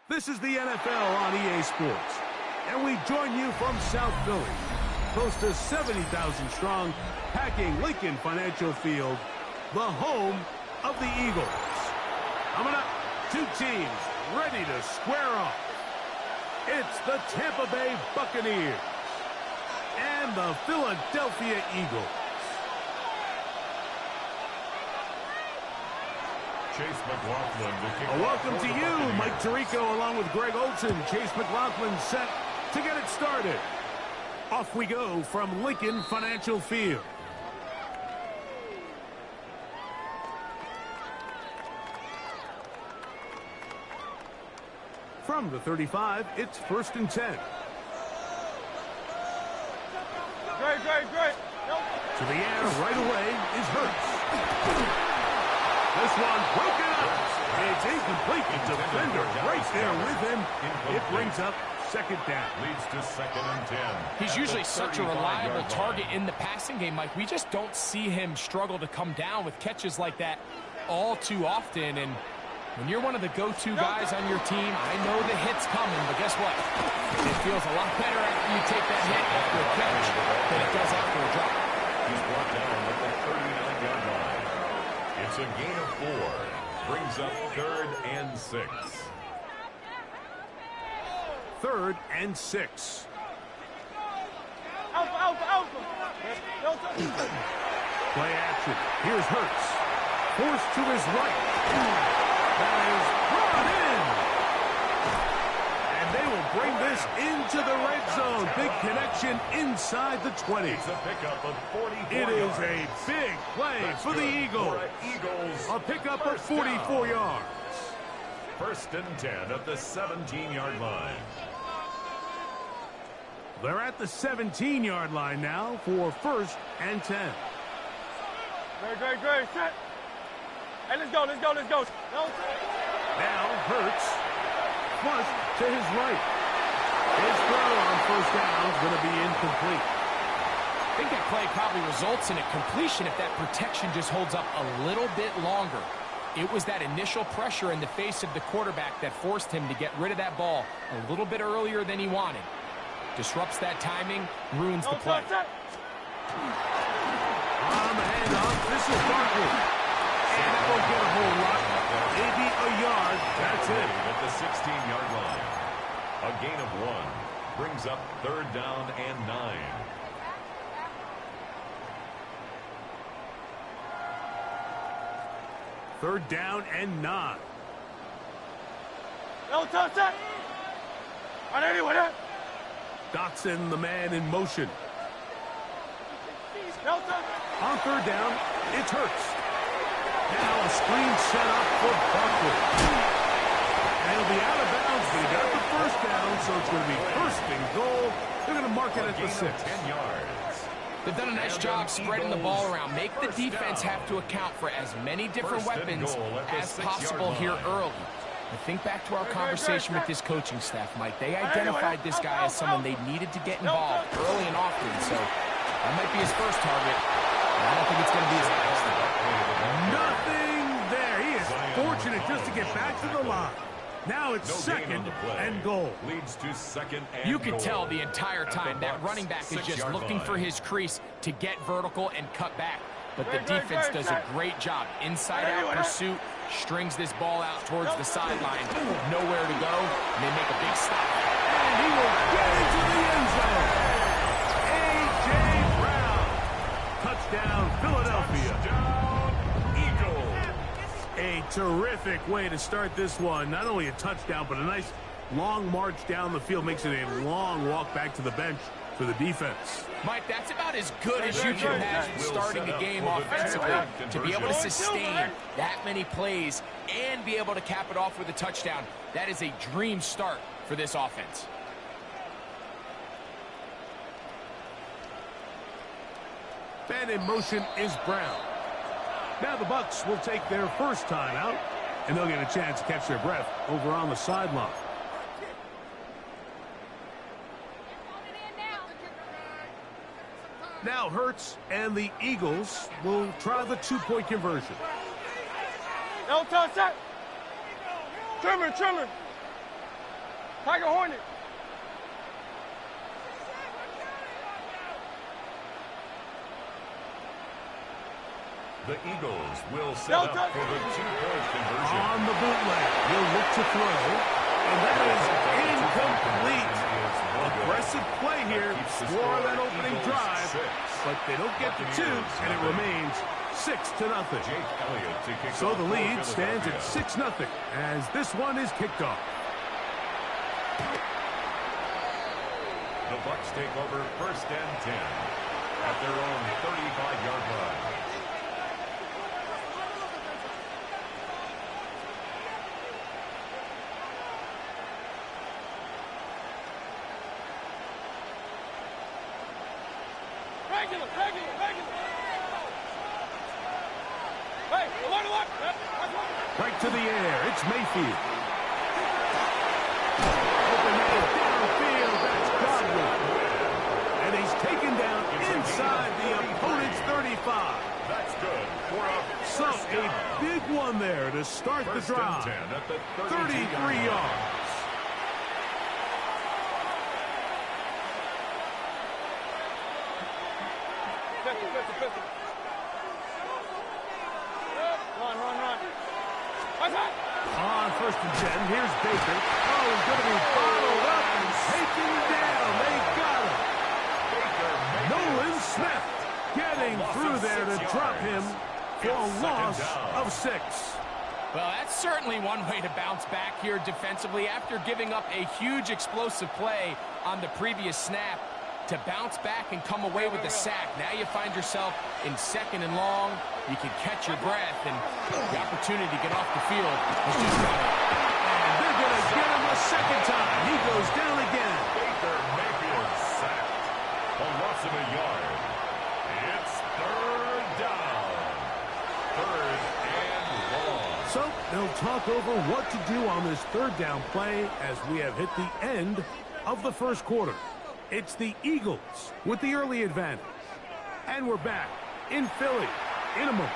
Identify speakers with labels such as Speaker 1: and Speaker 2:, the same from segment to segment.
Speaker 1: This is the NFL on EA Sports, and we join you from South Philly, close to 70,000 strong, packing Lincoln Financial Field, the home of the Eagles. Coming up, two teams ready to square off. It's the Tampa Bay Buccaneers and the Philadelphia Eagles.
Speaker 2: Chase McLaughlin.
Speaker 1: Welcome to you, Mike Tirico, along with Greg Olson. Chase McLaughlin set to get it started. Off we go from Lincoln Financial Field. From the 35, it's 1st and 10.
Speaker 3: Great.
Speaker 1: To the air right away is Hurts. This one broken up. It's incomplete. The defender right there with him. It brings up 2nd down.
Speaker 2: Leads to 2nd and 10.
Speaker 4: He's usually such a reliable target in the passing game, Mike. We just don't see him struggle to come down with catches like that all too often. And when you're one of the go-to guys on your team, I know the hit's coming, but guess what? It feels a lot better after you take that hit after a catch than it does after a drop.
Speaker 2: He's brought down at the 39-yard line. It's a gain of 4. Brings up 3rd and 6.
Speaker 1: 3rd and 6.
Speaker 3: Alpha.
Speaker 1: Play action. Here's Hurts. Forced to his right. That is brought in. And they will bring this into the red zone. Big connection inside the 20.
Speaker 2: It's a pickup of 44
Speaker 1: It is
Speaker 2: yards.
Speaker 1: a big play for the Eagles. A pickup of 44 yards.
Speaker 2: 1st and 10 at the 17-yard line.
Speaker 1: They're at the 17-yard line now for 1st and 10.
Speaker 3: Great. Set. Hey, let's go.
Speaker 1: Now Hurts. Flush to his right. His throw on 1st down is going to be incomplete.
Speaker 4: I think that play probably results in a completion if that protection just holds up a little bit longer. It was that initial pressure in the face of the quarterback that forced him to get rid of that ball a little bit earlier than he wanted. Disrupts that timing, ruins the play.
Speaker 1: On the handoff, this is Barkley. And that won't get a whole lot. Maybe a yard. That's it.
Speaker 2: At the 16-yard line. A gain of 1. Brings up 3rd down and 9.
Speaker 1: Third down and 9. Dotson, the man in motion. On 3rd down, it's Hurts. Now a screen set up for Barkley. And he'll be out of bounds, but he got the 1st down, so it's going to be 1st and goal. They're going to mark it at the 6.
Speaker 2: 10 yards.
Speaker 4: They've done a nice job spreading the ball around. Make the defense have to account for as many different weapons as possible here early. I think back to our conversation with this coaching staff, Mike. They identified this guy as someone they needed to get involved early and often, so that might be his first target. I don't think it's going to be his last.
Speaker 1: Nothing there. He is fortunate just to get back to the line. Now it's 2nd and goal.
Speaker 2: Leads to 2nd and
Speaker 4: You can
Speaker 2: goal.
Speaker 4: tell the entire time that running back is just looking for his crease to get vertical and cut back. But the defense does a great job. Inside-out pursuit, strings this ball out towards the sideline. Nowhere to go, and they make a big stop.
Speaker 1: And he will get into the end zone. A.J. Brown. Touchdown, Philadelphia. A terrific way to start this one. Not only a touchdown, but a nice long march down the field. Makes it a long walk back to the bench for the defense.
Speaker 4: Mike, that's about as good as you can imagine starting a game offensively. To be able to sustain that many plays and be able to cap it off with a touchdown, that is a dream start for this offense.
Speaker 1: Man in motion is Brown. Now the Bucs will take their first time out, and they'll get a chance to catch their breath over on the sideline. Now Hurts and the Eagles will try the 2-point conversion.
Speaker 3: No touch that. Trimmer. Tiger Hornet.
Speaker 2: The Eagles will set up for the two-point conversion.
Speaker 1: On the bootleg, he'll look to throw, and that is incomplete. Aggressive play here, score that opening drive, but they don't get the two, and it remains 6-0. So the lead stands at 6-0 as this one is kicked off.
Speaker 2: The Bucs take over 1st and 10 at their own 35-yard line.
Speaker 3: Regular. Hey, look.
Speaker 1: Right to the air, it's Mayfield. Open man downfield, that's Godwin. And he's taken down inside the opponent's 35.
Speaker 2: That's good.
Speaker 1: So a big one there to start the drive. 33 yards.
Speaker 3: Run.
Speaker 1: On 1st and 10, here's Baker. Oh, he's going to be bottled up and taken down. They got him. Nolan Smith getting through there to drop him for a loss of 6.
Speaker 4: Well, that's certainly one way to bounce back here defensively after giving up a huge explosive play on the previous snap. To bounce back and come away with the sack. Now you find yourself in 2nd and long. You can catch your breath, and the opportunity to get off the field is just gone.
Speaker 1: And they're going to get him a second time. He goes down again.
Speaker 2: Baker Mayfield sacked. A loss of a yard. It's 3rd down. 3rd and long.
Speaker 1: So they'll talk over what to do on this 3rd down play as we have hit the end of the 1st quarter. It's the Eagles with the early advantage. And we're back in Philly in a moment.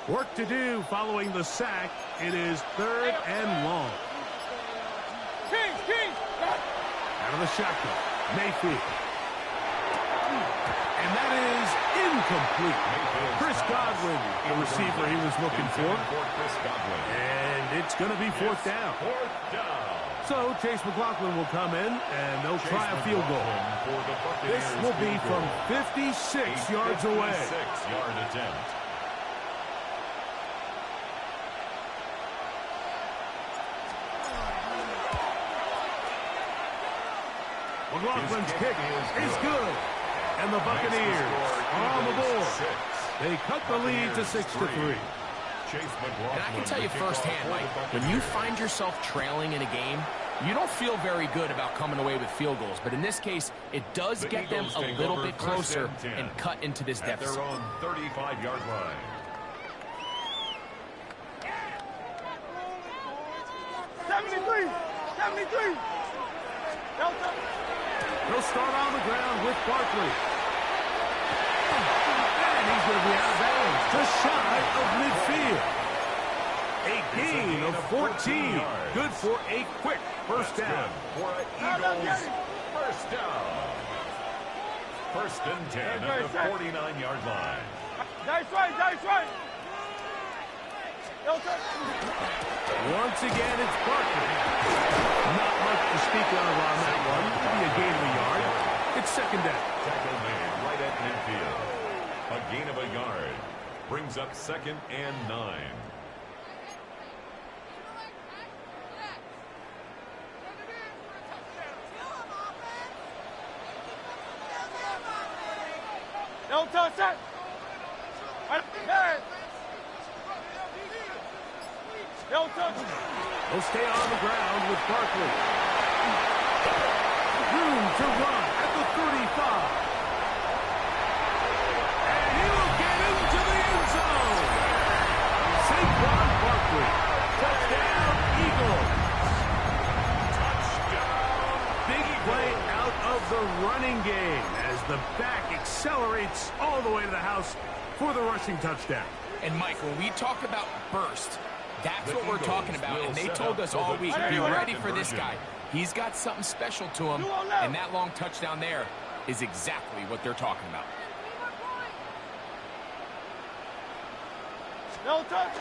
Speaker 1: Work to do following the sack. It is 3rd and long.
Speaker 3: Kings.
Speaker 1: Out of the shotgun, Mayfield. And that is incomplete. Chris Godwin, the receiver he was looking for. And it's going to be 4th down. So Chase McLaughlin will come in, and they'll try a field goal. This will be from 56 yards away.
Speaker 2: 56-yard attempt.
Speaker 1: McLaughlin's kick is good. And the Buccaneers are on the board. They cut the lead to 6-3.
Speaker 4: And I can tell you firsthand, Mike, when you find yourself trailing in a game, you don't feel very good about coming away with field goals. But in this case, it does get them a little bit closer and cut into this deficit.
Speaker 2: At their own 35-yard line.
Speaker 1: He'll start on the ground with Barkley. And he's going to be out of bounds, just shy of midfield. A gain of 14. Good for a quick first down.
Speaker 2: For an Eagles first down. 1st and 10 at the 49-yard line.
Speaker 3: Dice right.
Speaker 1: Once again, it's Barkley. Not much to speak of on that one. It'll be a gain of a yard. It's 2nd down.
Speaker 2: Tackle made right at midfield. A gain of a yard. Brings up 2nd and 9.
Speaker 3: Don't touch that. Don't touch.
Speaker 1: He'll stay on the ground with Barkley. Room to run at the 35. And he will get into the end zone. Saquon Barkley. Touchdown, Eagles. Touchdown. Big play out of the running game as the back accelerates all the way to the house for the rushing touchdown.
Speaker 4: And, Mike, when we talk about burst, that's what we're talking about, and they told us all week, be ready for this guy. He's got something special to him, and that long touchdown there is exactly what they're talking about.
Speaker 3: No touch.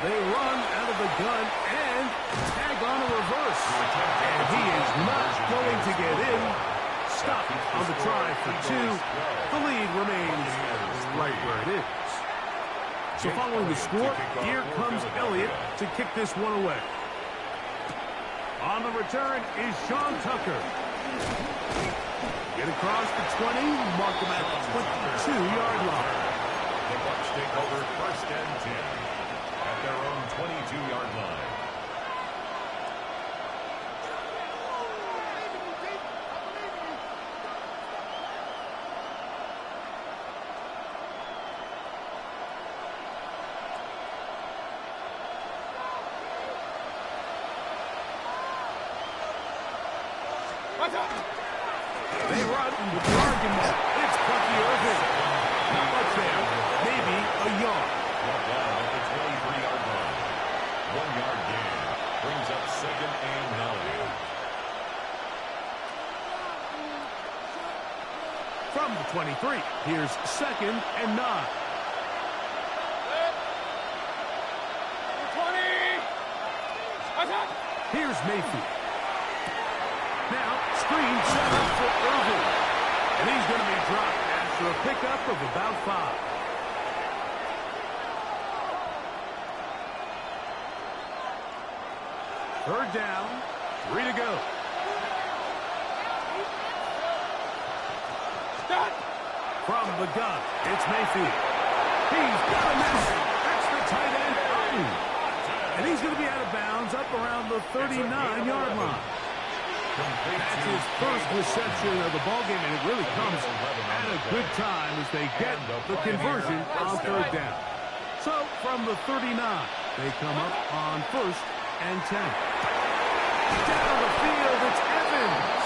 Speaker 1: They run out of the gun and tag on a reverse. And he is not going to get in. Stop on the try for 2. The lead remains right where it is. So following the score, here comes Elliott to kick this one away. On the return is Sean Tucker. Get across the 20, mark him at the 22-yard line.
Speaker 2: The Bucs take over 1st and 10 at their own 22-yard line.
Speaker 1: They run with the argument. It's Bucky Irving. Not much there. Maybe a yard.
Speaker 2: Brought down at the 23-yard line. 1-yard gain. Brings up 2nd and 9.
Speaker 1: From the 23, here's 2nd and 9.
Speaker 3: 20.
Speaker 1: Here's Mayfield. Now, screen set up for Irving. And he's going to be dropped after a pickup of about 5. Third down, 3 to go.
Speaker 3: Stop.
Speaker 1: From the gun, it's Mayfield. He's got a miss. That's the tight end. And he's going to be out of bounds up around the 39-yard line. That's his first reception of the ballgame, and it really comes at a good time as they get the conversion on 3rd down. So, from the 39, they come up on 1st and 10. Down the field, it's Evans.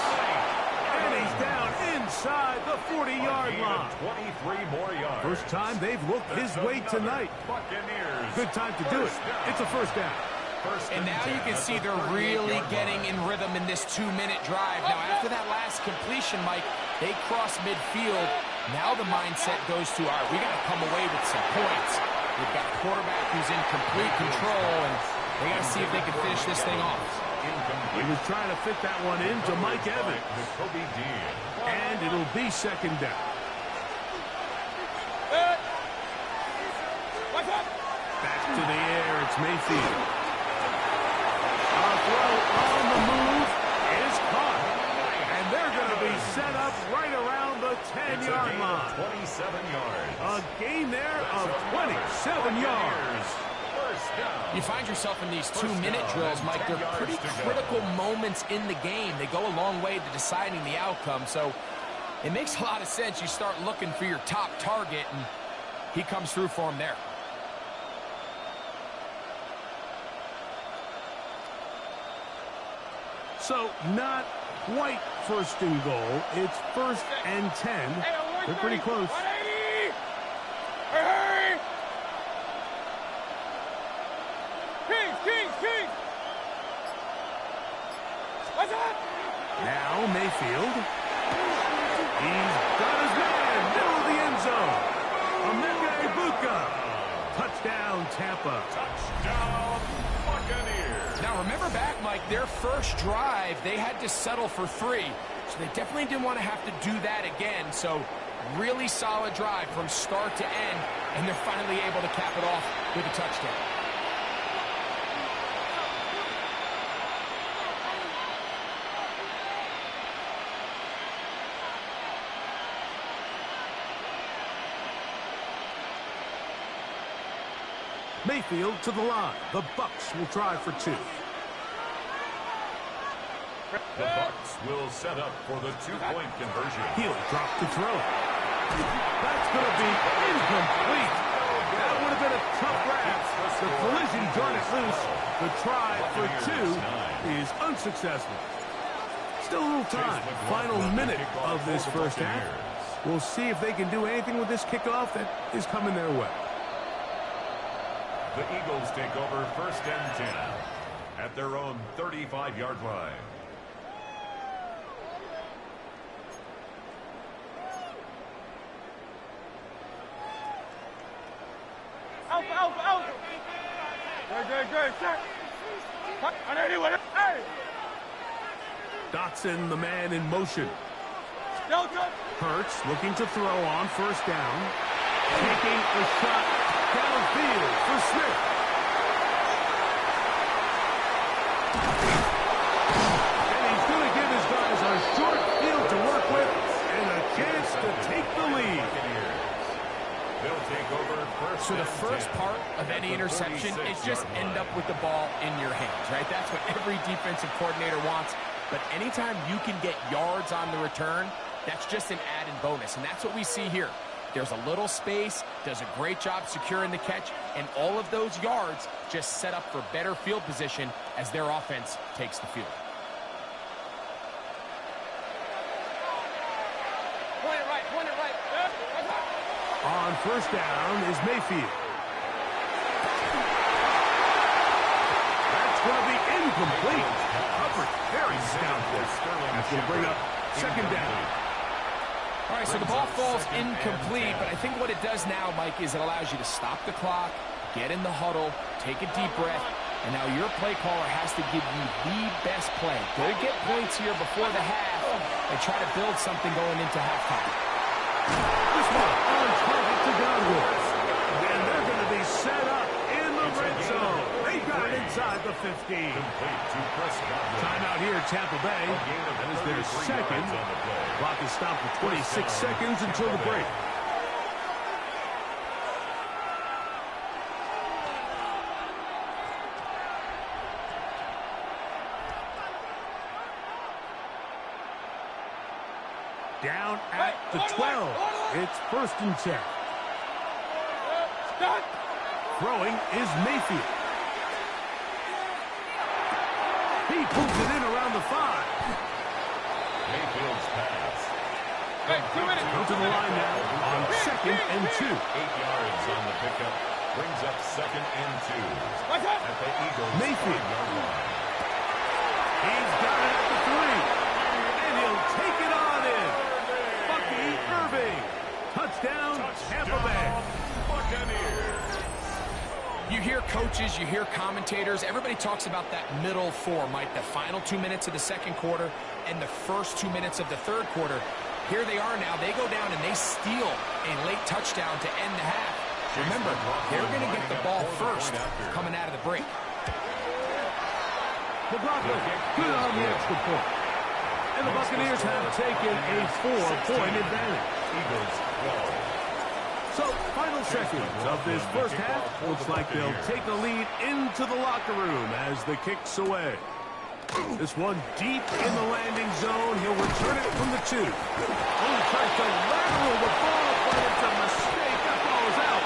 Speaker 1: And he's down inside the 40-yard line.
Speaker 2: 23 more yards.
Speaker 1: First time they've looked his way tonight.
Speaker 2: Buccaneers.
Speaker 1: Good time to do it. It's a 1st down.
Speaker 4: And now you can see they're really getting in rhythm in this 2-minute drive. Now, after that last completion, Mike, they cross midfield. Now the mindset goes to, all right, we got to come away with some points. We've got a quarterback who's in complete control, and they got to see if they can finish this thing off.
Speaker 1: He was trying to fit that one into Mike Evans. And it'll be 2nd down. Back to the air, it's Mayfield. A throw on the move is caught. And they're going to be set up right around the 10-yard line.
Speaker 2: 27 yards.
Speaker 1: A gain there of 27 yards.
Speaker 4: You find yourself in these 2-minute drills, Mike. They're pretty critical moments in the game. They go a long way to deciding the outcome. So it makes a lot of sense. You start looking for your top target, and he comes through for him there.
Speaker 1: So not quite 1st and goal. It's 1st and 10. They're pretty close.
Speaker 3: 180. Hurry! Kings! What's up?
Speaker 1: Now Mayfield. He's got his man. Middle of the end zone. Emeka Egbuka. Touchdown, Tampa.
Speaker 2: Touchdown, Buccaneers.
Speaker 4: Now, remember back, Mike, their first drive, they had to settle for 3. So they definitely didn't want to have to do that again. So really solid drive from start to end, and they're finally able to cap it off with a touchdown.
Speaker 1: Mayfield to the line. The Bucs will try for 2.
Speaker 2: The Bucs will set up for the 2-point conversion.
Speaker 1: He'll drop to throw. That's going to be incomplete. That would have been a tough grab. The collision darted loose. The try for 2 is unsuccessful. Still a little time. Final minute of this first half. We'll see if they can do anything with this kickoff that is coming their way.
Speaker 2: The Eagles take over 1st and 10 at their own 35-yard line.
Speaker 3: Out. Good, sir. Hey!
Speaker 1: Dotson, the man in motion.
Speaker 3: Delta!
Speaker 1: Hurts looking to throw on 1st down. Taking a shot downfield for Smith. And he's going to give his guys a short field to work with and a chance to take the lead.
Speaker 2: They'll take over 1st.
Speaker 4: So the first part of any interception is just end up with the ball in your hands, right? That's what every defensive coordinator wants. But anytime you can get yards on the return, that's just an added bonus. And that's what we see here. There's a little space, does a great job securing the catch, and all of those yards just set up for better field position as their offense takes the field.
Speaker 3: Point it right.
Speaker 1: On 1st down is Mayfield. That's going to be incomplete. Covered very soundly. That's going to bring up 2nd down.
Speaker 4: All right, so the ball falls incomplete, but I think what it does now, Mike, is it allows you to stop the clock, get in the huddle, take a deep breath, and now your play caller has to give you the best play. Go get points here before the half and try to build something going into halftime.
Speaker 1: This one on target to Godwin. And they're going to be set up in the red zone. They got it inside the 15. Timeout here, Tampa Bay. That is their 2nd. Clock is stopped for 26 seconds until the break. Down at the 12. It's 1st and 10.
Speaker 3: Stop!
Speaker 1: Throwing is Mayfield. He pulls it in around the 5.
Speaker 2: Mayfield's pass.
Speaker 3: Hey, 2 minutes.
Speaker 1: Go to the line now on 2nd and 2.
Speaker 2: 8 yards on the pickup. Brings up 2nd and 2.
Speaker 3: What's up?
Speaker 2: At the Eagles'
Speaker 1: Mayfield.
Speaker 2: 5-yard line.
Speaker 1: He's got it at the 3. And he'll take it on in. Bucky Irving. Touchdown, Tampa Bay.
Speaker 2: Buccaneers.
Speaker 4: You hear coaches, you hear commentators, everybody talks about that middle 4, Mike, the final 2 minutes of the 2nd quarter and the first 2 minutes of the 3rd quarter. Here they are now. They go down and they steal a late touchdown to end the half. Remember, they're going to get the ball first coming out of the break.
Speaker 1: McLaughlin, good on the extra point. And the Buccaneers have taken a 4-point advantage.
Speaker 2: Eagles 12.
Speaker 1: So, final seconds of this first half. Looks like they'll take a lead into the locker room as the kick's away. This one deep in the landing zone. He'll return it from the 2. Oh, tries to lateral the ball, but it's a mistake. That ball is out.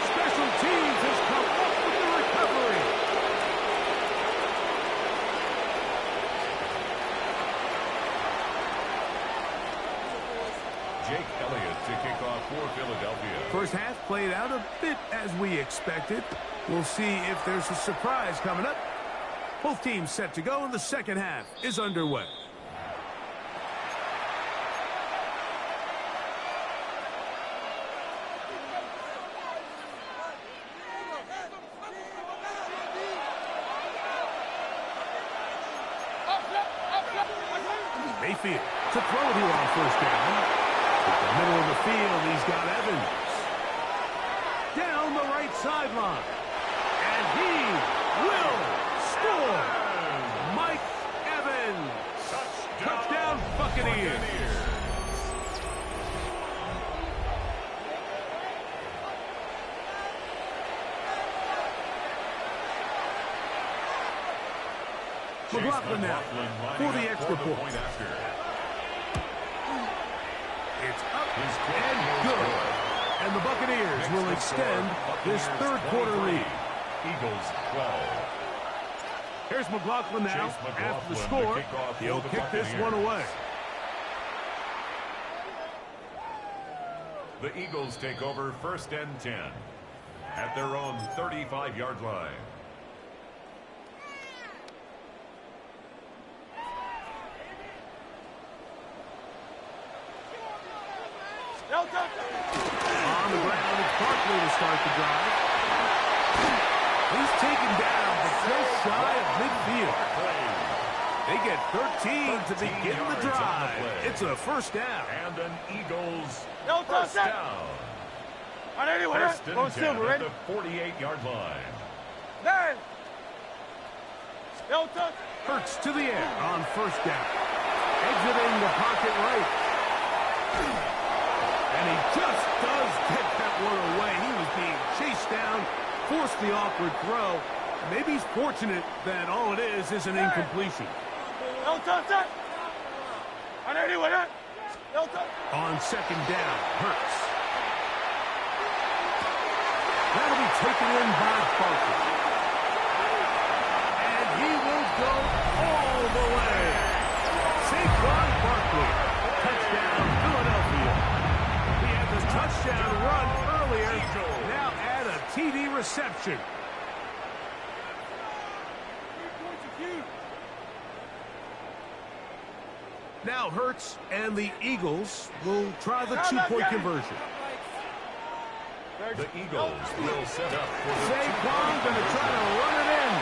Speaker 1: Special teams has come up with the recovery.
Speaker 2: Jake Elliott to kick off for Philadelphia.
Speaker 1: First half played out a bit as we expected. We'll see if there's a surprise coming up. Both teams set to go, and the second half is underway. Mayfield to throw it here on 1st down. In the middle of the field, he's got Evans. Down the right sideline. And he will score. Mike Evans. Touchdown Buccaneers. McLaughlin now for the extra point. It's up and good. And the Buccaneers will extend this third quarter lead.
Speaker 2: Eagles 12.
Speaker 1: Here's McLaughlin now. After the score, he'll kick this one away.
Speaker 2: The Eagles take over 1st and 10 at their own 35-yard line.
Speaker 1: On the ground, it's Barkley to start the drive. He's taken down, but just shy of midfield. They get 13 to begin the drive. It's a first down.
Speaker 2: And an Eagles
Speaker 3: No
Speaker 2: first
Speaker 3: touchdown.
Speaker 2: down.
Speaker 3: On anyone,
Speaker 2: First and
Speaker 3: go
Speaker 2: 10
Speaker 3: silver,
Speaker 2: at
Speaker 3: ready?
Speaker 2: the 48-yard line.
Speaker 3: Nine. No touch.
Speaker 1: Hurts to the air on first down. Exiting the pocket right. And he just does get that one away. He was being chased down, forced the awkward throw. Maybe he's fortunate that all it is an incompletion.
Speaker 3: No touch. On anyone, no touch.
Speaker 1: On second down, Hurts. That'll be taken in by Barkley. And he will go all the way. Saquon Barkley. Touchdown, Philadelphia. He had the touchdown run earlier. Now add a TD reception. Now Hurts and the Eagles will try the two-point conversion.
Speaker 2: The Eagles will set up for the
Speaker 1: Saquon going to try to run it in.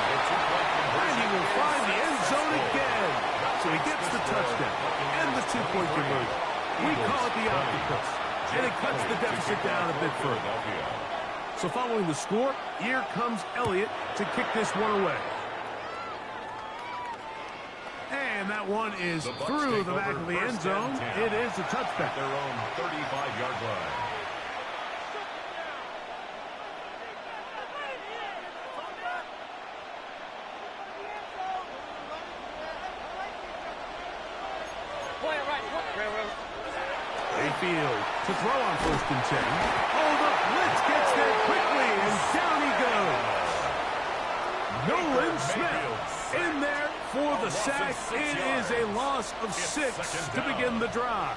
Speaker 1: And he will find the end zone again. So he gets the touchdown and the two-point conversion. We call it the octopus. And it cuts the deficit down a bit further. So following the score, here comes Elliott to kick this one away. And that one is through the back of the end zone. It is a touchback.
Speaker 2: Their own 35-yard line.
Speaker 1: Mayfield to throw on 1st and 10. Oh, the blitz gets there quickly, and down he goes. Nolan Smith in there for the sack. It is a loss of 6 to begin the drive.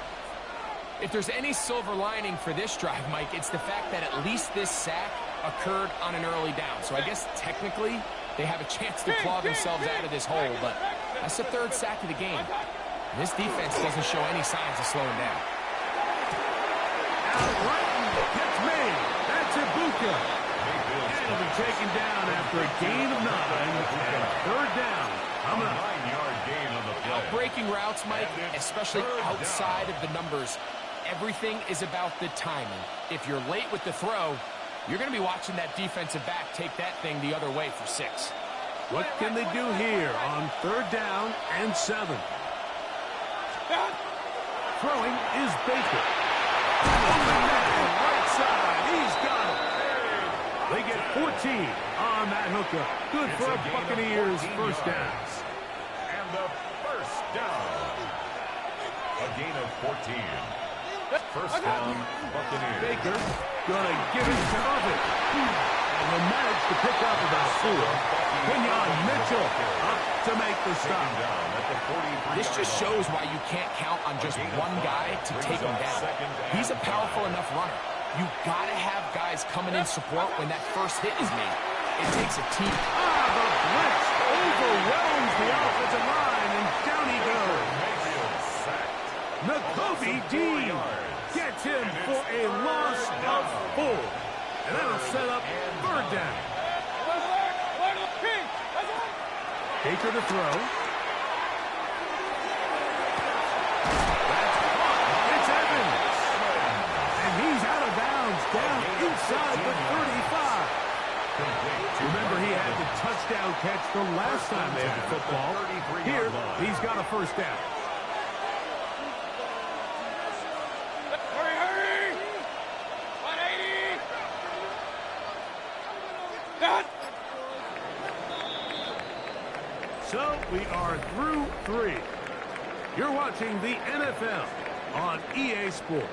Speaker 4: If there's any silver lining for this drive, Mike, it's the fact that at least this sack occurred on an early down. So I guess technically they have a chance to claw themselves out of this hole, but that's the 3rd sack of the game. And this defense doesn't show any signs of slowing down.
Speaker 1: Gets made. That's Ibuka. And it'll be taken down after a gain of 9. And 3rd down. Coming up.
Speaker 2: 9-yard gain on the play.
Speaker 4: Breaking routes, Mike, especially outside of the numbers, everything is about the timing. If you're late with the throw, you're going to be watching that defensive back take that thing the other way for 6.
Speaker 1: What can they do here on 3rd down and 7? Throwing is Baker. Right side, he's got it. They get 14 on that hookup. Good for a Buccaneers first down.
Speaker 2: And the first down. A gain of 14. First down, Buccaneers.
Speaker 1: Baker gonna give it to Oven. And he'll manage to pick up about 4. Quinyon Mitchell up to make the stop.
Speaker 4: This just shows why you can't count on just one guy to take him down. He's a powerful enough runner. You gotta have guys coming in support when that first hit is made. It takes a team.
Speaker 1: The blitz overwhelms the offensive line, and down he goes. Nakobe Dean gets him for a loss of 4. And that'll set up 3rd down. Baker to throw. That's caught. It's Evans. And he's out of bounds down inside the 35. Remember, he had the touchdown catch the last time they had the football. Here, he's got a first down.
Speaker 3: Hurry! 180! Done!
Speaker 1: So we are through 3. You're watching the NFL on EA Sports.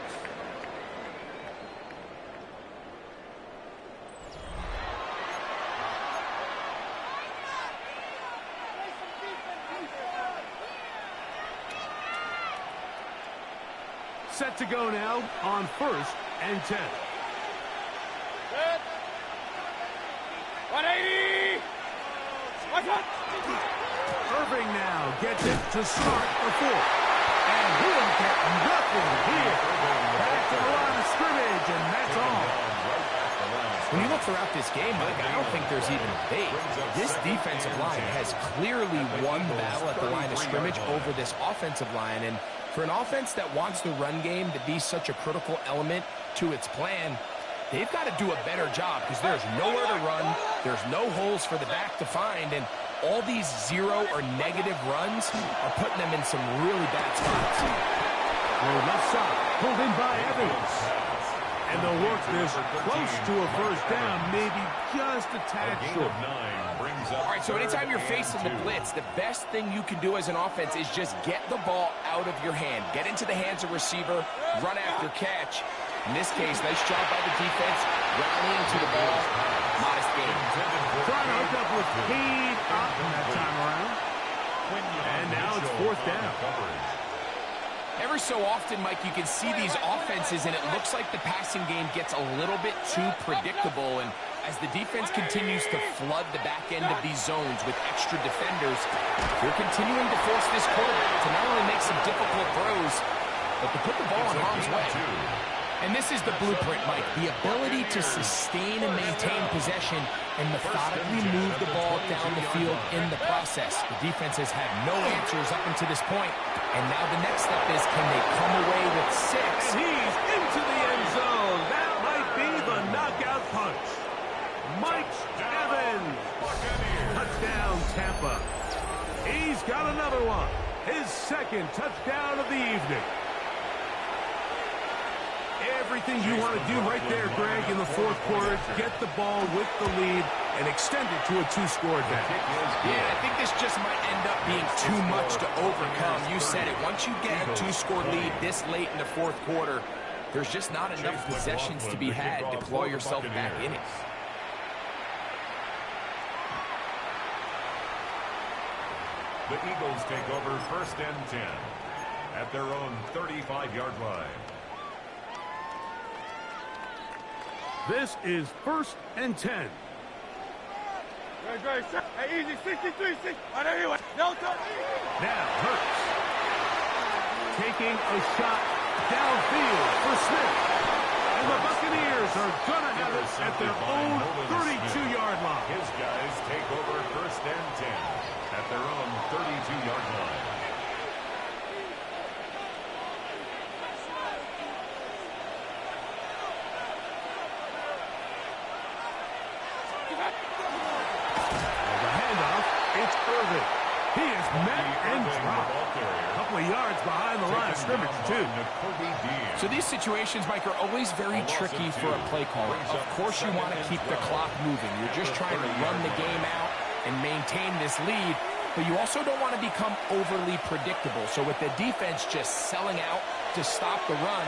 Speaker 1: Set to go now on 1st and 10.
Speaker 3: Good. 180. Watch out.
Speaker 1: Irving now gets it to start the 4th. And he'll get nothing here. Back to the line of scrimmage, and that's all.
Speaker 4: When you look throughout this game, Mike, I don't think there's even a debate. This defensive line has clearly won the battle at the line of scrimmage over this offensive line. And for an offense that wants the run game to be such a critical element to its plan, they've got to do a better job because there's nowhere to run. There's no holes for the back to find. And all these 0 or negative runs are putting them in some really bad spots.
Speaker 1: Left side, pulled in by Evans. And they'll work this close to a first down, maybe just a tad short.
Speaker 4: All right, so anytime you're facing the blitz, the best thing you can do as an offense is just get the ball out of your hand. Get into the hands of receiver, run after catch. In this case, nice job by the defense, rallying to the ball. Modest game.
Speaker 1: Trying to hook up with Cade Otton that time around. And now it's 4th down.
Speaker 4: Every so often, Mike, you can see these offenses, and it looks like the passing game gets a little bit too predictable. And as the defense continues to flood the back end of these zones with extra defenders, they're continuing to force this quarterback to not only make some difficult throws, but to put the ball in harm's way. And this is the blueprint, Mike, the ability to sustain and maintain possession and methodically move the ball down the field in the process. The defense has had no answers up until this point, and now the next step is, can they come away with 6?
Speaker 1: And he's into the end zone. That might be the knockout punch. Mike Evans. Touchdown, Tampa. He's got another one. His 2nd touchdown of the evening. Everything you want to do right there, Greg, in the 4th quarter, get the ball with the lead and extend it to a 2-score advantage.
Speaker 4: Yeah, I think this just might end up being too much to overcome. You said it. Once you get a 2-score lead this late in the 4th quarter, there's just not enough possessions to be had to claw yourself back in it.
Speaker 2: The Eagles take over 1st and 10 at their own 35-yard line.
Speaker 1: This is 1st and 10.
Speaker 3: Great. Hey, easy. 63. Anyway. Delta.
Speaker 1: Now Hurts. Taking a shot downfield for Smith. And the Buccaneers are going to have it at their own 32-yard line.
Speaker 2: His guys take over 1st and 10 at their own 32-yard line.
Speaker 1: It's Irving. He is met and dropped. A couple of yards behind the line of scrimmage, too.
Speaker 4: So these situations, Mike, are always very tricky for a play caller. Of course you want to keep the clock moving. You're just trying to run the game out and maintain this lead, but you also don't want to become overly predictable. So with the defense just selling out to stop the run,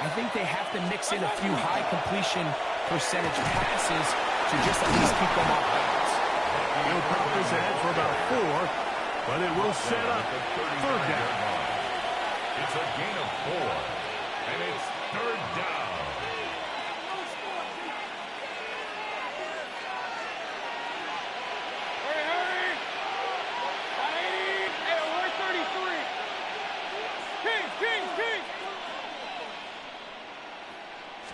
Speaker 4: I think they have to mix in a few high completion percentage passes to just at least keep them off balance.
Speaker 1: He'll pop his head for about 4, but it will set up 3rd down.
Speaker 2: It's a gain of 4, and it's 3rd down.
Speaker 3: Hurry. 180. Hey, we're 33. King.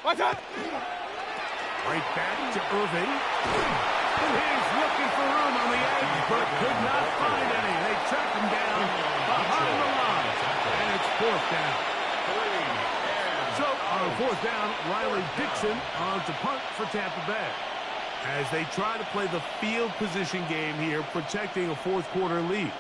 Speaker 3: Watch out.
Speaker 1: Right back to Irving. And he's looking for room on the edge, but could not find any. They track him down behind the line. And it's 4th down. So on 4th down, Riley Dixon on to punt for Tampa Bay. As they try to play the field position game here, protecting a 4th quarter lead.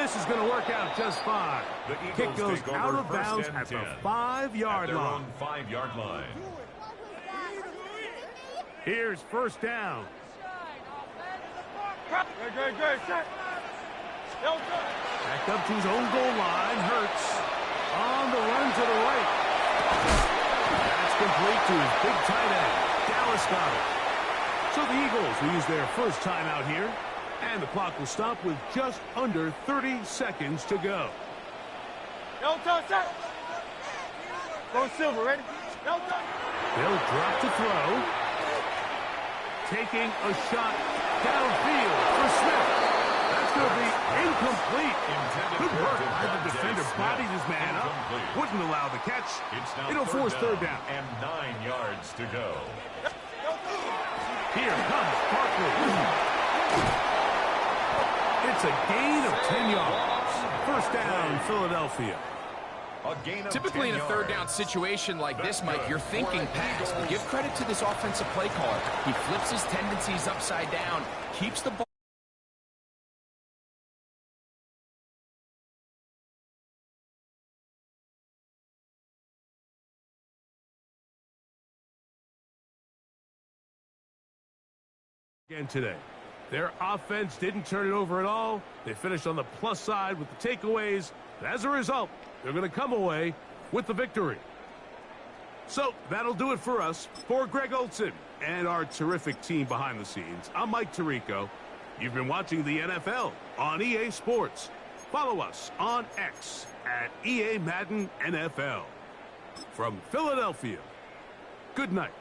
Speaker 1: This is going to work out just fine. Kick goes out of bounds at the 5-yard line.
Speaker 2: 5-yard line.
Speaker 1: Here's first down.
Speaker 3: Good. Set.
Speaker 1: Back up to his own goal line. Hurts on the run to the right. That's complete to his big tight end. Dallas got it. So the Eagles will use their first timeout here. And the clock will stop with just under 30 seconds to go.
Speaker 3: Set. Go Silver, ready?
Speaker 1: They'll drop to throw. Taking a shot downfield for Smith. That's going to be incomplete. Good work by the defender. Bodied his man up. Wouldn't allow the catch. It'll force third down.
Speaker 2: And 9 yards to go.
Speaker 1: Here comes Barkley. It's a gain of 10 yards. First down, Philadelphia.
Speaker 4: Typically in a third down situation like this, Mike, you're thinking pass. But give credit to this offensive play caller. He flips his tendencies upside down, keeps the ball
Speaker 1: again today. Their offense didn't turn it over at all. They finished on the plus side with the takeaways. And as a result, they're going to come away with the victory. So that'll do it for us. For Greg Olson and our terrific team behind the scenes, I'm Mike Tirico. You've been watching the NFL on EA Sports. Follow us on X at EA Madden NFL. From Philadelphia, good night.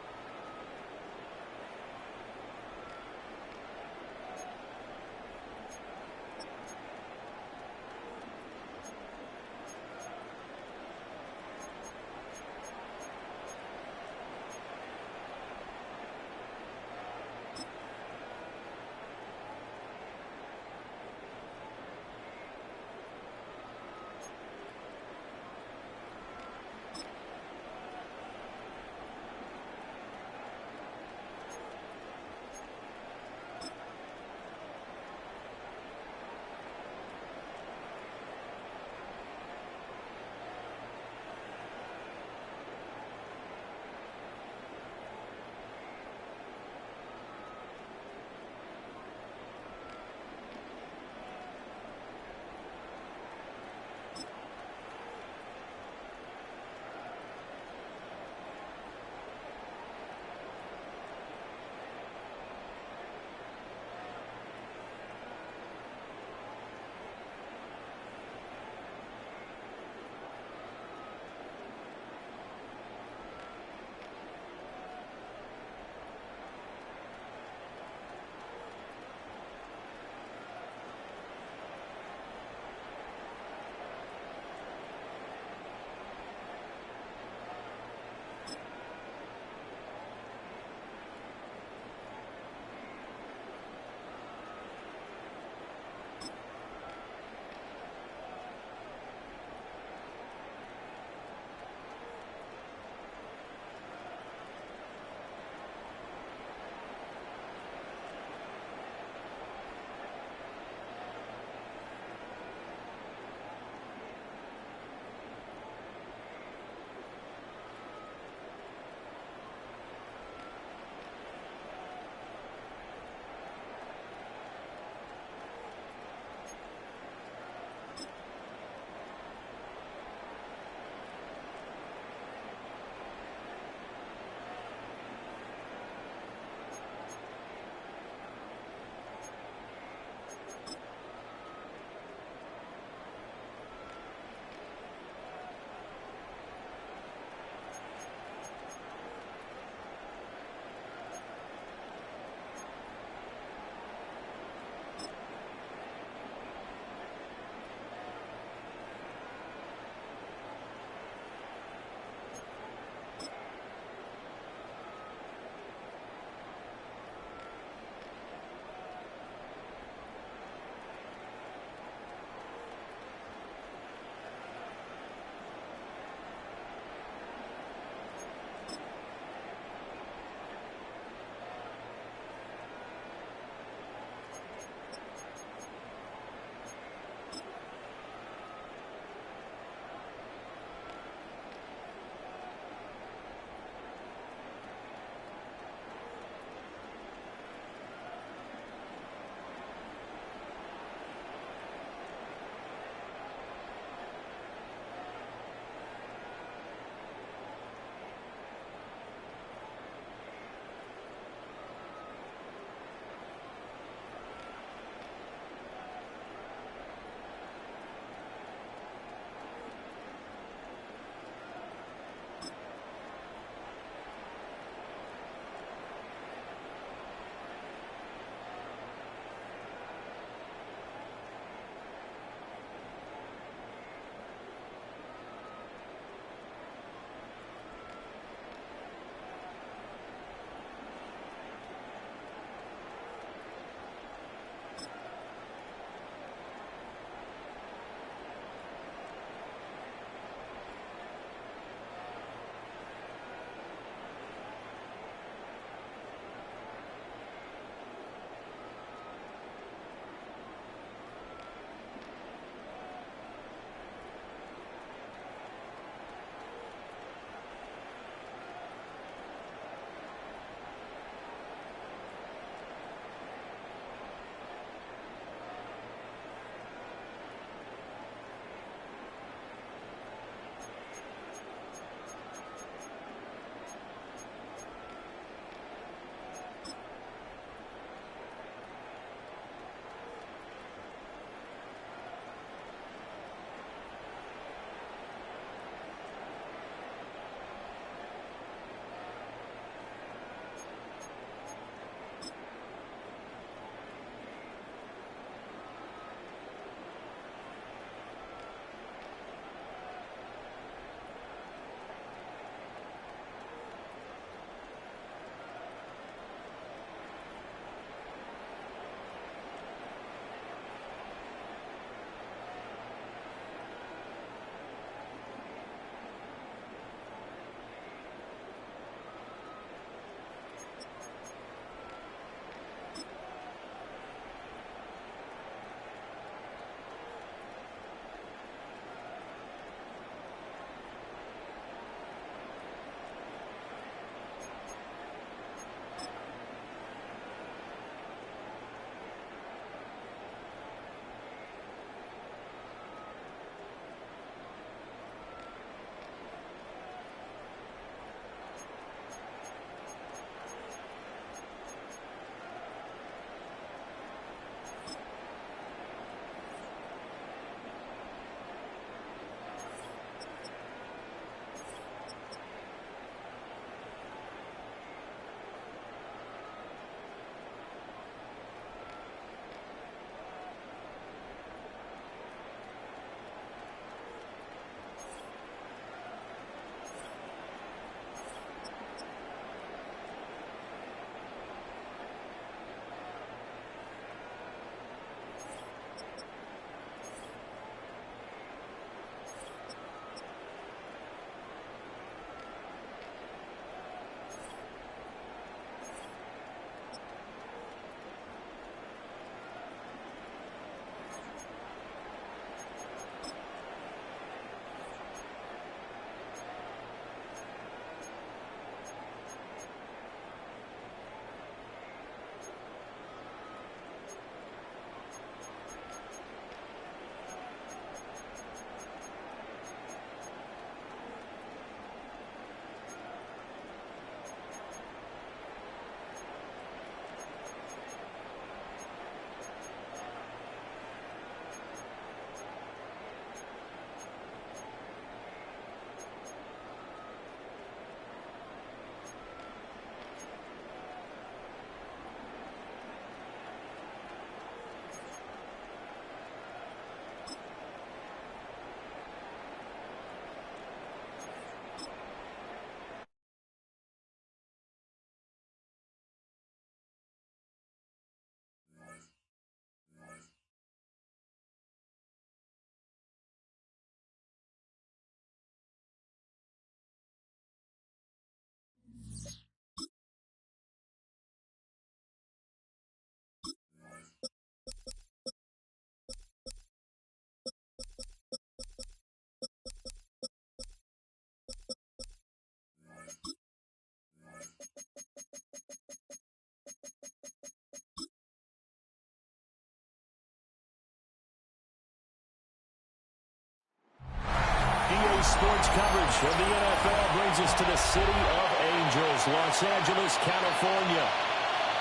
Speaker 5: Sports coverage of the NFL brings us to the City of Angels, Los Angeles, California.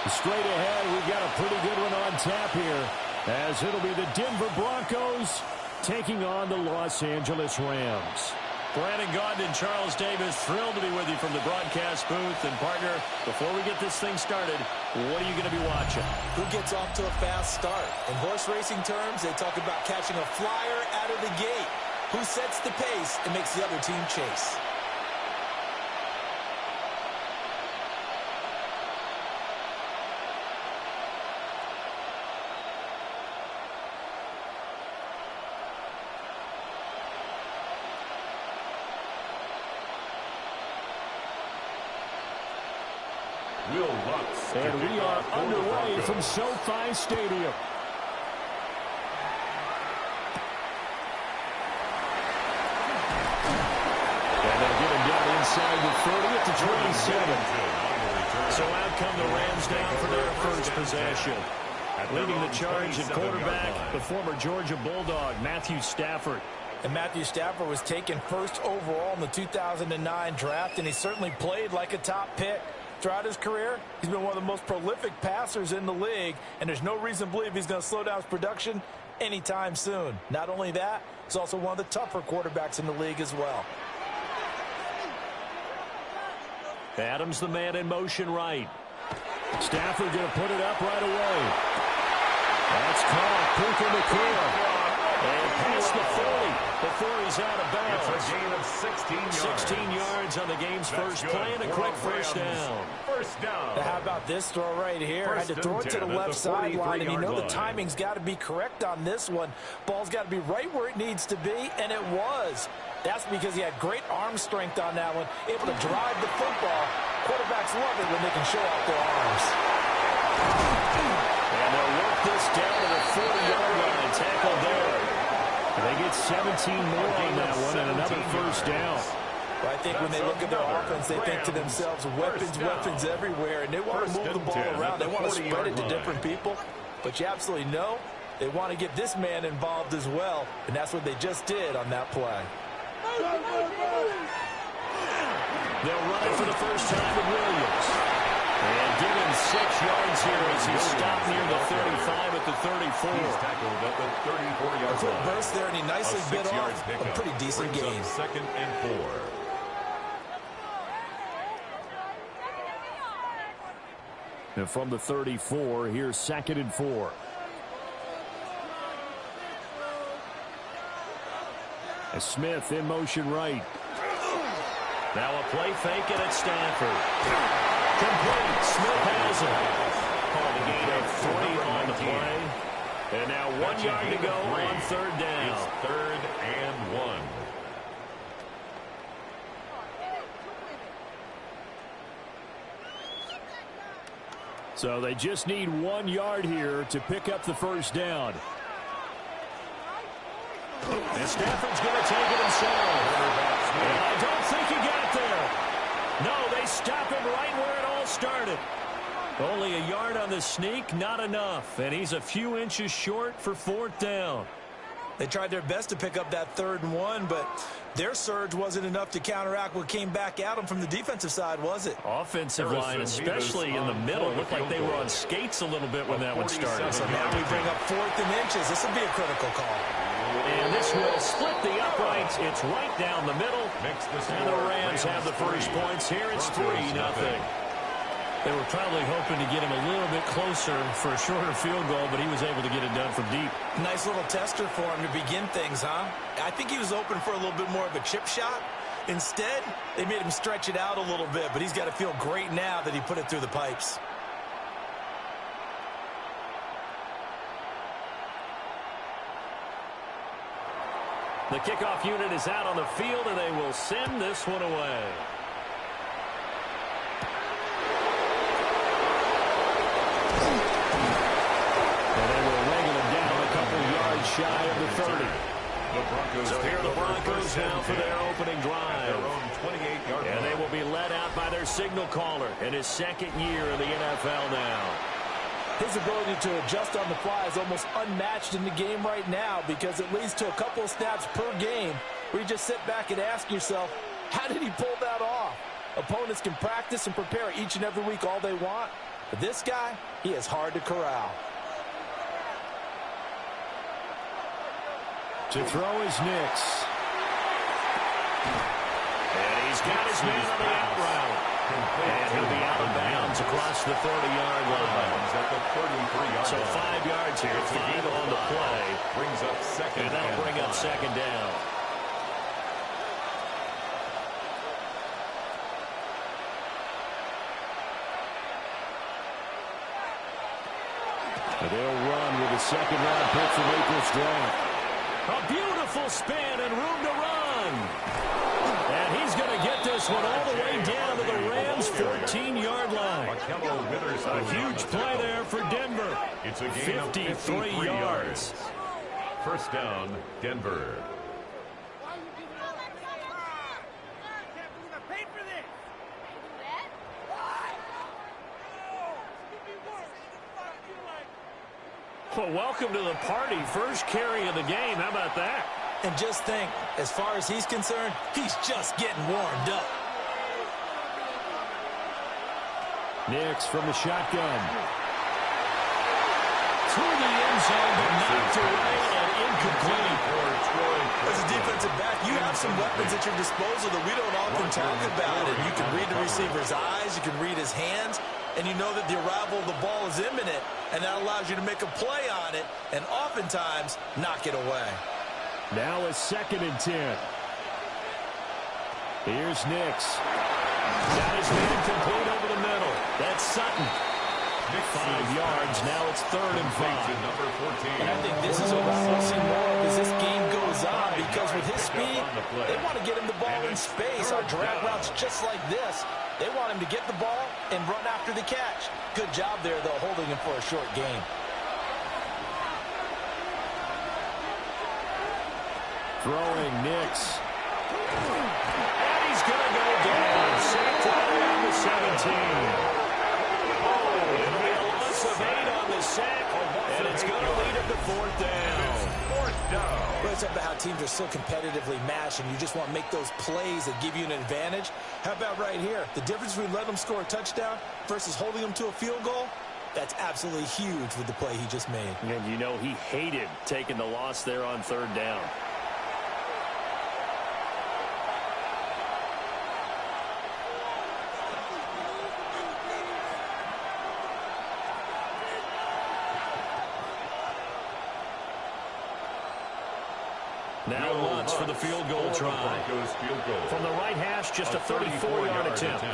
Speaker 5: Straight ahead, we've got a pretty good one on tap here, as it'll be the Denver Broncos taking on the Los Angeles Rams. Brandon Gaudin and Charles Davis, thrilled to be with you from the broadcast booth. And, partner, before we get this thing started, what are you going to be watching?
Speaker 6: Who gets off to a fast start? In horse racing terms, they talk about catching a flyer out of the gate. Who sets the pace and makes the other team chase?
Speaker 5: And we are underway from SoFi Stadium. And they'll get him down inside the 30 at the 27. So out come the Rams down for their first possession. Leading the charge at quarterback, the former Georgia Bulldog, Matthew Stafford.
Speaker 6: And Matthew Stafford was taken first overall in the 2009 draft, and he certainly played like a top pick. Throughout his career, he's been one of the most prolific passers in the league, and there's no reason to believe he's going to slow down his production anytime soon. Not only that, he's also one of the tougher quarterbacks in the league as well.
Speaker 5: Adams the man in motion right. Stafford going to put it up right away. That's caught. Puka Nacua. And past the 40 before he's out of bounds.
Speaker 2: It's a gain of 16 yards.
Speaker 5: 16 yards on the game's first play and a quick first down.
Speaker 2: First down.
Speaker 6: How about this throw right here? Had to throw it to the left sideline, and you know the timing's got to be correct on this one. Ball's got to be right where it needs to be, and it was. That's because he had great arm strength on that one, able to drive the football. Quarterbacks love it when they can show off their arms.
Speaker 5: And they'll work this down to the 40-yard line. Tackle there. They get 17 more on that one and another first down.
Speaker 6: Well, I think when they look at their offense, they think to themselves, weapons everywhere, and they want to move the ball around. They want to spread it to different people. But you absolutely know they want to get this man involved as well, and that's what they just did on that play.
Speaker 5: They'll run it for the first time with Williams. And give him 6 yards here as he's stopped near the 35 at the 34.
Speaker 2: He's tackled at the 34-yard line.
Speaker 6: A quick burst there, and he nicely bit off a pretty decent game.
Speaker 2: Second and 4.
Speaker 5: And from the 34, here's 2nd and 4. As Smith in motion right. Now a play fake and it's Stanford. Complete. Smith has it. Called a gain of 3 on the play. And now 1 yard to go on third down.
Speaker 2: It's 3rd and 1.
Speaker 5: So they just need 1 yard here to pick up the first down. And Stafford's going to take it himself. And I don't think he got there. No, they stop him right where it all started. Only a yard on the sneak, not enough. And he's a few inches short for 4th down.
Speaker 6: They tried their best to pick up that 3rd and 1, but their surge wasn't enough to counteract what came back at them from the defensive side, was it?
Speaker 5: Offensive line, especially in the middle, looked like they were on skates a little bit when that one started.
Speaker 6: So now we bring up 4th and inches. This will be a critical call.
Speaker 5: And this will split the uprights. It's right down the middle. And the Rams have the first points here. It's 3-0. They were probably hoping to get him a little bit closer for a shorter field goal, but he was able to get it done from deep.
Speaker 6: Nice little tester for him to begin things, huh? I think he was open for a little bit more of a chip shot. Instead, they made him stretch it out a little bit, but he's got to feel great now that he put it through the pipes.
Speaker 5: The kickoff unit is out on the field, and they will send this one away. And they will wrangle him down a couple yards shy of the 30. So here are the Broncos now for their opening drive. And they will be led out by their signal caller in his 2nd year in the NFL now.
Speaker 6: His ability to adjust on the fly is almost unmatched in the game right now because it leads to a couple of snaps per game where you just sit back and ask yourself, how did he pull that off? Opponents can practice and prepare each and every week all they want, but this guy, he is hard to corral.
Speaker 5: To throw is Nix. And he's got his man on the out route. And he'll be out of bounds across the 30-yard line. So 5 yards here, 5 on the play.
Speaker 2: Brings up second.
Speaker 5: And that'll bring up second down. And they'll run with a second-round pick from April's draft. A beautiful spin and room to run. And he's going to get this one all the way down to the Rams' 14-yard line. A huge play there for Denver.
Speaker 2: It's a gain of 53 yards. First down, Denver.
Speaker 5: Well, welcome to the party. First carry of the game. How about that?
Speaker 6: And just think, as far as he's concerned, he's just getting warmed up.
Speaker 5: Nix from the shotgun. Through the end zone, but knocked away and incomplete.
Speaker 6: As a defensive back, you have some weapons at your disposal that we don't often talk about. And you can read the receiver's eyes, you can read his hands, and you know that the arrival of the ball is imminent, and that allows you to make a play on it and oftentimes knock it away.
Speaker 5: Now a 2nd and 10. Here's Nix. Got his man complete over the middle. That's Sutton. 5 yards. Now it's 3rd and 5.
Speaker 6: And I think this is what we'll see more of as this game goes on, because with his speed, they want to get him the ball in space. Our drag routes just like this. They want him to get the ball and run after the catch. Good job there, though, holding him for a short gain.
Speaker 5: Throwing Nix. And he's going to go down. Sacked right around the 17. And we have a loss of 8 on the sack. And it's going to lead him to 4th down.
Speaker 6: Well, it's about how teams are so competitively matched, and you just want to make those plays that give you an advantage. How about right here? The difference between letting them score a touchdown versus holding them to a field goal, that's absolutely huge with the play he just made.
Speaker 5: And you know he hated taking the loss there on 3rd down. Now Lutz for the field goal try. From the right hash, just a 34-yard attempt.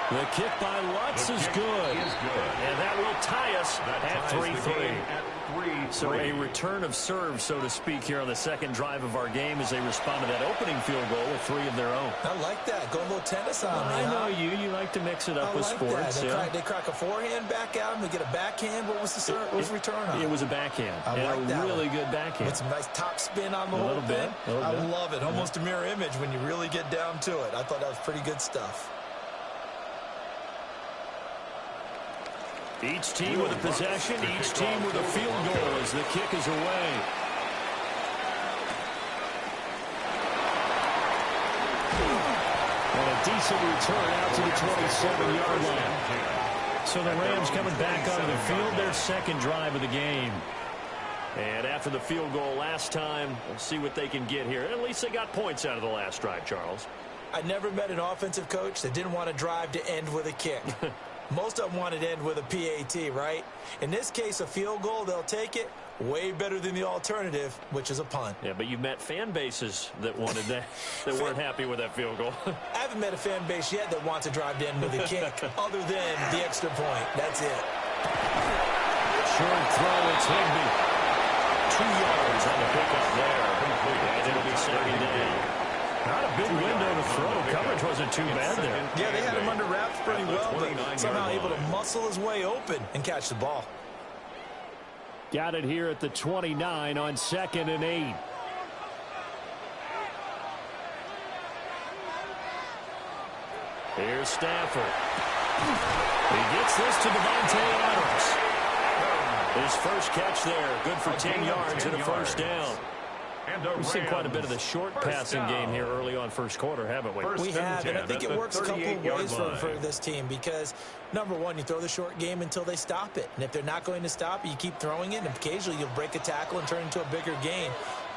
Speaker 5: The kick by Lutz is good. And that will tie us at 3-3. So a return of serve, so to speak, here on the second drive of our game as they respond to that opening field goal with 3 of their own.
Speaker 6: I like that. Go a little tennis on me.
Speaker 5: I know you. You like to mix it up with sports.
Speaker 6: They crack a forehand back out and they get a backhand. What was the serve? What was the return on?
Speaker 5: It was a backhand.
Speaker 6: I like that.
Speaker 5: A really good backhand.
Speaker 6: With some nice top spin on the whole thing. I love it. Almost a mirror image when you really get down to it. I thought that was pretty good stuff.
Speaker 5: Each team with a possession, each team with a field goal as the kick is away. And a decent return out to the 27-yard line. So the Rams coming back onto the field, their second drive of the game. And after the field goal last time, we'll see what they can get here. At least they got points out of the last drive, Charles.
Speaker 6: I never met an offensive coach that didn't want to drive to end with a kick. Most of them wanted to end with a PAT, right? In this case, a field goal, they'll take it. Way better than the alternative, which is a punt.
Speaker 5: Yeah, but you've met fan bases that wanted that, that weren't happy with that field goal.
Speaker 6: I haven't met a fan base yet that wants to drive to end with a kick, other than the extra point. That's it.
Speaker 5: Short throw, it's Higbee. 2 yards on the pickup there. And it'll be second down. Not a big window to throw. Coverage wasn't too bad there.
Speaker 6: Yeah, they had him under wraps pretty well, but somehow able to muscle his way open and catch the ball.
Speaker 5: Got it here at the 29 on 2nd and 8. Here's Stafford. He gets this to Devontae Adams. His first catch there. Good for 10 yards and a first down. We've seen quite a bit of the short passing game here early on first quarter, haven't we?
Speaker 6: We have, and I think it works a couple of ways for this team because, number one, you throw the short game until they stop it. And if they're not going to stop it, you keep throwing it, and occasionally you'll break a tackle and turn it into a bigger gain.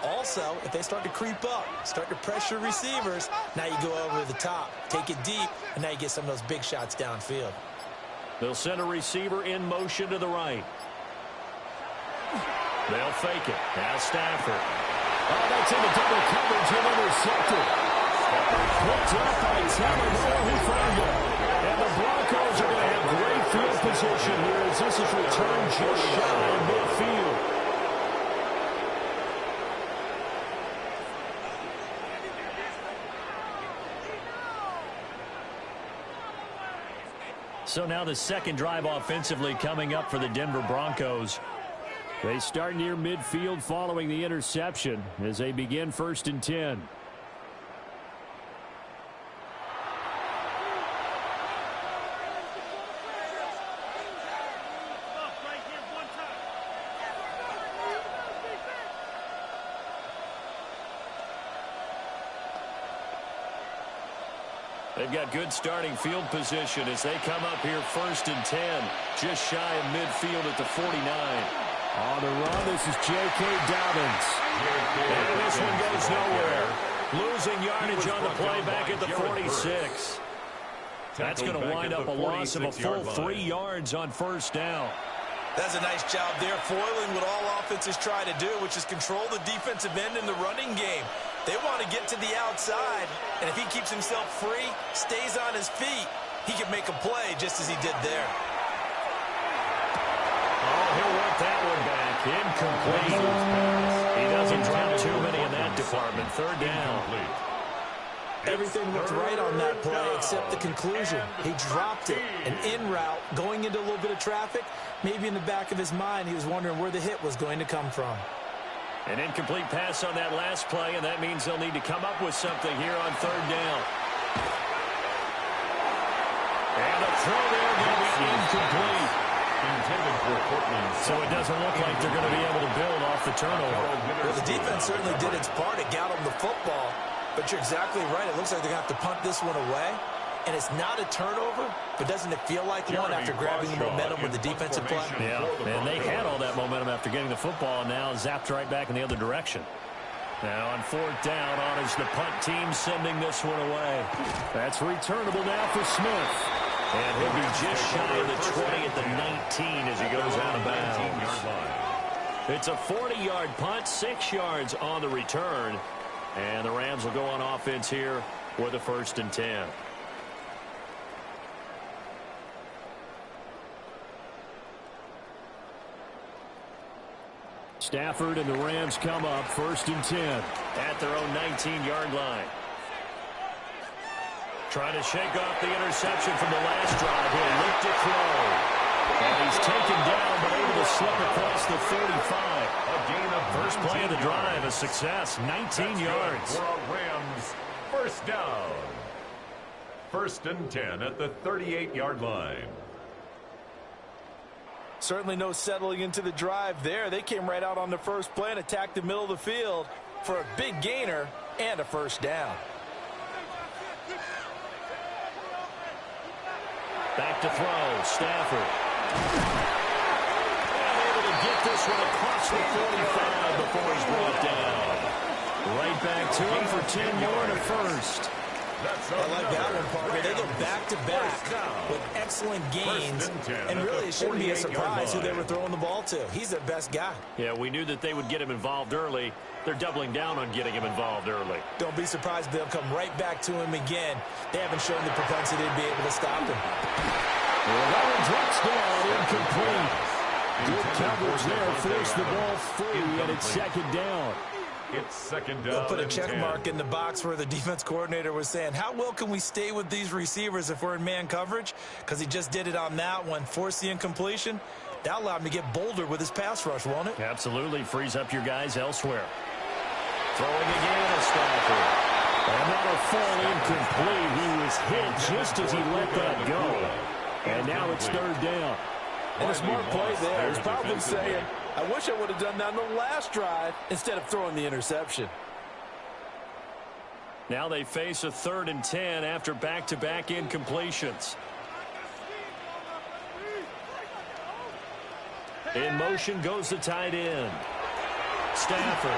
Speaker 6: Also, if they start to creep up, start to pressure receivers, now you go over the top, take it deep, and now you get some of those big shots downfield.
Speaker 5: They'll send a receiver in motion to the right. They'll fake it. Now Stafford. Oh, that's into double coverage and intercepted. Picked up by Taylor Hufanga. And the Broncos are going to have great field position here as this is returned just shy of midfield. So now the second drive offensively coming up for the Denver Broncos. They start near midfield following the interception as they begin 1st and 10. They've got good starting field position as they come up here 1st and 10, just shy of midfield at the 49. On the run, this is J.K. Dobbins. And this one goes nowhere. Losing yardage on the play back at the 46. That's going to wind up a loss of a full 3 yards on 1st down.
Speaker 6: That's a nice job there, foiling what all offenses try to do, which is control the defensive end in the running game. They want to get to the outside, and if he keeps himself free, stays on his feet, he can make a play just as he did there.
Speaker 5: Oh, he'll work that one back. Incomplete. He doesn't drop too many in that department. 3rd down.
Speaker 6: Everything looked right on that play except the conclusion. He dropped it. An in route, going into a little bit of traffic. Maybe in the back of his mind, he was wondering where the hit was going to come from.
Speaker 5: An incomplete pass on that last play, and that means they'll need to come up with something here on 3rd down. And the throw there will be incomplete. So it doesn't look like they're going to be able to build off the turnover.
Speaker 6: Well, the defense certainly did its part. It got them the football. But you're exactly right. It looks like they're going to have to punt this one away. And it's not a turnover, but doesn't it feel like one after grabbing the momentum with the defensive play?
Speaker 5: Yeah, and they had all that momentum after getting the football, and now zapped right back in the other direction. Now on 4th down, on is the punt team sending this one away. That's returnable now for Smith. And he'll be just shy of the 20 at the 19 as he goes out of bounds. It's a 40-yard punt, 6 yards on the return. And the Rams will go on offense here with a 1st and 10. Stafford and the Rams come up 1st and 10 at their own 19-yard line. Trying to shake off the interception from the last drive. He'll look to throw. And he's taken down, but able to slip across the 35. First play of the drive, a success, 19 yards.
Speaker 2: Rams, 1st down. 1st and 10 at the 38-yard line.
Speaker 6: Certainly no settling into the drive there. They came right out on the first play and attacked the middle of the field for a big gainer and a 1st down.
Speaker 5: Back to throw, Stafford. And able to get this one across the 45 before he's brought down. Right back to him for 10 more and a 1st.
Speaker 6: I like that one, Parker. They go back-to-back with excellent gains, and really it shouldn't be a surprise who they were throwing the ball to. He's their best guy.
Speaker 5: Yeah, we knew that they would get him involved early. They're doubling down on getting him involved early.
Speaker 6: Don't be surprised if they'll come right back to him again. They haven't shown the propensity to be able to stop him.
Speaker 5: Well, that one drops down, incomplete. Good coverage there, forced the ball free, and it's 2nd down.
Speaker 2: It's 2nd down.
Speaker 6: They'll put a check mark in the box where the defense coordinator was saying, how well can we stay with these receivers if we're in man coverage? Because he just did it on that one, forced the incompletion. That allowed him to get bolder with his pass rush, won't it?
Speaker 5: Absolutely. Frees up your guys elsewhere. Throwing again is Stafford. And that'll fall incomplete. He was hit just as he let that go. And now it's 3rd down.
Speaker 6: And a smart play there. He's probably saying, I wish I would have done that on the last drive instead of throwing the interception.
Speaker 5: Now they face a 3rd and 10 after back-to-back incompletions. In motion goes the tight end. Stafford.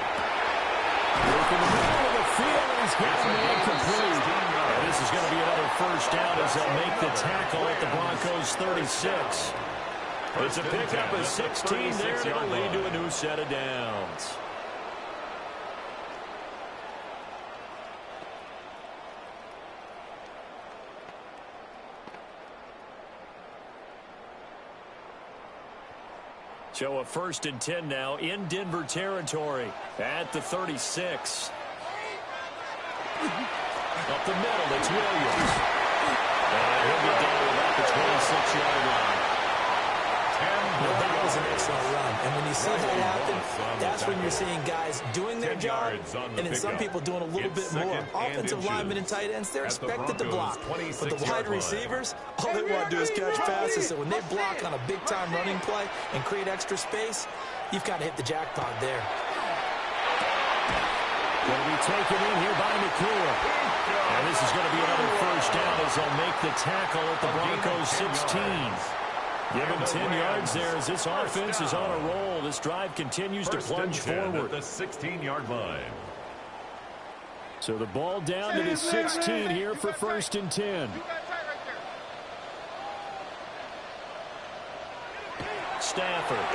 Speaker 5: Working the middle of the field, and he's got him incomplete. And this is going to be another first down as they'll make the tackle at the Broncos' 36. It's a pickup of 16 there, and it'll lead to a new set of downs. So a 1st and 10 now in Denver territory at the 36. Up the middle, it's Williams. And he'll get down to about the 26-yard line.
Speaker 6: That was an excellent run. And when you see that happen, that's when you're seeing guys doing their job, and then some people doing a little bit more. Offensive linemen and tight ends, they're expected to block. But the wide receivers, all they want to do is catch passes. So when they block on a big-time running play and create extra space, you've got to hit the jackpot there.
Speaker 5: Going to be taken in here by McClure. And this is going to be another first down as they'll make the tackle at the Broncos' 16. Give him 10 yards there as this offense is on a roll. This drive continues to plunge forward.
Speaker 2: At the 16-yard line.
Speaker 5: So the ball down to the 16 here for 1st and 10. Stafford.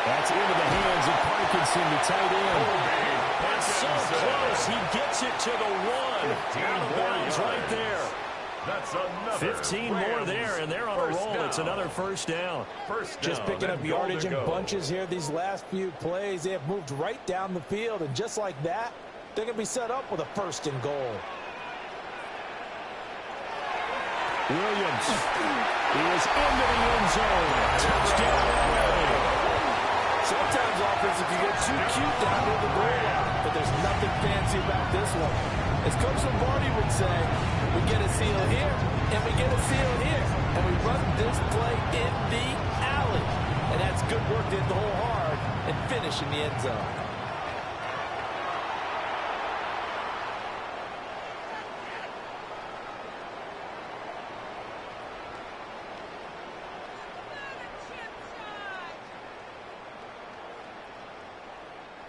Speaker 5: That's into the hands of Parkinson, the tight end. That's so close. He gets it to the 1. Out of bounds right there.
Speaker 2: That's another
Speaker 5: 15 more there, and they're on a roll. It's another first down.
Speaker 6: Just picking up yardage in bunches here these last few plays. They have moved right down the field, and just like that, they're going to be set up with a 1st and goal.
Speaker 5: Williams. He is into the end zone. Touchdown.
Speaker 6: Sometimes offenses can get too cute down near the goal line, but there's nothing fancy about this one. As Coach Lombardi would say, we get a seal here, and we get a seal here, and we run this play in the alley. And that's good work to hit the hole hard and finish in the end zone.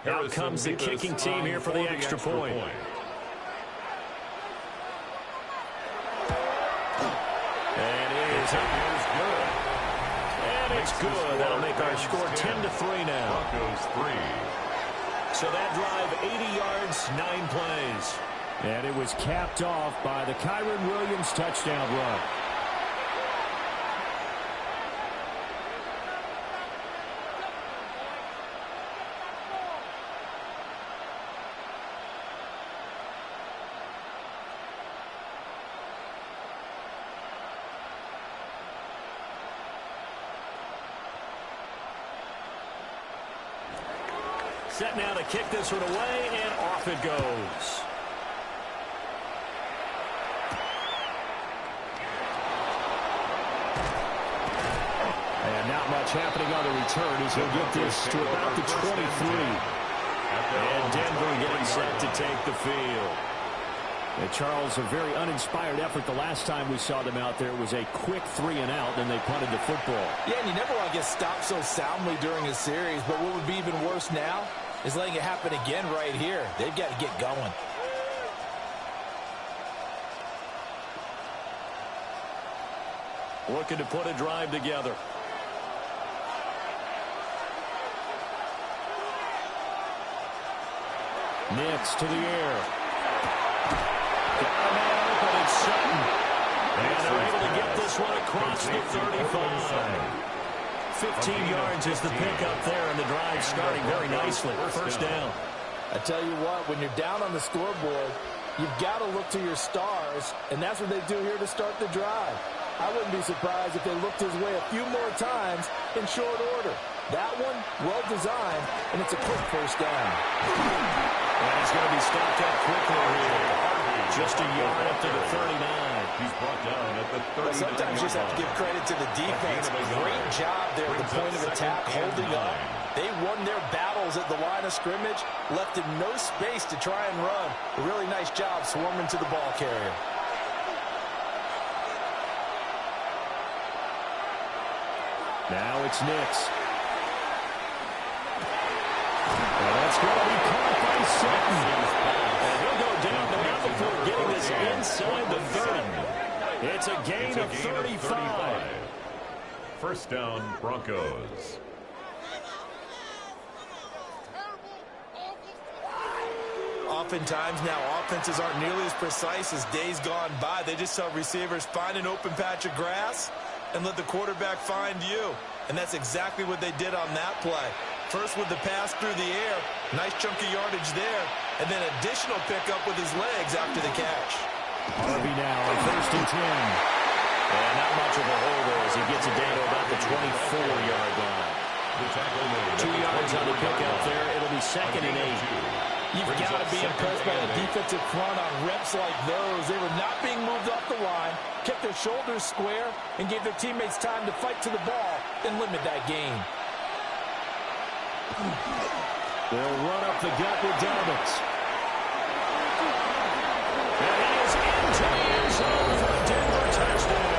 Speaker 5: Out comes the kicking team here for the extra point. And it is good. And it's good. That'll make our score 10-3 now.
Speaker 2: Broncos 3.
Speaker 5: So that drive, 80 yards, 9 plays. And it was capped off by the Kyren Williams touchdown run. Set now to kick this one away, and off it goes. And not much happening on the return as he'll get this to about the 23. And Denver getting set to take the field. And Charles, a very uninspired effort the last time we saw them out there. It was a quick 3-and-out, then they punted the football.
Speaker 6: Yeah, and you never want to get stopped so soundly during a series, but what would be even worse now is letting it happen again right here. They've got to get going.
Speaker 5: Looking to put a drive together. Nix to the air. Got a man open, it's Sutton. And they're able to get this one across the 35. 15 yards is the pickup there, and the drive starting very nicely. First down.
Speaker 6: I tell you what, when you're down on the scoreboard, you've got to look to your stars, and that's what they do here to start the drive. I wouldn't be surprised if they looked his way a few more times in short order. That one, well designed, and it's a quick first down.
Speaker 5: And he's going to be stopped up quickly here. Just a yard up to the 39.
Speaker 2: He's brought down at the 39.
Speaker 6: Sometimes you just have to give credit to the defense. Great job there at the point of attack, holding up. They won their battles at the line of scrimmage, left him no space to try and run. A really nice job swarming to the ball carrier.
Speaker 5: Now it's Nix. Well, that's going to be caught by Sutton. And he'll go down now before getting this inside the 30. It's a gain of 35.
Speaker 2: First down, Broncos.
Speaker 6: Oftentimes now offenses aren't nearly as precise as days gone by. They just tell receivers, find an open patch of grass and let the quarterback find you. And that's exactly what they did on that play. First with the pass through the air, nice chunk of yardage there, and then additional pickup with his legs after the catch.
Speaker 5: Harvey now on 1st and 10. And not much of a hole there as he gets it down to about the 24-yard line. 2 yards on the pickup there. It'll be 2nd and 8.
Speaker 6: You've got to be impressed by the defensive front on reps like those. They were not being moved off the line, kept their shoulders square, and gave their teammates time to fight to the ball and limit that gain.
Speaker 5: They'll run up the gut with Dobbins. And he is into the end zone for a Denver touchdown.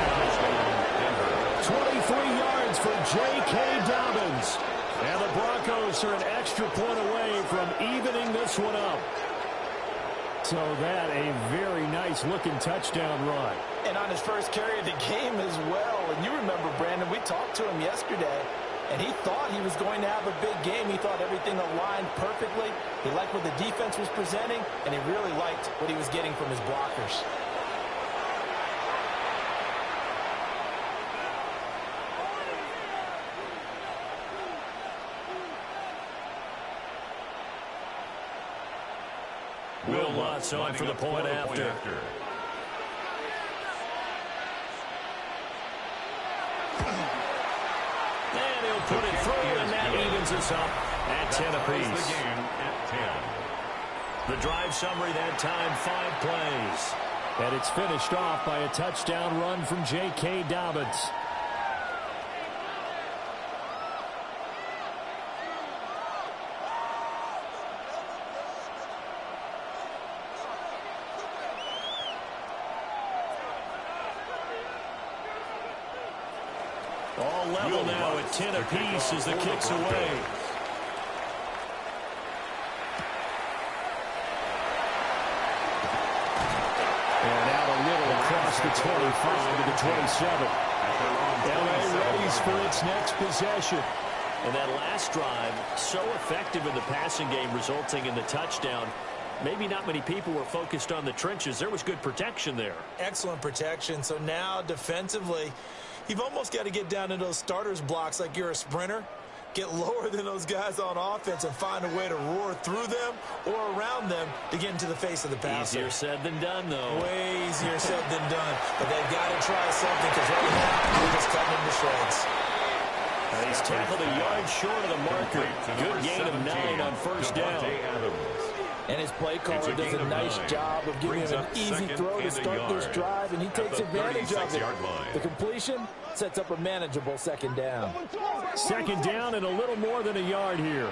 Speaker 5: 23 yards for J.K. Dobbins. And the Broncos are an extra point away from evening this one up. So that a very nice-looking touchdown run.
Speaker 6: And on his first carry of the game as well. And you remember, Brandon, we talked to him yesterday, and he thought he was going to have a big game. He thought everything aligned perfectly. He liked what the defense was presenting, and he really liked what he was getting from his blockers.
Speaker 5: Will Lutz on for the point after. And he'll put it through, and that evens us up at 10 apiece.
Speaker 2: The game at 10.
Speaker 5: The drive summary that time, 5 plays. And it's finished off by a touchdown run from J.K. Dobbins. All level now at 10 apiece as the kick's away. And out a little across the 25 to the 27. L.A. readies for its next possession. And that last drive, so effective in the passing game, resulting in the touchdown. Maybe not many people were focused on the trenches. There was good protection there.
Speaker 6: Excellent protection. So now defensively, you've almost got to get down to those starters blocks like you're a sprinter. Get lower than those guys on offense and find a way to roar through them or around them to get into the face of the passer.
Speaker 5: Easier said than done, though.
Speaker 6: Way easier said than done. But they've got to try something because right now, we're just cutting them to shreds.
Speaker 5: He's tackled a yard short of the marker. Good gain of 9 on first down.
Speaker 6: And his play caller does a nice job of giving him an easy throw to start this drive, and he takes advantage of it. The completion sets up a manageable second down.
Speaker 5: Second down and a little more than a yard here.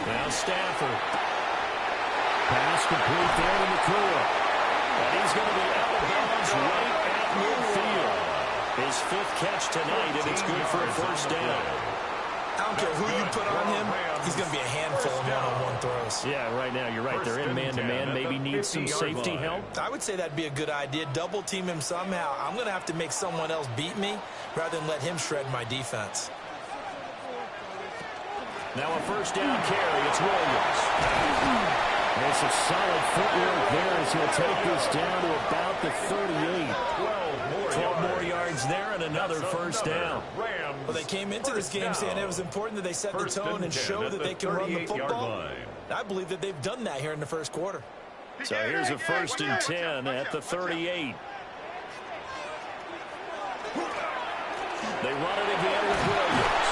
Speaker 5: Now Stafford. Pass complete there to McClure. And he's going to be out of bounds right at midfield. His 5th catch tonight, and it's good for a first down.
Speaker 6: I don't care who you put on him, he's going to be a handful of one-on-one throws.
Speaker 5: Yeah, right now, you're right. They're in man-to-man. Maybe need some safety help.
Speaker 6: I would say that'd be a good idea. Double team him somehow. I'm going to have to make someone else beat me rather than let him shred my defense.
Speaker 5: Now a first down carry. It's Williams. There's some solid footwork there as he'll take this down to about the 38. 12 more yards there and another first down.
Speaker 6: Well, they came into this game saying it was important that they set the tone and show that they can run the football. I believe that they've done that here in the first quarter.
Speaker 5: So here's a 1st and 10 at the 38. They run it again with Williams.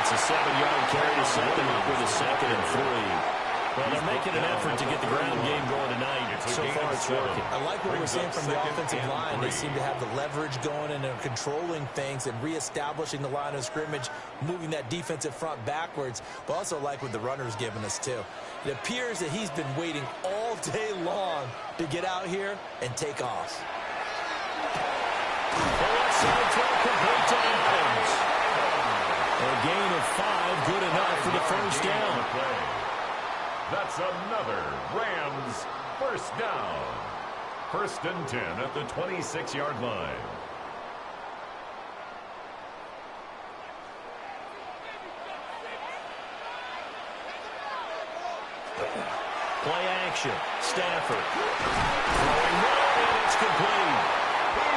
Speaker 5: It's a 7-yard carry to set them up with a 2nd and 3. Well, they're making an effort to get the ground game going tonight. So far, it's working.
Speaker 6: I like what we're seeing from the offensive line. They seem to have the leverage going and they're controlling things and reestablishing the line of scrimmage, moving that defensive front backwards, but also like what the runner's giving us, too. It appears that he's been waiting all day long to get out here and take off.
Speaker 5: The left side throw complete to Adams. A gain of 5, good enough for the first down.
Speaker 2: That's another Rams first down. 1st and 10 at the 26-yard line.
Speaker 5: Play action. Stafford. Throwing one, and it's complete.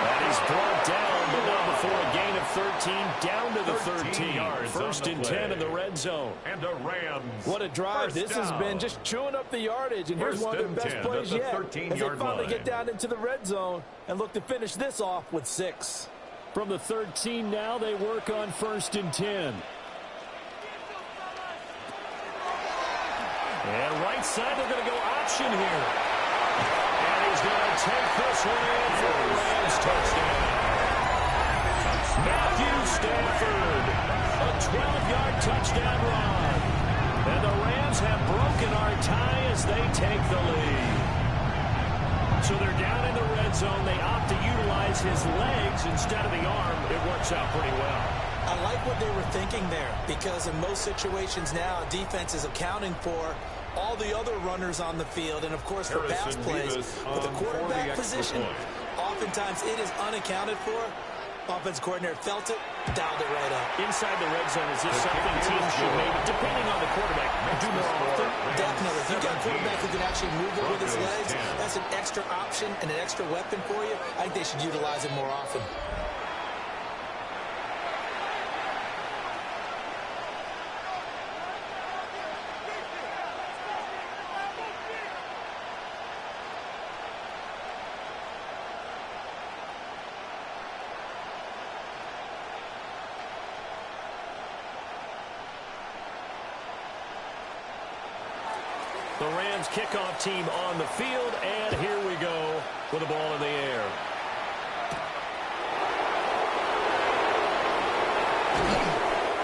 Speaker 5: That is brought down, but not before a gain of 13, down to the 13. 1st and 10 in the red zone.
Speaker 2: And the Rams.
Speaker 6: What a drive this has been, just chewing up the yardage. And here's one of their best plays yet as they finally get down into the red zone and look to finish this off with 6.
Speaker 5: From the 13 now, they work on 1st and 10. And right side, they're going to go option here. And he's going to take this one in for a Rams touchdown. Matthew Stafford, a 12-yard touchdown run. And the Rams have broken our tie as they take the lead. So they're down in the red zone. They opt to utilize his legs instead of the arm. It works out pretty well.
Speaker 6: I like what they were thinking there because in most situations now, defense is accounting for all the other runners on the field and, of course, for pass plays. With the quarterback position, oftentimes it is unaccounted for. Offense coordinator felt it, dialed it right up.
Speaker 5: Inside the red zone, is this something teams should maybe, depending on the quarterback, do more often?
Speaker 6: Definitely. If you've got a quarterback who can actually move it with his legs, that's an extra option and an extra weapon for you. I think they should utilize it more often.
Speaker 5: The Rams kickoff team on the field, and here we go with the ball in the air.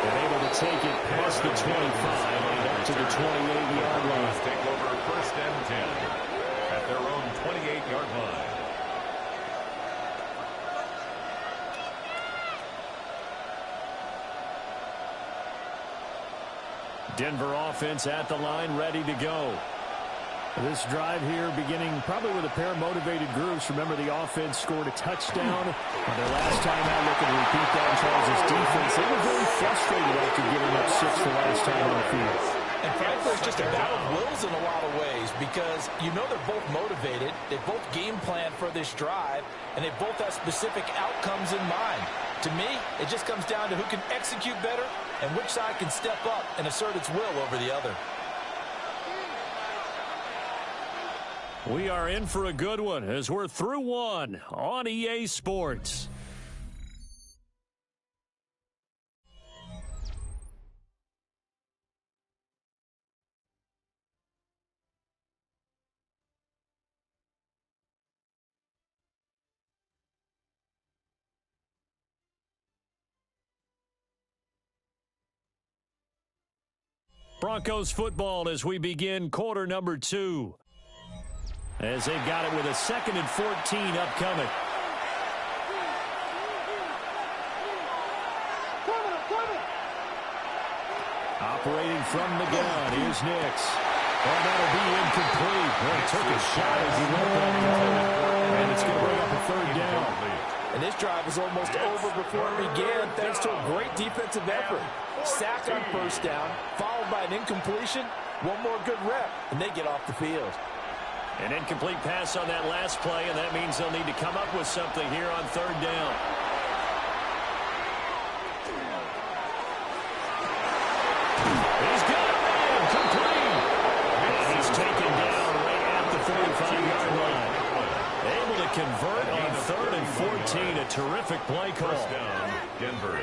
Speaker 5: And able to take it past the 25 and up to the 28-yard line.
Speaker 2: Take over 1st and 10 at their own 28-yard line.
Speaker 5: Denver offense at the line, ready to go. This drive here beginning probably with a pair of motivated groups. Remember, the offense scored a touchdown on their last time out. Looking to repeat that in Charles' defense. They were very frustrated after giving up 6 the last time on the field.
Speaker 6: And frankly, it's just a battle of wills in a lot of ways because you know they're both motivated. They both game plan for this drive, and they both have specific outcomes in mind. To me, it just comes down to who can execute better and which side can step up and assert its will over the other.
Speaker 5: We are in for a good one as we're through one on EA Sports. Broncos football as we begin quarter number 2. As they've got it with a 2nd and 14 upcoming. Operating from the gun, here's Nix. And that'll be incomplete. Well, took a shot as he went there. And it's going to bring up a 3rd down.
Speaker 6: And this drive was almost over before it began thanks to a great defensive effort. Sack on 1st down, followed by an incompletion. One more good rep, and they get off the field.
Speaker 5: An incomplete pass on that last play, and that means they'll need to come up with something here on 3rd down. He's got it in, complete. And he's taken down right at the 45-yard line. Able to convert on 3rd and 14. A terrific play call.
Speaker 2: 1st down, Denver.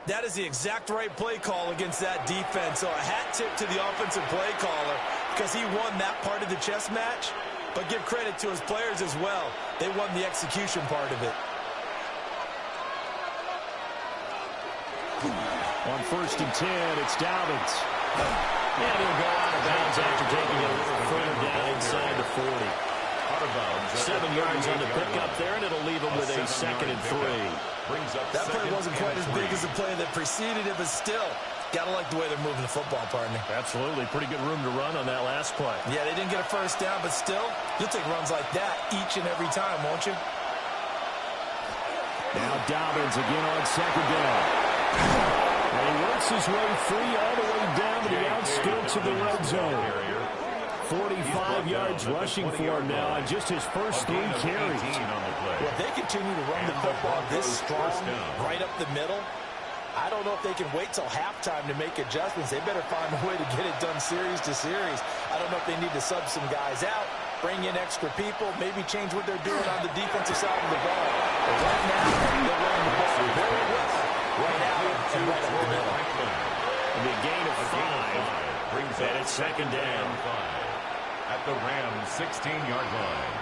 Speaker 6: That is the exact right play call against that defense. So a hat tip to the offensive play caller because he won that part of the chess match. But give credit to his players as well. They won the execution part of it.
Speaker 5: On 1st and 10, it's Dobbins. And he'll go out of bounds after taking it a little further down inside the 40.
Speaker 2: Out of bounds.
Speaker 5: 7 yards on the pickup there, and it'll leave him with a 2nd and 3.
Speaker 6: That play wasn't quite as big as the play that preceded it, but still, gotta like the way they're moving the football, partner.
Speaker 5: Absolutely. Pretty good room to run on that last play.
Speaker 6: Yeah, they didn't get a first down, but still, you'll take runs like that each and every time, won't you?
Speaker 5: Now Dobbins again on 2nd down. And he works his way free all the way down to the outskirts of the red zone. 45 yards rushing for him now on just his first 3 carries.
Speaker 6: Well, if they continue to run the football this strong, right up the middle, I don't know if they can wait till halftime to make adjustments. They better find a way to get it done series to series. I don't know if they need to sub some guys out, bring in extra people, maybe change what they're doing on the defensive side of the ball. But right now, they're running the ball very well, right out and right up the middle.
Speaker 5: It'll be a gain of 5. And it's 2nd down.
Speaker 2: At the Rams' 16-yard line.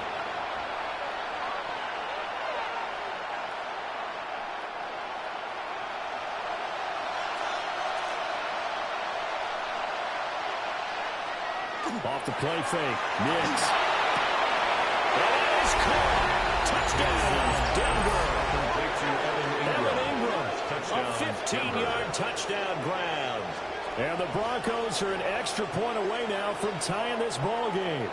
Speaker 5: Off the play fake. Nix. That is caught. Touchdown, Denver. Evan Ingram. A 15-yard touchdown grab. And the Broncos are an extra point away now from tying this ball game.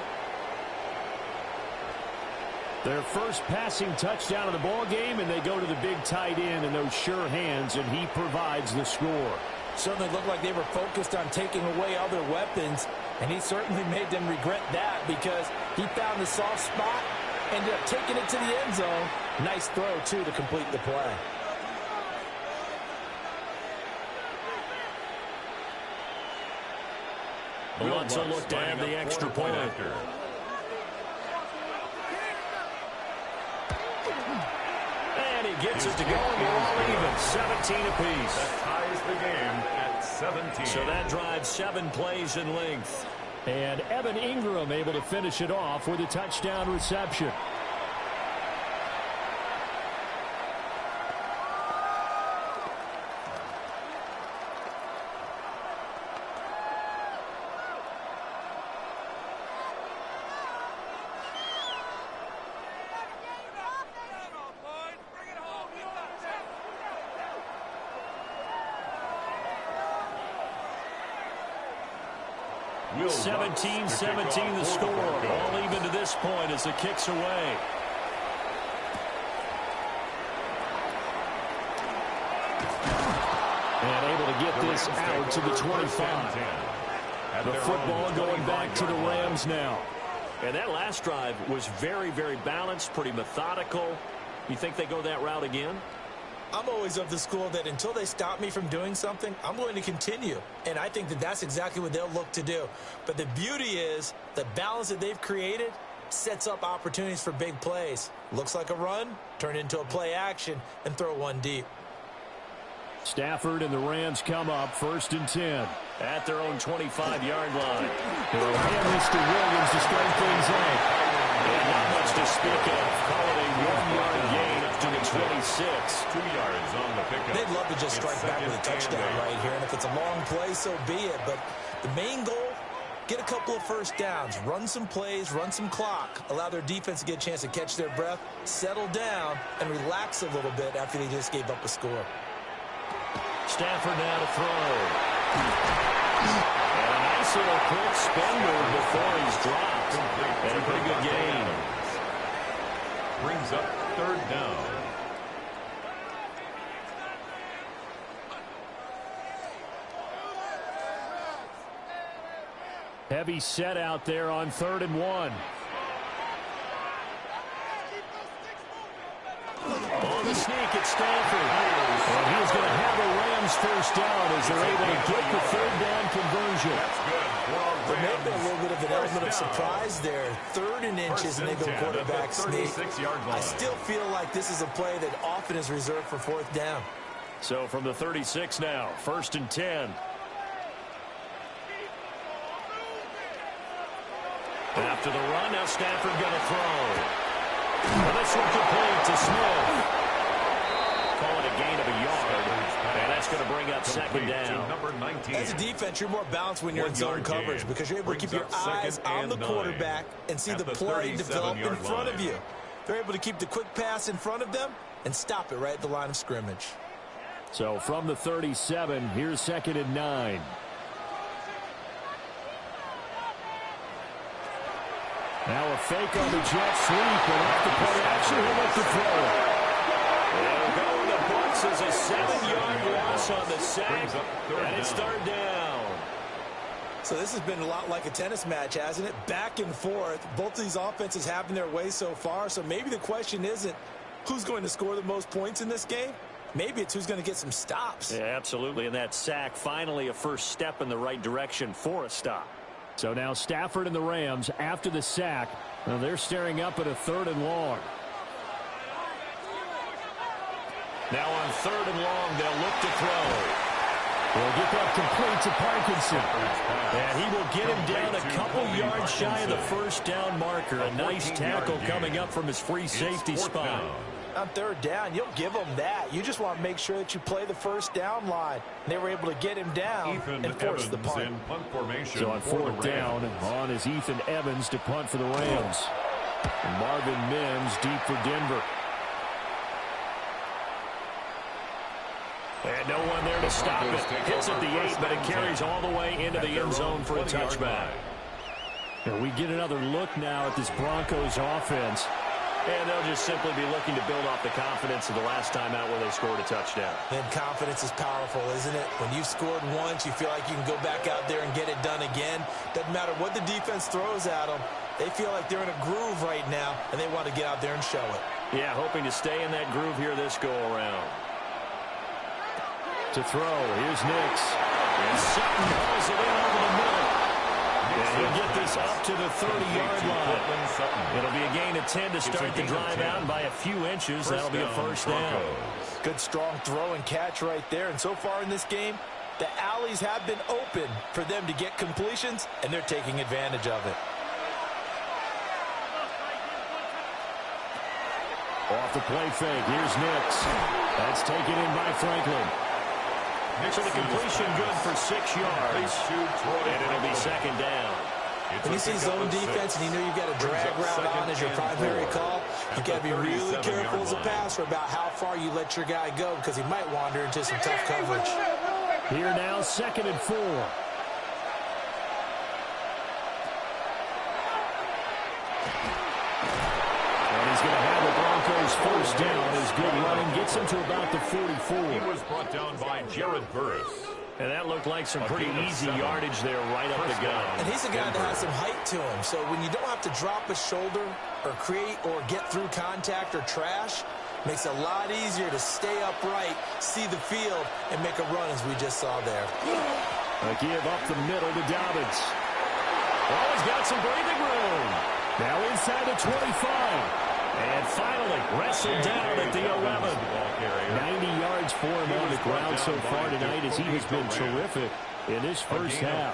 Speaker 5: Their first passing touchdown of the ball game, and they go to the big tight end in those sure hands, and he provides the score.
Speaker 6: Certainly looked like they were focused on taking away other weapons, and he certainly made them regret that because he found the soft spot, ended up taking it to the end zone. Nice throw, too, to complete the play.
Speaker 5: Alonso looked to have the extra point. And he gets it to go, and we're all even. 17 apiece.
Speaker 2: That ties the game at 17.
Speaker 5: So that drives 7 plays in length. And Evan Ingram able to finish it off with a touchdown reception.
Speaker 2: Will
Speaker 5: 17-17 the score. All even to this point as the kick's away. And able to get this out to the 25. The football going back to the Rams now. And that last drive was very, very balanced, pretty methodical. You think they go that route again?
Speaker 6: I'm always of the school that until they stop me from doing something, I'm going to continue. And I think that that's exactly what they'll look to do. But the beauty is the balance that they've created sets up opportunities for big plays. Looks like a run, turn into a play action, and throw one deep.
Speaker 5: Stafford and the Rams come up 1st and 10 at their own 25-yard line. They'll hand this to Williams to start things out. And not much to speak of. Call it a 1-yard gain up to the 26.
Speaker 2: 2 yards on the pickup.
Speaker 6: They'd love to just strike back with a touchdown right here. And if it's a long play, so be it. But the main goal, get a couple of first downs, run some plays, run some clock, allow their defense to get a chance to catch their breath, settle down, and relax a little bit after they just gave up a score.
Speaker 5: Stafford now to throw. And a nice little quick spin move before he's dropped. And a pretty good gain.
Speaker 2: Brings up 3rd down.
Speaker 5: Heavy set out there on 3rd and 1. On the sneak at Stanford. And he's going to have the Rams first down as they're able to get the 3rd down conversion.
Speaker 6: There may have been a little bit of an element of surprise there. 3rd and inches, and they go quarterback sneak. I still feel like this is a play that often is reserved for 4th down.
Speaker 5: So from the 36 now, 1st and 10. After the run, now Stafford going to throw. Well, this one complete to Smith. Call it a gain of a yard, and that's going to bring up second down.
Speaker 6: As a defense, you're more balanced when you're in zone coverage because you're able to keep your eyes on the quarterback and see the play develop in front of you. They're able to keep the quick pass in front of them and stop it right at the line of scrimmage.
Speaker 5: So from the 37, here's 2nd and 9. Now a fake on the jet sweep, and off the play action, he'll look to throw. They'll go in the books as a 7-yard loss on the sack, and it's 3rd down.
Speaker 6: So this has been a lot like a tennis match, hasn't it? Back and forth. Both of these offenses having their way so far, so maybe the question isn't who's going to score the most points in this game. Maybe it's who's going to get some stops.
Speaker 5: Yeah, absolutely, and that sack finally a first step in the right direction for a stop. So now Stafford and the Rams after the sack. Now they're staring up at a 3rd and long. Now on 3rd and long, they'll look to throw. They'll get that complete to Parkinson. And he will get him down a couple yards shy of the first down marker. A nice tackle coming up from his free safety spot.
Speaker 6: On 3rd down, you'll give them that. You just want to make sure that you play the first down line. And they were able to get him down and force the punt.
Speaker 5: So on 4th down, on is Ethan Evans to punt for the Rams. And Marvin Mims deep for Denver. And no one there to stop it. Hits at the 8, but it carries all the way into the end zone for a touchback. And we get another look now at this Broncos offense. And they'll just simply be looking to build off the confidence of the last time out where they scored a touchdown.
Speaker 6: And confidence is powerful, isn't it? When you've scored once, you feel like you can go back out there and get it done again. Doesn't matter what the defense throws at them. They feel like they're in a groove right now, and they want to get out there and show it.
Speaker 5: Yeah, hoping to stay in that groove here this go-around. To throw, here's Nix. And Sutton hauls it in over the middle. And he'll get this up to the 30-yard line. It'll be a gain of 10 to start the drive out, and by a few inches, that'll be a first down.
Speaker 6: Good strong throw and catch right there. And so far in this game, the alleys have been open for them to get completions, and they're taking advantage of it.
Speaker 5: Off the play fake, here's Nix. That's taken in by Franklin. So the completion good for 6 yards. And it'll be second down.
Speaker 6: When you see zone defense and you know you've got a drag route on as your primary call, you've got to be really careful as a passer about how far you let your guy go because he might wander into some tough coverage.
Speaker 5: Here now, 2nd and 4. He's going to have the Broncos first down. His good running gets him to about the 44.
Speaker 2: He was brought down by Jared Burris.
Speaker 5: And that looked like some pretty easy yardage there right up the gut.
Speaker 6: And he's a guy that has some height to him. So when you don't have to drop a shoulder or create or get through contact or trash, makes it a lot easier to stay upright, see the field, and make a run as we just saw there.
Speaker 5: A give up the middle to Dobbins. Oh, he's got some breathing room. Now inside the 25. And finally, wrestled down at the 11. 90 yards for him on the ground so far tonight as he has been terrific in this first half.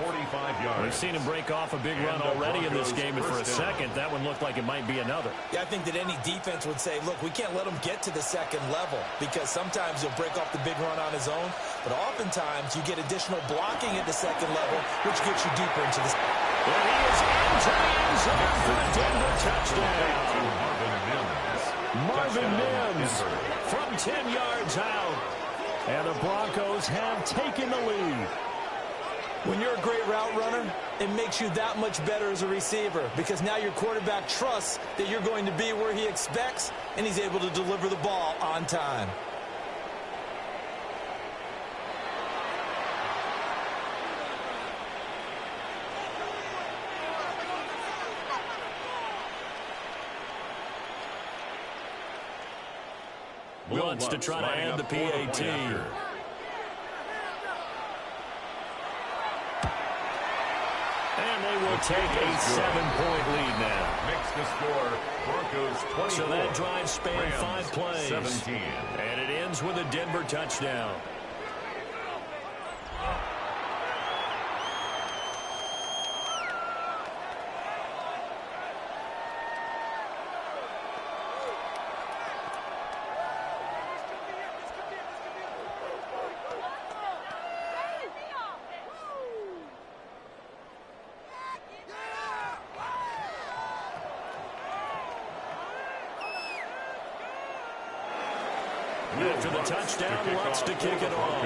Speaker 5: We've seen him break off a big run already in this game, and for a second, that one looked like it might be another.
Speaker 6: Yeah, I think that any defense would say, look, we can't let him get to the second level because sometimes he'll break off the big run on his own, but oftentimes you get additional blocking at the second level, which gets you deeper into the...
Speaker 5: And he is into the end zone for a Denver touchdown. Marvin Mims from 10 yards out. And the Broncos have taken the lead.
Speaker 6: When you're a great route runner, it makes you that much better as a receiver because now your quarterback trusts that you're going to be where he expects, and he's able to deliver the ball on time.
Speaker 5: Wants to try to add the PAT. And they will take a 7-point lead now.
Speaker 2: Makes the score Broncos 24.
Speaker 5: So that drive spanned 5 plays.
Speaker 2: 17.
Speaker 5: And it ends with a Denver touchdown. After the touchdown, wants to kick it off.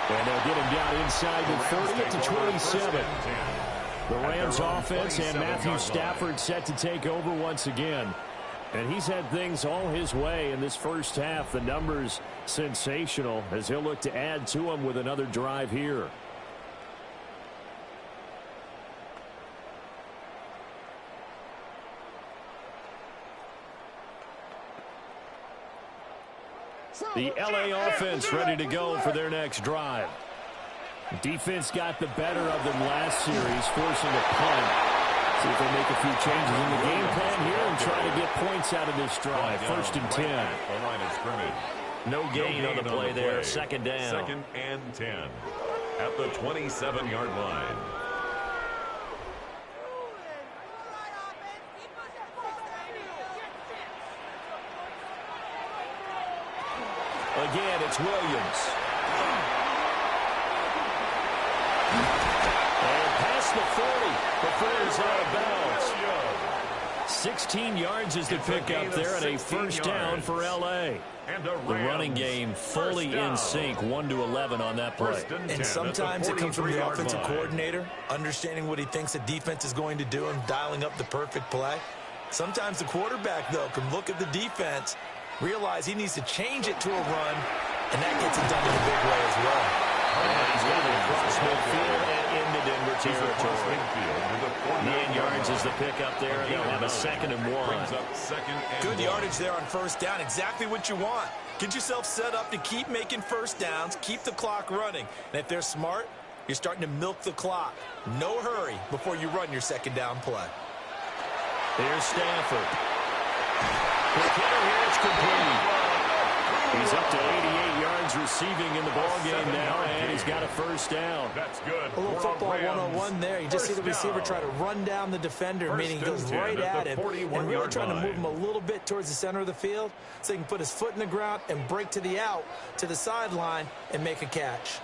Speaker 5: And they'll get him down inside the 30 at the 27. The Rams offense and Matthew Stafford set to take over once again. And he's had things all his way in this first half. The numbers sensational as he'll look to add to them with another drive here. The LA offense ready to go for their next drive. Defense got the better of them last series, forcing a punt. See if they make a few changes in the game plan here and try to get points out of this drive. First and 10.
Speaker 2: The line of scrimmage.
Speaker 5: No gain on the play there. Second down.
Speaker 2: Second and 10 at the 27-yard line.
Speaker 5: Again, it's Williams. And past the 40 before he's out of bounds. 16 yards is the pickup there and a first down for L.A. The running game fully in sync, 1-11 on that play.
Speaker 6: And sometimes it comes from the offensive coordinator, understanding what he thinks the defense is going to do and dialing up the perfect play. Sometimes the quarterback, though, can look at the defense, realize he needs to change it to a run, and that gets it done in a big way as well.
Speaker 5: And he's got it across midfield and into Denver territory. 9 yards is the pickup there, and they'll have a 2nd and 1.
Speaker 6: Good yardage there on first down, exactly what you want. Get yourself set up to keep making first downs, keep the clock running. And if they're smart, you're starting to milk the clock. No hurry before you run your second down play.
Speaker 5: Here's Stafford. Quick hitter here, it's complete. He's up to 88 yards receiving in the ballgame now, and he's got a first down.
Speaker 2: That's good.
Speaker 6: A little football 101 there. You just see the receiver try to run down the defender, meaning he goes right at him and really trying to move him a little bit towards the center of the field so he can put his foot in the ground and break to the out, to the sideline, and make a catch.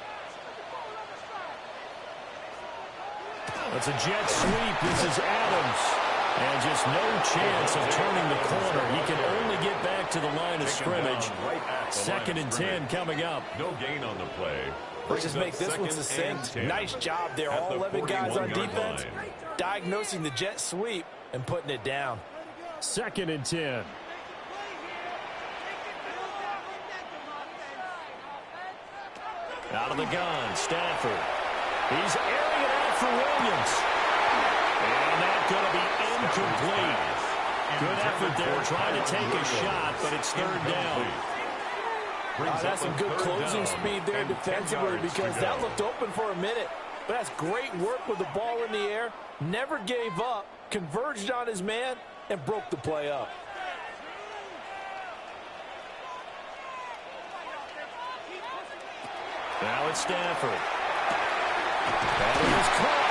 Speaker 5: That's a jet sweep. This is Adams. And just no chance of turning the corner. He can only get back to the line of scrimmage. 2nd and 10 coming up.
Speaker 2: No gain on the play.
Speaker 6: Let's just make this one succinct. Nice job there. All 11 guys on defense diagnosing the jet sweep and putting it down.
Speaker 5: 2nd and 10. Out of the gun, Stafford. He's airing it out for Williams. And that's going to be incomplete. Good effort there trying to take a shot, but it's 3rd down.
Speaker 6: That's some good closing speed there defensively because that looked open for a minute. But that's great work with the ball in the air. Never gave up, converged on his man, and broke the play up.
Speaker 5: Now it's Stafford. That is caught.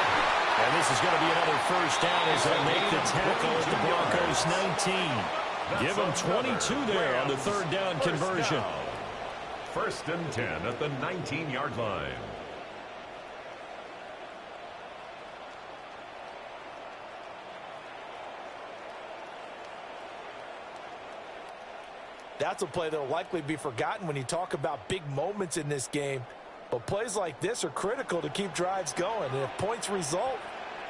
Speaker 5: And this is going to be another first down as they make the tackle at the Broncos 19. Give them 22 there on the 3rd down conversion.
Speaker 2: 1st and 10 at the 19-yard line.
Speaker 6: That's a play that will likely be forgotten when you talk about big moments in this game. But plays like this are critical to keep drives going. And if points result,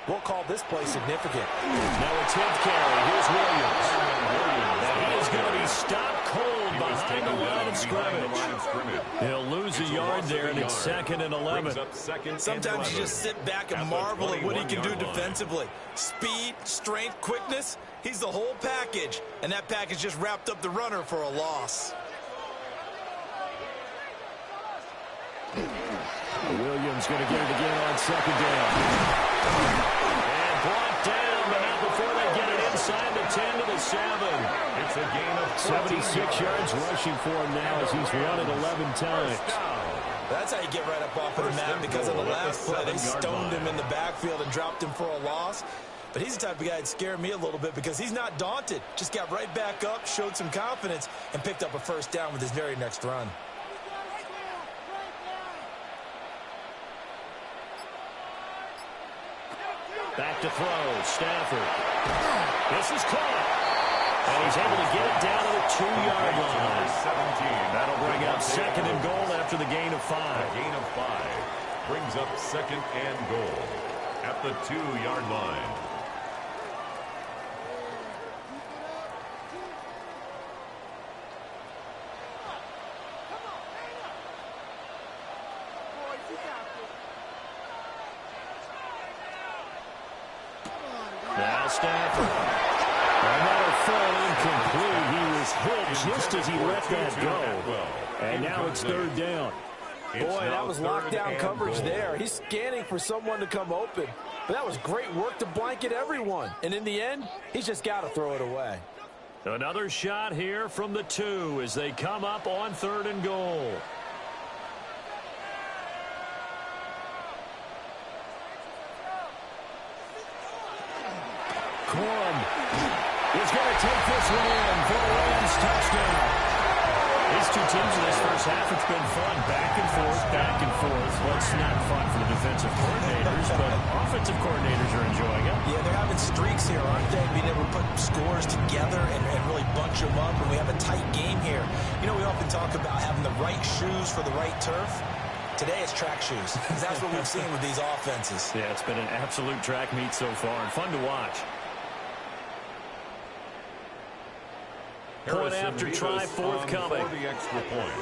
Speaker 6: we'll call this play significant.
Speaker 5: Now it's his carry. Here's Williams. And he is going to be stopped cold behind the line of scrimmage. He'll lose a yard there, and it's 2nd and 11.
Speaker 6: Sometimes you just sit back and marvel at what he can do defensively. Speed, strength, quickness. He's the whole package. And that package just wrapped up the runner for a loss.
Speaker 5: going to get it again on second down. And brought down, but not before they get it inside the 10 to the 7.
Speaker 2: It's a gain of
Speaker 5: 76 yards rushing for him now as he's run it 11 times.
Speaker 6: That's how you get right up off of the map, because on the last play, they stoned him in the backfield and dropped him for a loss. But he's the type of guy that scared me a little bit because he's not daunted. Just got right back up, showed some confidence, and picked up a first down with his very next run.
Speaker 5: Back to throw, Stafford. This is caught. And he's able to get it down to the 2-yard line.
Speaker 2: 17.
Speaker 5: That'll bring up second and goal after the gain of 5.
Speaker 2: A gain of 5 brings up second and goal at the 2-yard line.
Speaker 5: Now Stafford. Another throw incomplete. He was hit just as he let that go. And now it's third down.
Speaker 6: Boy, that was lockdown coverage there. He's scanning for someone to come open. But that was great work to blanket everyone. And in the end, he's just got to throw it away.
Speaker 5: Another shot here from the 2 as they come up on third and goal. Corum is going to take this one in for a Rams touchdown. These two teams in this first half, it's been fun. Back and forth, back and forth. Well, it's not fun for the defensive coordinators, but offensive coordinators are enjoying it.
Speaker 6: Yeah, they're having streaks here, aren't they? Being able to put scores together and really bunch them up, and we have a tight game here. You know, we often talk about having the right shoes for the right turf. Today it's track shoes. That's what we've seen with these offenses.
Speaker 5: Yeah, it's been an absolute track meet so far, and fun to watch. Point after try forthcoming.
Speaker 2: For the extra point.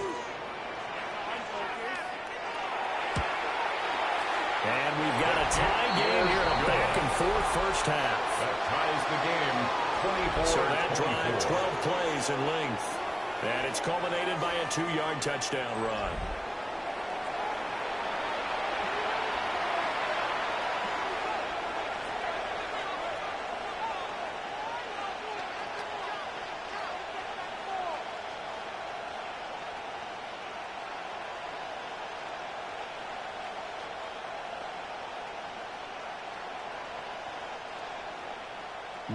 Speaker 5: And we've got a tie game here in a back-and-forth first half.
Speaker 2: That ties the game 24.
Speaker 5: So that drive, 12 plays in length. And it's culminated by a 2-yard touchdown run.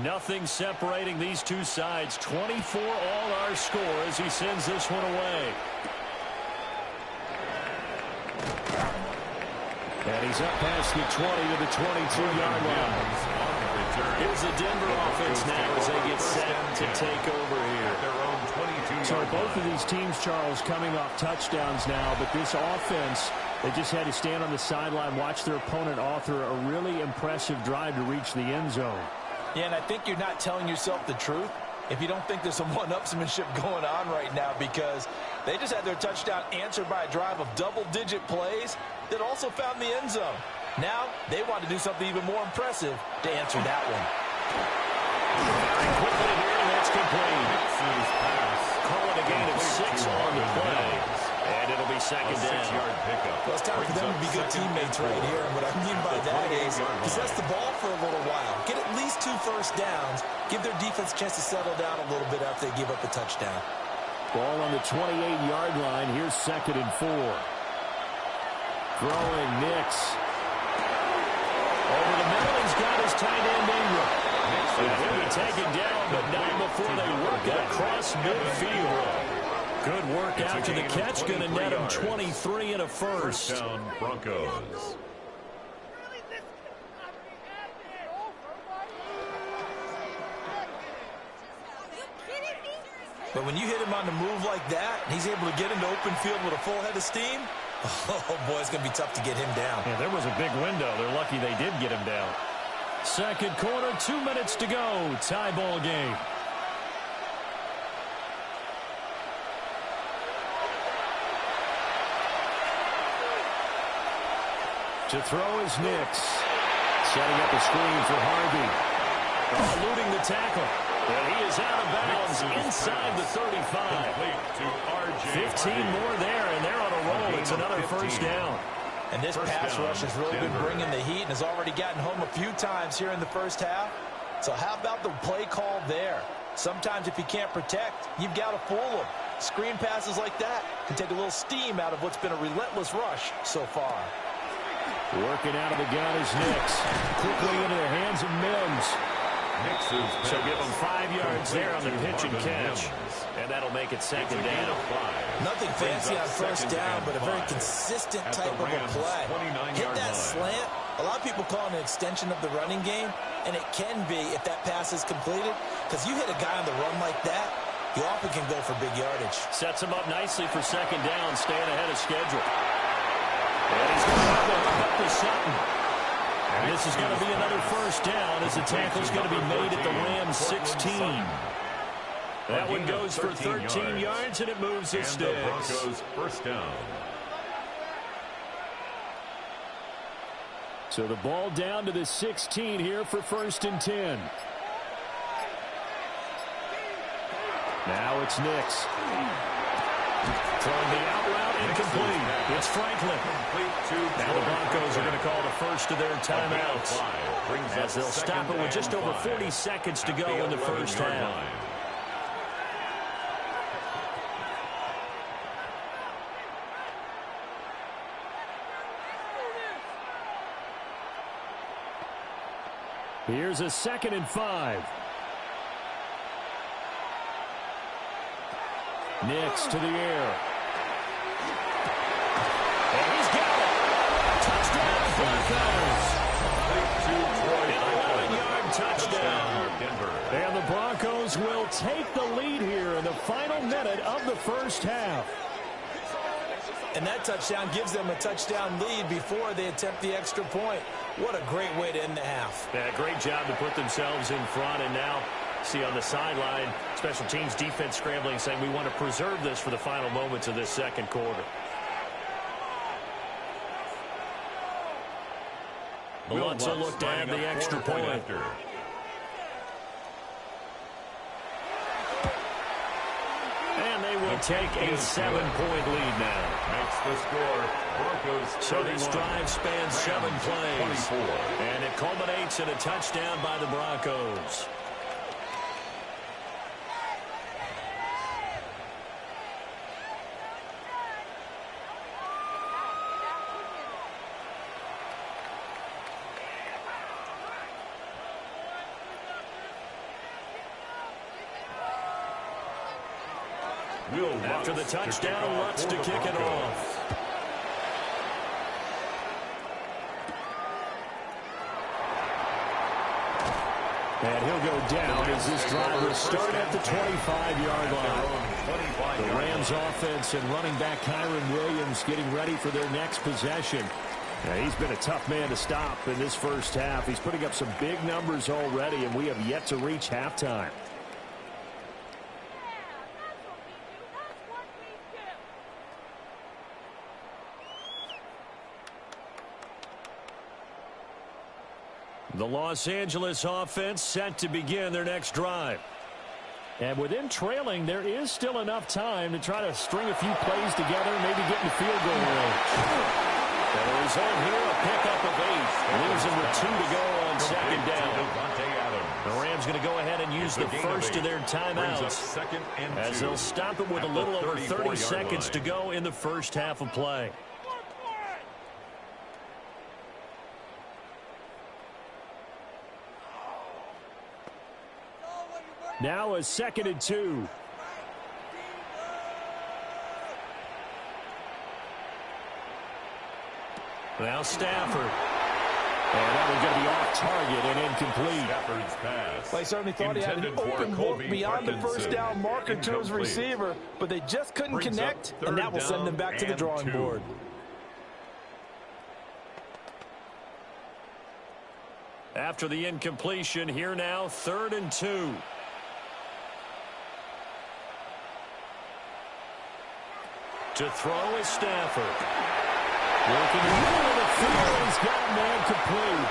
Speaker 5: Nothing separating these two sides. 24 all our score as he sends this one away. And he's up past the 20 to the 22-yard line. Here's the Denver offense now as they get set to take over here. So both of these teams, Charles, coming off touchdowns now, but this offense, they just had to stand on the sideline, watch their opponent author a really impressive drive to reach the end zone.
Speaker 6: Yeah, and I think you're not telling yourself the truth if you don't think there's some one-upsmanship going on right now, because they just had their touchdown answered by a drive of double-digit plays that also found the end zone. Now they want to do something even more impressive to answer that one.
Speaker 5: Very quickly here, and that's complete. Call it a gain of 6 on the play. And it'll be second down.
Speaker 6: Well, it's time for them to be good teammates right here. And what I mean by that is possess the ball for a little while. Get at least 2 first downs. Give their defense a chance to settle down a little bit after they give up a touchdown.
Speaker 5: Ball on the 28-yard line. Here's second and 4. Throwing Nix. Over the middle, he's got his tight end Ingram. And he'll be taken down, but not before they work it across midfield. Good work after the catch. Going to net him 23 and a first.
Speaker 2: Down Broncos.
Speaker 6: But when you hit him on the move like that, he's able to get into open field with a full head of steam. Oh, boy, it's going to be tough to get him down.
Speaker 5: Yeah, there was a big window. They're lucky they did get him down. Second quarter, 2 minutes to go. Tie ball game. To throw is Nix. Setting up a screen for Harvey. Eluding the tackle. And he is out of bounds inside the 35. 15 more there, and they're on a roll. It's another first down.
Speaker 6: And this pass rush has really been bringing the heat and has already gotten home a few times here in the first half. So how about the play call there? Sometimes if you can't protect, you've got to fool them. Screen passes like that can take a little steam out of what's been a relentless rush so far.
Speaker 5: Working out of the gun is Nix. Quickly into the hands of Mims.
Speaker 2: So
Speaker 5: give him 5 yards there on the pitch and catch. And that'll make it second down.
Speaker 6: Nothing fancy on first down, but a very consistent type of a play. Hit that slant. A lot of people call it an extension of the running game, and it can be if that pass is completed, because you hit a guy on the run like that, he often can go for big yardage.
Speaker 5: Sets him up nicely for second down, staying ahead of schedule. And he's going to hook up to Sutton. And this is going to be another first down as the tackle's going to be made at the Rams 16. That one goes for 13 yards, and it moves the sticks.
Speaker 2: Broncos first down.
Speaker 5: So the ball down to the 16 here for 1st and 10. Now it's Nix. Throwing the out route incomplete. It's Franklin. Now the Broncos are going to call the first of their timeouts, as they'll stop it with just over 40 seconds to go in the first half. Here's a 2nd and 5. Nix to the air. And he's got it. Touchdown, Broncos. 11-yard touchdown. And the Broncos will take the lead here in the final minute of the first half.
Speaker 6: And that touchdown gives them a touchdown lead before they attempt the extra point. What a great way to end the half.
Speaker 5: Yeah, great job to put themselves in front, and now see on the sideline, special teams defense scrambling, saying we want to preserve this for the final moments of this second quarter. The Lutz will look to add the extra point. And they will take a 7-point lead now.
Speaker 2: Makes the score. Broncos.
Speaker 5: So this drive spans 7 plays.
Speaker 2: 24.
Speaker 5: And it culminates in a touchdown by the Broncos. After the touchdown, Lutz to kick it off. And he'll go down as this drive will start at the 25-yard line. The Rams offense and running back Kyron Williams getting ready for their next possession. Now, he's been a tough man to stop in this first half. He's putting up some big numbers already, and we have yet to reach halftime. The Los Angeles offense set to begin their next drive. And with them trailing, there is still enough time to try to string a few plays together, maybe get in the field goal range. The result here, a pickup of 8. Leaves them with 2 to go on second down. The Rams going to go ahead and use the first of their timeouts, as they'll stop it with a little over 30 seconds to go in the first half of play. Now a 2nd and 2. Now Stafford. And that was going to be off target and incomplete.
Speaker 2: Stafford's pass.
Speaker 6: Well, he certainly thought he had an open look beyond the first down marker to his receiver, but they just couldn't connect, and that will send them back to the drawing board.
Speaker 5: After the incompletion, here now, 3rd and 2. To throw is Stafford. Working in the middle of the field. He's got a man complete.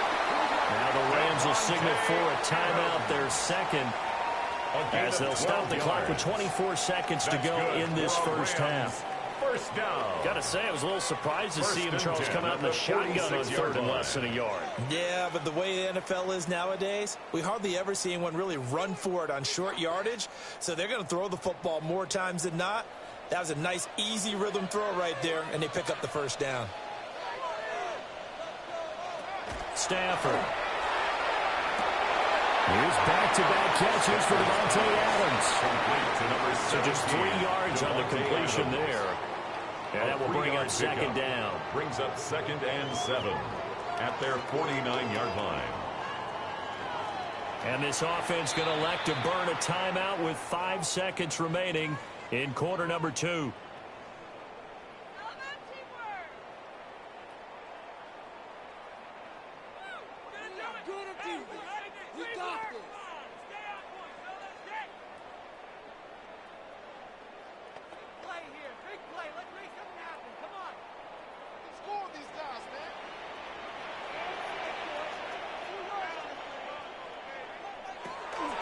Speaker 5: Now the Rams will signal for a timeout, their second, as they'll stop the clock with 24 seconds to go in this first half.
Speaker 2: first down.
Speaker 5: Got to say, I was a little surprised to see him, Charles, come out in the shotgun on third and less than a yard.
Speaker 6: Yeah, but the way the NFL is nowadays, we hardly ever see anyone really run for it on short yardage. So they're going to throw the football more times than not. That was a nice, easy rhythm throw right there, and they pick up the first down.
Speaker 5: Stafford. Here's back-to-back catches for Devontae Adams. So just 3 yards on the completion there. And that will bring up second down.
Speaker 2: Brings up 2nd and 7 at their 49-yard line.
Speaker 5: And this offense going to elect to burn a timeout with 5 seconds remaining in quarter number 2.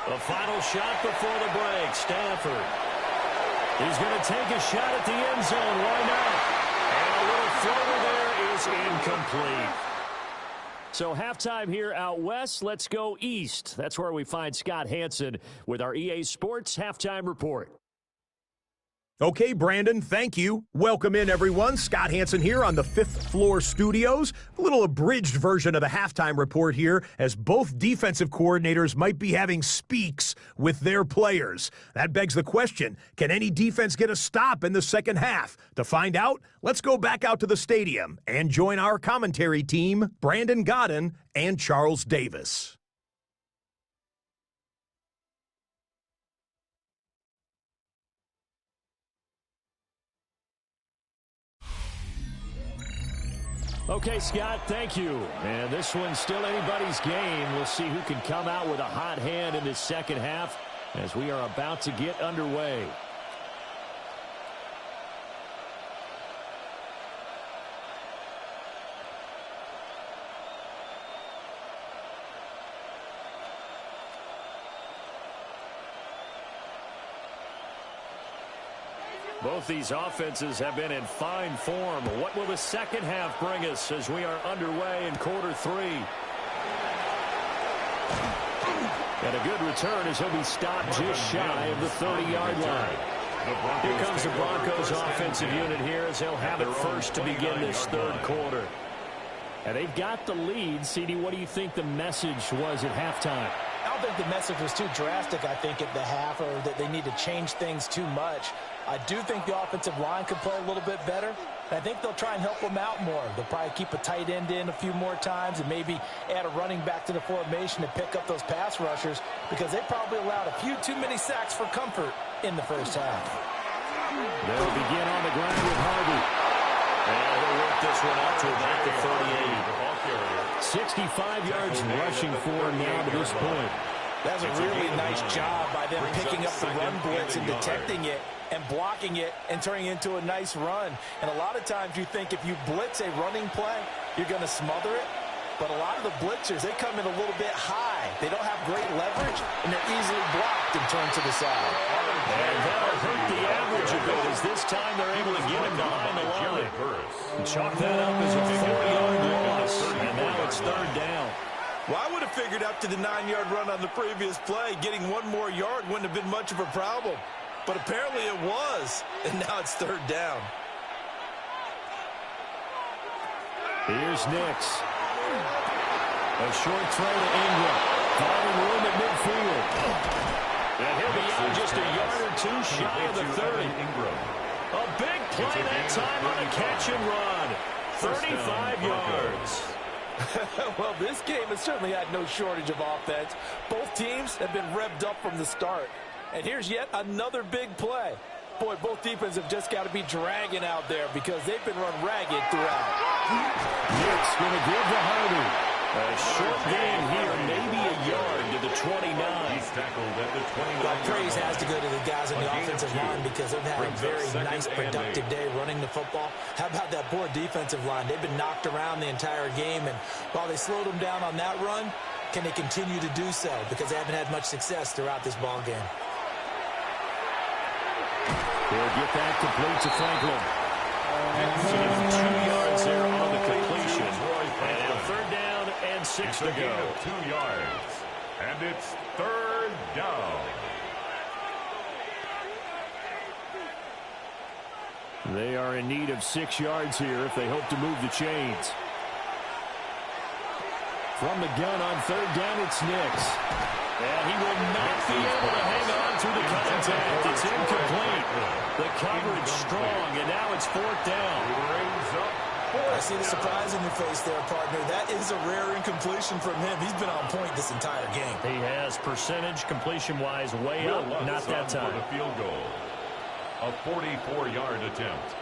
Speaker 5: The final shot before the break. Stafford. He's going to take a shot at the end zone. Why not? And a little floater there is incomplete. So halftime here out west. Let's go east. That's where we find Scott Hanson with our EA Sports Halftime Report.
Speaker 7: Okay, Brandon, thank you. Welcome in, everyone. Scott Hanson here on the 5th floor studios. A little abridged version of the halftime report here, as both defensive coordinators might be having speaks with their players. That begs the question, can any defense get a stop in the second half? To find out, let's go back out to the stadium and join our commentary team, Brandon Godden and Charles Davis.
Speaker 5: Okay, Scott, thank you. And this one's still anybody's game. We'll see who can come out with a hot hand in this second half as we are about to get underway. Both these offenses have been in fine form. What will the second half bring us as we are underway in quarter 3? And a good return as he'll be stopped just shy of the 30-yard line. Here comes the Broncos offensive unit here as they'll have it first to begin this third quarter. And they've got the lead. CD, what do you think the message was at halftime?
Speaker 6: I don't think the message was too drastic, I think, at the half, or that they need to change things too much. I do think the offensive line could play a little bit better. I think they'll try and help them out more. They'll probably keep a tight end in a few more times and maybe add a running back to the formation to pick up those pass rushers, because they probably allowed a few too many sacks for comfort in the first half.
Speaker 5: They'll begin on the ground with Harvey. And they'll work this one out to about the 38. 65 yards rushing for him now to this point.
Speaker 6: That's a really nice job by them picking up the run blitz and detecting it and blocking it and turning it into a nice run. And a lot of times you think if you blitz a running play, you're going to smother it. But a lot of the blitzers, they come in a little bit high. They don't have great leverage, and they're easily blocked and turned to the side.
Speaker 5: And that'll hurt the average a bit, as this time they're able to get him behind the line. And chalk that up as a 4-yard loss, and now it's third down.
Speaker 6: Well, I would have figured up to the 9-yard run on the previous play. Getting one more yard wouldn't have been much of a problem. But apparently it was, and now it's third down.
Speaker 5: Here's Nix. A short throw to Ingram. Finding room at midfield. And he'll be out just a yard or two shy of the 30. A big play that time on a catch and run. 35 yards.
Speaker 6: Well, this game has certainly had no shortage of offense. Both teams have been revved up from the start. And here's yet another big play. Boy, both defenses have just got to be dragging out there because they've been run ragged throughout.
Speaker 5: Nick's going to give to Harvey. A short gain here, maybe a yard to the 29.
Speaker 2: He's tackled at the 29.
Speaker 6: Well, praise has to go to the guys on the offensive line because they've had a very nice, productive day running the football. How about that poor defensive line? They've been knocked around the entire game, and while they slowed them down on that run, can they continue to do so? Because they haven't had much success throughout this ball game.
Speaker 5: They'll get that complete to Franklin. So give him 2 yards there on the completion. And a third down and 6 to go.
Speaker 2: Gain of 2 yards. And it's third down.
Speaker 5: They are in need of 6 yards here if they hope to move the chains. From the gun on third down, it's Nix. And he will not be able to hang on through the contact. It's incomplete. The coverage strong, and now it's fourth down.
Speaker 6: I see the surprise in your face there, partner. That is a rare incompletion from him. He's been on point this entire game.
Speaker 5: He has percentage completion-wise way up, not that time.
Speaker 2: For the field goal. A 44-yard attempt.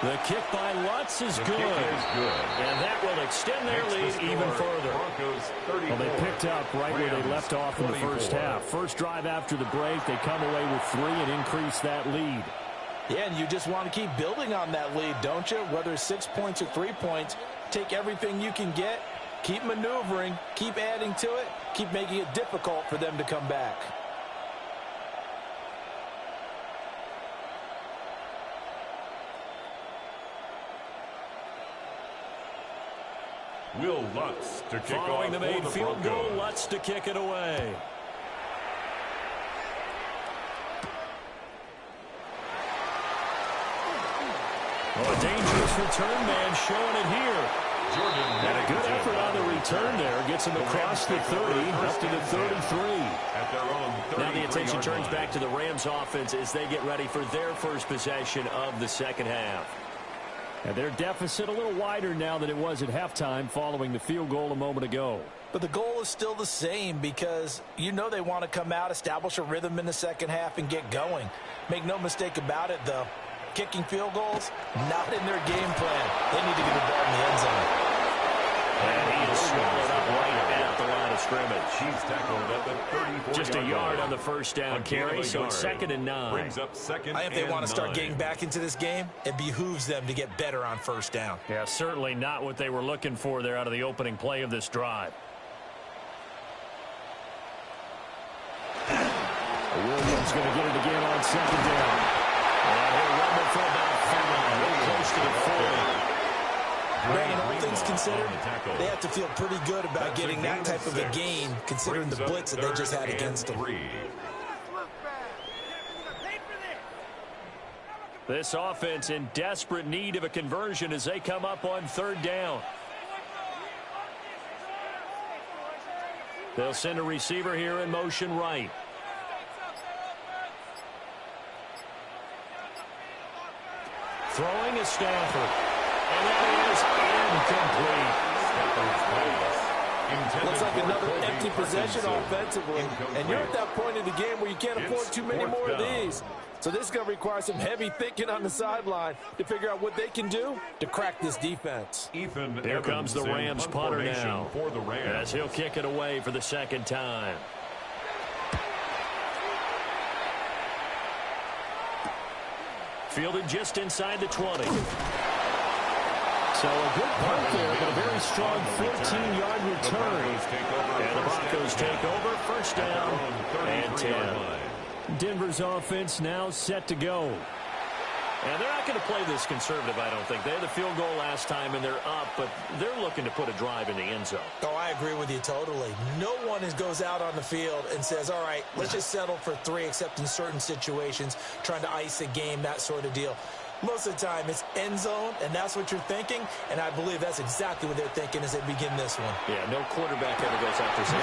Speaker 5: The kick by Lutz is good. And that will extend their lead even further. Well, they picked up right where they left off in the first half. First drive after the break, they come away with 3 and increase that lead.
Speaker 6: Yeah, and you just want to keep building on that lead, don't you? Whether it's 6 points or 3 points, take everything you can get, keep maneuvering, keep adding to it, keep making it difficult for them to come back.
Speaker 2: Will Lutz to kick
Speaker 5: Following
Speaker 2: off
Speaker 5: the made
Speaker 2: for the
Speaker 5: field goal,
Speaker 2: Broncos.
Speaker 5: Lutz to kick it away. Oh, a dangerous return man showing it here. And a good effort on the return there. Gets him across the 30, up to the 33.
Speaker 2: At their own 33-yard
Speaker 5: Now the attention turns
Speaker 2: line.
Speaker 5: back to the Rams offense as they get ready for their first possession of the second half. And their deficit a little wider now than it was at halftime following the field goal a moment ago.
Speaker 6: But the goal is still the same because you know they want to come out, establish a rhythm in the second half, and get going. Make no mistake about it, though. Kicking field goals, not in their game plan. They need to get the ball in the end zone.
Speaker 5: And he is swallowed up right at the line of scrimmage.
Speaker 2: He's tackled at the 34-yard
Speaker 5: Just a yard
Speaker 2: line.
Speaker 5: on the first down carry, so it's 2nd and 9.
Speaker 2: Brings up second
Speaker 6: I think if they want to start
Speaker 2: 9.
Speaker 6: getting back into this game, it behooves them to get better on first down.
Speaker 5: Yeah, certainly not what they were looking for there out of the opening play of this drive. Williams going to get it again on 2nd down. And he'll run it for about 5, close to the 40.
Speaker 6: Brandon, all things considered, they have to feel pretty good about getting that type of a gain, considering the blitz that they just had against them.
Speaker 5: This offense in desperate need of a conversion as they come up on 3rd down. They'll send a receiver here in motion right. Throwing is Stafford. And that is incomplete.
Speaker 6: Looks like another empty possession offensively. And you're at that point in the game where you can't afford too many more of these. So this is going to require some heavy thinking on the sideline to figure out what they can do to crack this defense.
Speaker 5: Here comes the Rams punter now.
Speaker 2: For the Rams.
Speaker 5: As he'll kick it away for the 2nd time. Fielded just inside the 20. So a good punt there, but a very strong 14-yard return. And the Broncos take over, 1st down and 10. Denver's offense now set to go. And they're not going to play this conservative, I don't think. They had the field goal last time, and they're up, but they're looking to put a drive in the end zone.
Speaker 6: Oh, I agree with you totally. No one goes out on the field and says, all right, let's just settle for 3, except in certain situations, trying to ice a game, that sort of deal. Most of the time, it's end zone, and that's what you're thinking, and I believe that's exactly what they're thinking as they begin this one.
Speaker 5: Yeah, no quarterback ever goes out there saying,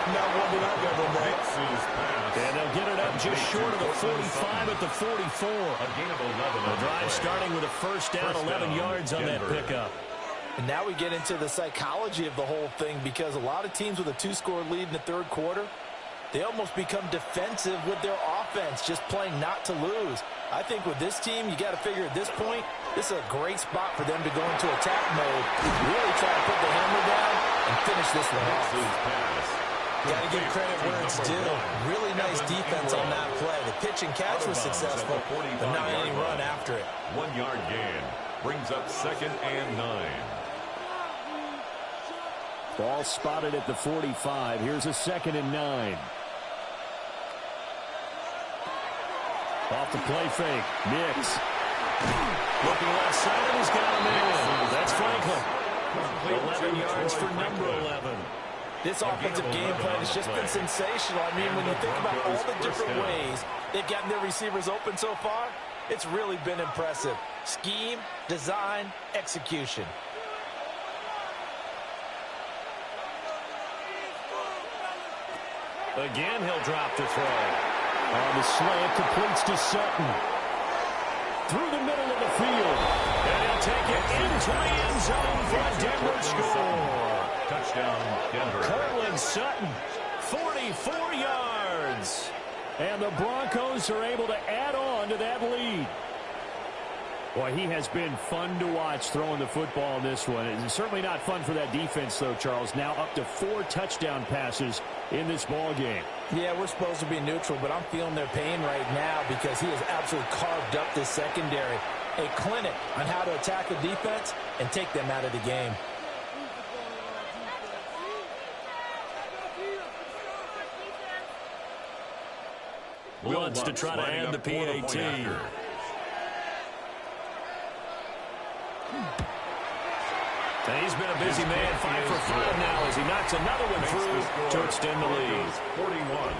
Speaker 6: not one that I've ever met.
Speaker 5: and they'll get it up just short of the 45 at the 44.
Speaker 2: A gain of 11.
Speaker 5: The drive starting with a 1st down, 11 yards on that pickup.
Speaker 6: And now we get into the psychology of the whole thing because a lot of teams with a 2-score lead in the 3rd quarter, they almost become defensive with their offense, just playing not to lose. I think with this team, you got to figure at this point, this is a great spot for them to go into attack mode, really try to put the hammer down and finish this one off. Got to give credit where it's due. Really nice defense on that play. The pitch and catch was successful, but not any run after it.
Speaker 2: 1-yard gain brings up 2nd and 9.
Speaker 5: Ball spotted at the 45. Here's a 2nd and 9. Off the play fake. Nix. Looking left side, and he's got him in. That's Franklin. 11 yards for number 11.
Speaker 6: This offensive game plan has just been sensational. I mean, when you think about all the different ways they've gotten their receivers open so far, it's really been impressive. Scheme, design, execution.
Speaker 5: Again, he'll drop to throw. On the slant, completes to Sutton. Through the middle of the field. And he'll take it into the end zone for a Denver score.
Speaker 2: Touchdown, Denver.
Speaker 5: Cortland Sutton, 44 yards. And the Broncos are able to add on to that lead. Boy, he has been fun to watch throwing the football in this one. It's certainly not fun for that defense, though, Charles. Now up to 4 touchdown passes in this ball game.
Speaker 6: Yeah, we're supposed to be neutral, but I'm feeling their pain right now because he has absolutely carved up this secondary. A clinic on how to attack a defense and take them out of the game.
Speaker 5: Wants to try to add the PAT. And he's been a busy man, 5 for 5 now as he knocks another one through to extend the lead.
Speaker 2: 41.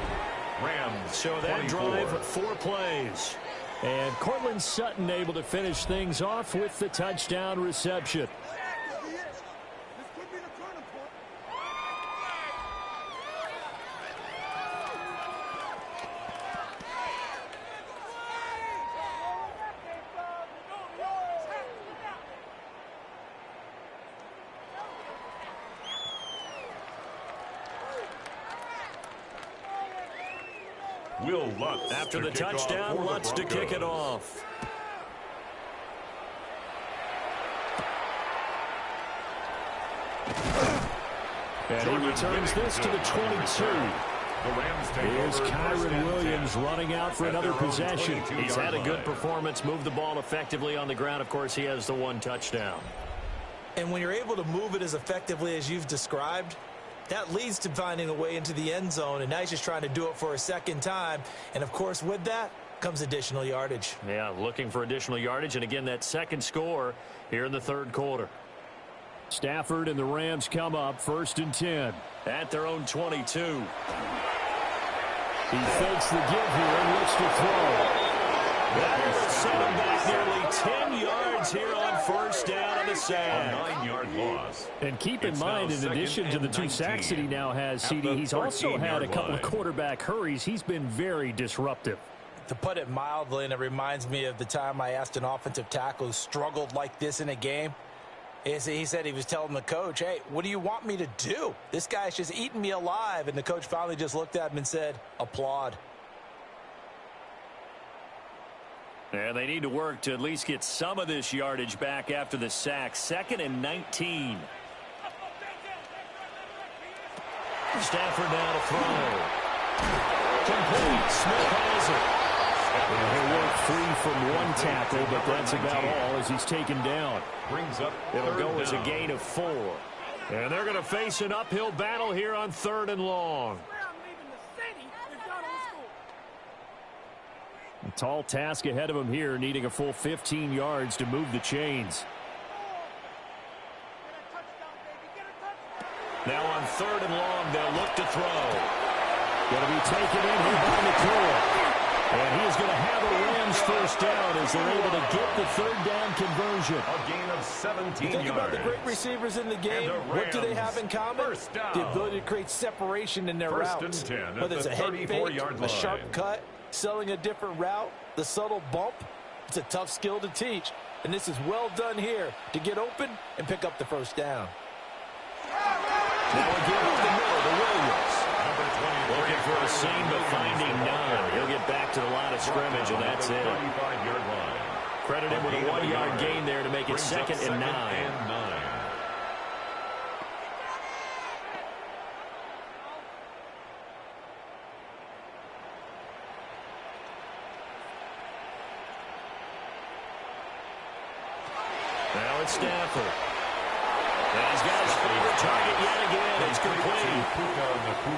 Speaker 2: Rams.
Speaker 5: So that
Speaker 2: 24.
Speaker 5: drive, 4 plays. And Cortland Sutton able to finish things off with the touchdown reception.
Speaker 2: Will Lutz
Speaker 5: After
Speaker 2: to
Speaker 5: the
Speaker 2: kick
Speaker 5: touchdown,
Speaker 2: off
Speaker 5: Lutz to kick it
Speaker 2: Broncos.
Speaker 5: off. And he returns this to the 22.
Speaker 2: The Rams take
Speaker 5: Here's
Speaker 2: over
Speaker 5: Kyron Williams running out for
Speaker 2: at
Speaker 5: another
Speaker 2: their own
Speaker 5: possession.
Speaker 2: 22-yard
Speaker 5: He's had a good
Speaker 2: line.
Speaker 5: performance, moved the ball effectively on the ground. Of course, he has the 1 touchdown.
Speaker 6: And when you're able to move it as effectively as you've described, that leads to finding a way into the end zone, and now he's just trying to do it for a second time. And, of course, with that comes additional yardage.
Speaker 5: Yeah, looking for additional yardage, and again, that second score here in the third quarter. Stafford and the Rams come up 1st and 10 at their own 22. He fakes the give here and looks to throw. That will set him back nearly 10 yards here on 1st down on the sack.
Speaker 2: A 9-yard loss.
Speaker 5: And keep in
Speaker 2: It's
Speaker 5: mind,
Speaker 2: now
Speaker 5: in
Speaker 2: 2nd
Speaker 5: addition to the
Speaker 2: and
Speaker 5: 2 sacks that he
Speaker 2: 19
Speaker 5: now has,
Speaker 2: at
Speaker 5: CD,
Speaker 2: the
Speaker 5: he's also had a
Speaker 2: 13-yard
Speaker 5: couple of
Speaker 2: line.
Speaker 5: quarterback hurries. He's been very disruptive.
Speaker 6: To put it mildly, and it reminds me of the time I asked an offensive tackle who struggled like this in a game. He said he was telling the coach, hey, what do you want me to do? This guy's just eating me alive. And the coach finally just looked at him and said, applaud.
Speaker 5: Yeah, they need to work to at least get some of this yardage back after the sack. 2nd and 19. Stafford now to throw. Complete. Smith has it. He'll work free from 1 tackle, but that's about all as he's taken down.
Speaker 2: Brings up
Speaker 5: It'll go
Speaker 2: third
Speaker 5: as a
Speaker 2: down.
Speaker 5: gain of 4. And they're going to face an uphill battle here on 3rd and long. A tall task ahead of him here, needing a full 15 yards to move the chains. Now on 3rd and long, they'll look to throw. Going to be taken in here by McCoy. And he is going to have a Rams 1st down as they're able to get the 3rd down conversion.
Speaker 2: A gain of 17
Speaker 6: Think about
Speaker 2: yards.
Speaker 6: the great receivers in the game.
Speaker 2: the
Speaker 6: What do they have in
Speaker 2: Rams,
Speaker 6: common?
Speaker 2: 1st down.
Speaker 6: The ability to create separation in their
Speaker 2: 1st
Speaker 6: routes.
Speaker 2: and 10 at
Speaker 6: Whether it's
Speaker 2: the
Speaker 6: a head fake,
Speaker 2: 34-yard
Speaker 6: a sharp
Speaker 2: line.
Speaker 6: cut, selling a different route, the subtle bump. It's a tough skill to teach. And this is well done here to get open and pick up the 1st down.
Speaker 5: Now again up the middle to Williams.
Speaker 2: Number 23.
Speaker 5: Looking for a seam, but finding none. He'll get back to the line of scrimmage, and that's it.
Speaker 2: 35-yard line.
Speaker 5: Credit him with a 1-yard gain there to make it
Speaker 2: Brings up
Speaker 5: 2nd and 9.
Speaker 2: and 9.
Speaker 5: Now it's Stafford. And he's got his favorite target yet again. It's complete.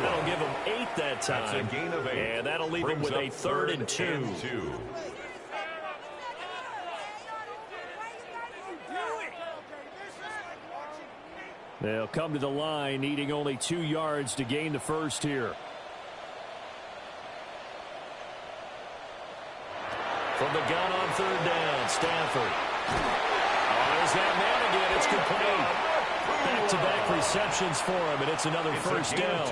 Speaker 5: That'll give him 8 that time.
Speaker 2: That's a gain of 8.
Speaker 5: And that'll leave him with a 3rd and 2. They'll come to the line, needing only 2 yards to gain the first here. From the gun on 3rd down, Stafford. Oh, there's that man again. It's complete. Back-to-back receptions for him, and it's another first down.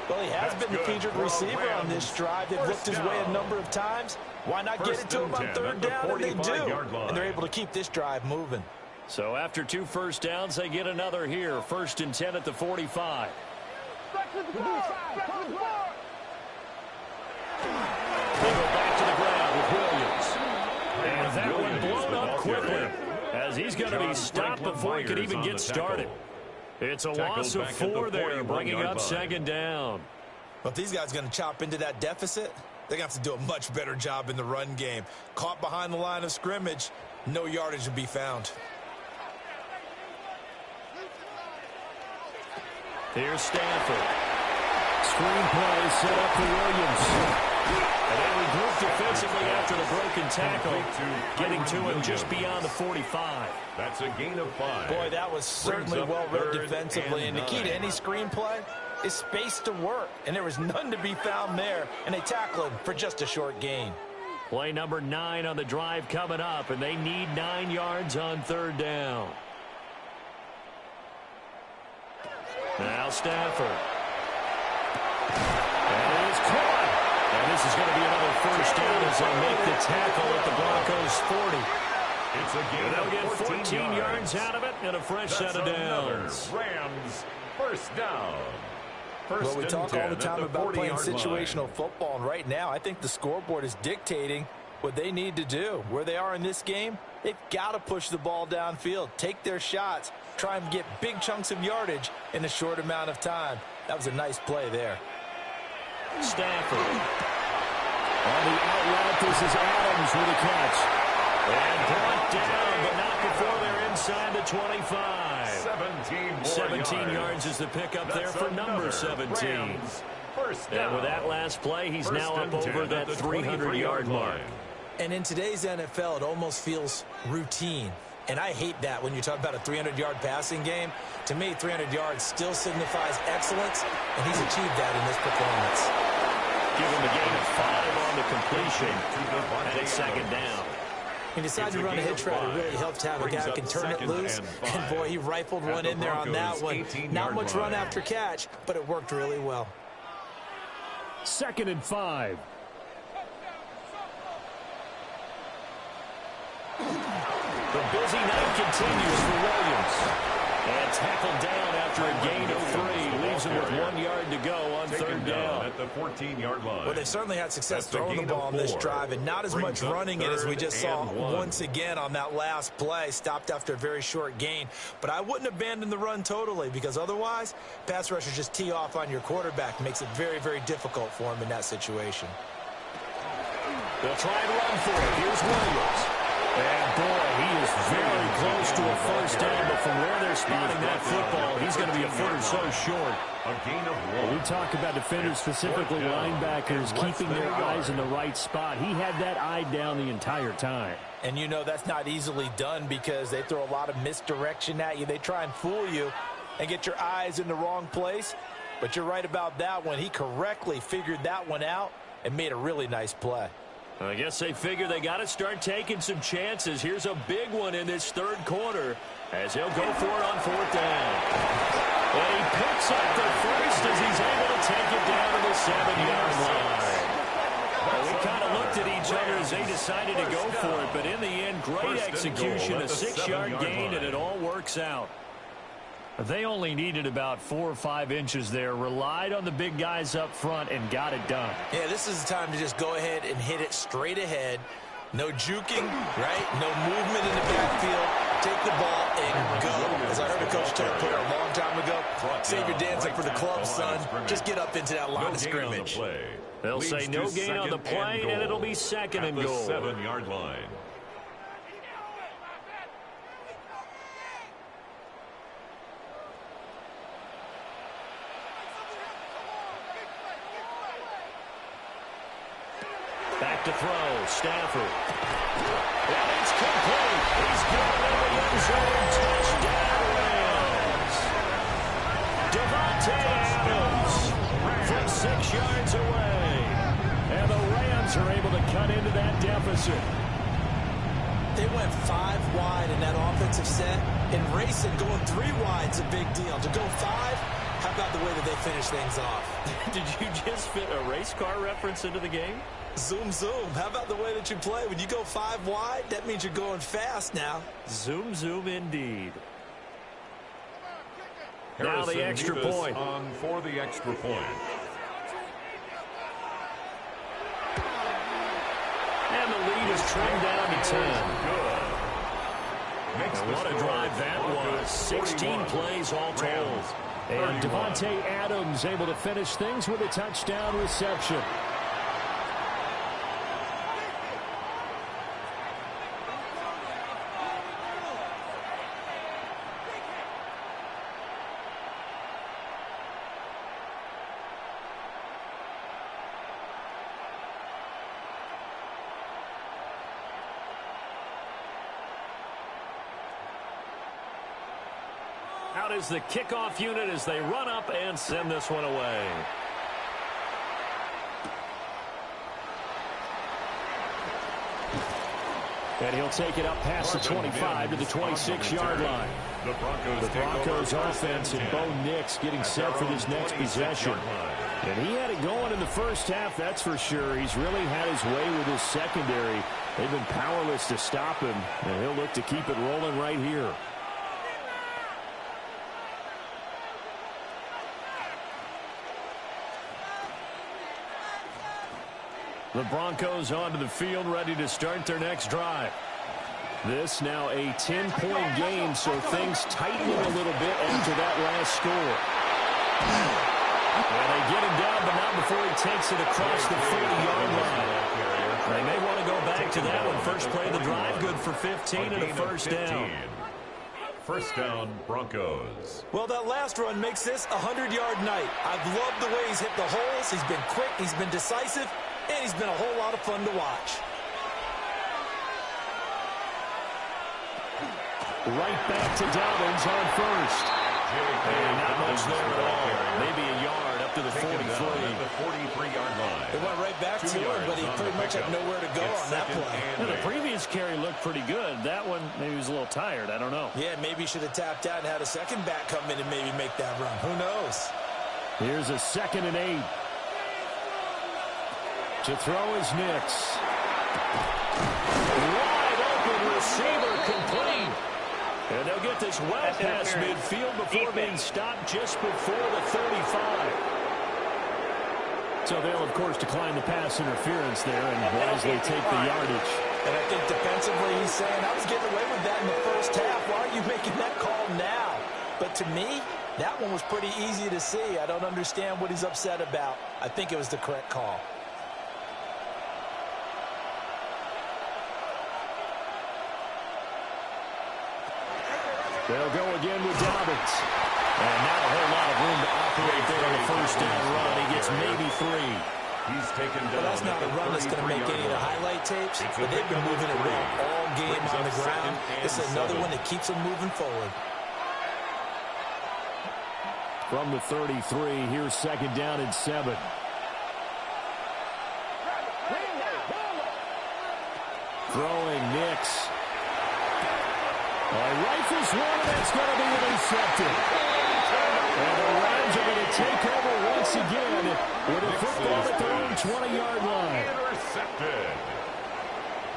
Speaker 6: Well, he has been the featured receiver on this drive. They've looked his way a number of times. Why not get it to him on 3rd down? And they do. And they're able to keep this drive moving.
Speaker 5: So after 2 first downs, they get another here. 1st and 10 at the 45. They go back to the ground with Williams. And that one blown up quickly, as he's going to be stopped before he could even get started. It's a loss of 4 there, bringing up 2nd down.
Speaker 6: Well, if these guys are going to chop into that deficit, they're going to have to do a much better job in the run game. Caught behind the line of scrimmage, no yardage to be found.
Speaker 5: Here's Stafford. Screen play set up for Williams. And they regroup defensively after the broken tackle, getting to him just beyond the 45.
Speaker 2: That's a gain of 5.
Speaker 6: Boy, that was certainly well read defensively. And the key to any screenplay is space to work. And there was none to be found there. And they tackle him for just a short gain.
Speaker 5: Play number 9 on the drive coming up, and they need 9 yards on 3rd down. Now Stafford. And it is caught. And this is going to be another first down as they make the tackle at the Broncos 40.
Speaker 2: It's a gain
Speaker 5: They'll
Speaker 2: of
Speaker 5: get 14 yards out of it and a fresh set of downs.
Speaker 2: Rams first down.
Speaker 6: Well, we talk all the time about playing situational football, and right now I think the scoreboard is dictating what they need to do. Where they are in this game, they've got to push the ball downfield, take their shots, try and get big chunks of yardage in a short amount of time. That was a nice play there.
Speaker 5: Stafford. On the outlet, this is Adams with a catch. And brought down, but not before they're inside the 25. 17 yards is the pickup there for number 17. And with that last play, he's now up over that 300-yard mark.
Speaker 6: And in today's NFL, it almost feels routine. And I hate that when you talk about a 300-yard passing game. To me, 300 yards still signifies excellence, and he's achieved that in this performance.
Speaker 5: Give him a gain of 5 on the completion, and it's 2nd down.
Speaker 6: He decided to run a hitch route. It really helps to have a guy who can turn it loose. And, boy, he rifled one in there on that one. Not much run after catch, but it worked really well.
Speaker 5: 2nd and 5. The busy night continues for Williams. And tackled down after a gain of 3. Leaves him with 1 yard to go on 3rd down.
Speaker 2: At the 14-yard line.
Speaker 6: Well, they've certainly had success throwing the ball on this drive, and not as much running it as we just saw once again on that last play. Stopped after a very short gain. But I wouldn't abandon the run totally, because otherwise, pass rushers just tee off on your quarterback. Makes it very, very difficult for him in that situation.
Speaker 5: They'll try and run for it. Here's Williams. And, boy, he is very close to a first down, but from where they're spotting that football, he's going to be a foot or so short.
Speaker 2: A gain of 1.
Speaker 5: We talk about defenders, specifically linebackers, keeping their eyes in the right spot. He had that eye down the entire time.
Speaker 6: And you know that's not easily done because they throw a lot of misdirection at you. They try and fool you and get your eyes in the wrong place. But you're right about that one. He correctly figured that one out and made a really nice play.
Speaker 5: I guess they figure they got to start taking some chances. Here's a big one in this 3rd quarter as he'll go for it on 4th down. And he picks up the first as he's able to take it down to the 7-yard line. Well, we kind of looked at each other as they decided to go for it, but in the end, great execution, a 6-yard gain, and it all works out. They only needed about 4 or 5 inches there, relied on the big guys up front, and got it done.
Speaker 6: Yeah, this is the time to just go ahead and hit it straight ahead. No juking, right? No movement in the backfield. Take the ball and go. As I heard a coach tell a player a long time ago, save your dancing for the club, son. Just get up into that line of scrimmage.
Speaker 5: They'll say no gain on the play, and it'll be 2nd and goal.
Speaker 2: 7-yard line.
Speaker 5: to throw. Stafford. And it's complete. He's got it in the end zone. Touchdown, Rams. Davante Adams from 6 yards away. And the Rams are able to cut into that deficit.
Speaker 6: They went 5 wide in that offensive set. In racing, going 3 wide's a big deal. To go 5, how about the way that they finish things off?
Speaker 5: Did you just fit a race car reference into the game?
Speaker 6: Zoom, zoom. How about the way that you play? When you go 5 wide, that means you're going fast now.
Speaker 5: Zoom, zoom indeed. Now
Speaker 2: Harrison
Speaker 5: the extra
Speaker 2: Mevis
Speaker 5: point.
Speaker 2: on for the extra point.
Speaker 5: And the lead is trimmed down to 10.
Speaker 2: Good. Makes
Speaker 5: And
Speaker 2: the
Speaker 5: what a
Speaker 2: score
Speaker 5: drive that
Speaker 2: Broncos
Speaker 5: was. 16
Speaker 2: 41.
Speaker 5: plays all told.
Speaker 2: Rams
Speaker 5: And
Speaker 2: 31.
Speaker 5: Davante Adams able to finish things with a touchdown reception. Out is the kickoff unit as they run up and send this one away. And he'll take it up past the 25 to the 26-yard line.
Speaker 2: The
Speaker 5: Broncos offense and Bo Nix getting set for this next possession. And he had it going in the first half, that's for sure. He's really had his way with his secondary. They've been powerless to stop him, and he'll look to keep it rolling right here. The Broncos onto the field, ready to start their next drive. This now a 10-point game, so things tighten a little bit after that last score. And they get him down, but not before he takes it across the 40-yard line. They may want to go back to that one. First play of the drive, good for 15 and a first down.
Speaker 2: First down, Broncos.
Speaker 6: Well, that last run makes this a 100-yard night. I've loved the way he's hit the holes. He's been quick, he's been decisive, and he's been a whole lot of fun to watch.
Speaker 5: Right back to Dobbins on first. And not much there at all. Maybe a yard up to the 43.
Speaker 2: The 43-yard line.
Speaker 6: It went right back to him, but he pretty much had nowhere to go on that play.
Speaker 5: Yeah, the previous carry looked pretty good. That one, maybe he was a little tired. I don't know.
Speaker 6: Yeah, maybe he should have tapped out and had a second back come in and maybe make that run. Who knows?
Speaker 5: Here's a 2nd and 8. To throw is Nix. Wide open receiver complete. And they'll get this well past midfield before being stopped just before the 35. So they'll, of course, decline the pass interference there and wisely take the yardage.
Speaker 6: And I think defensively he's saying, I was getting away with that in the first half. Why are you making that call now? But to me, that one was pretty easy to see. I don't understand what he's upset about. I think it was the correct call.
Speaker 5: They'll go again with Dobbins. And not a whole lot of room to operate there on the first down run. He gets maybe 3.
Speaker 2: He's taken down.
Speaker 6: Well, that's not a run that's going to make any of the highlight tapes, but they've been moving it around all game on the ground. This is another one that keeps them moving forward.
Speaker 5: From the 33, here's 2nd down and 7. Throwing Nix. Rifles one, and it's going to be intercepted. And the Rams are going to take over once again with a football at their own 20-yard line.
Speaker 2: Intercepted.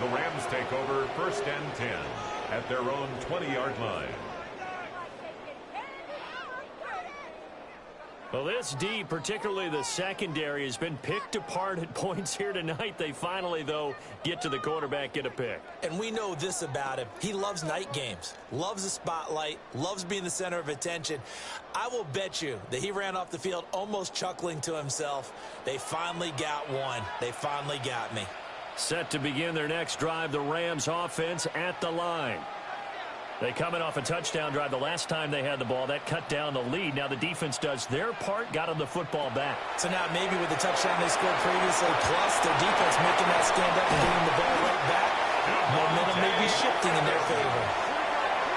Speaker 2: The Rams take over 1st and 10 at their own 20-yard line.
Speaker 5: Well, this D, particularly the secondary, has been picked apart at points here tonight. They finally, though, get to the quarterback, get a pick.
Speaker 6: And we know this about him. He loves night games, loves the spotlight, loves being the center of attention. I will bet you that he ran off the field almost chuckling to himself. They finally got one. They finally got me.
Speaker 5: Set to begin their next drive, the Rams offense at the line. They come in off a touchdown drive the last time they had the ball. That cut down the lead. Now the defense does their part, got them the football back.
Speaker 6: So now maybe with the touchdown they scored previously, plus their defense making that stand up and getting the ball right back, momentum may be shifting in their favor.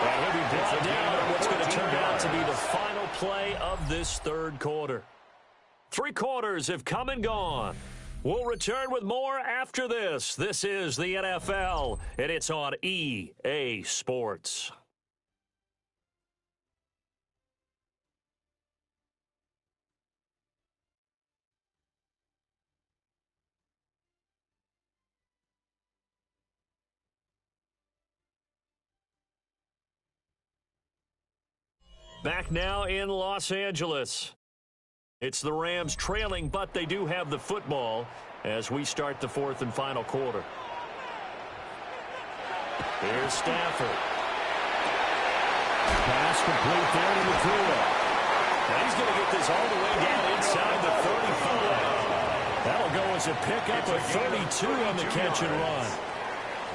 Speaker 5: And he'll be brought down on what's going to turn out to be the final play of this third quarter. 3 quarters have come and gone. We'll return with more after this. This is the NFL, and it's on EA Sports. Back now in Los Angeles. It's the Rams trailing, but they do have the football as we start the 4th and final quarter. Here's Stafford. Pass complete there to McCool. And he's going to get this all the way down inside the 35. That'll go as a pickup of 32 on the catch and run.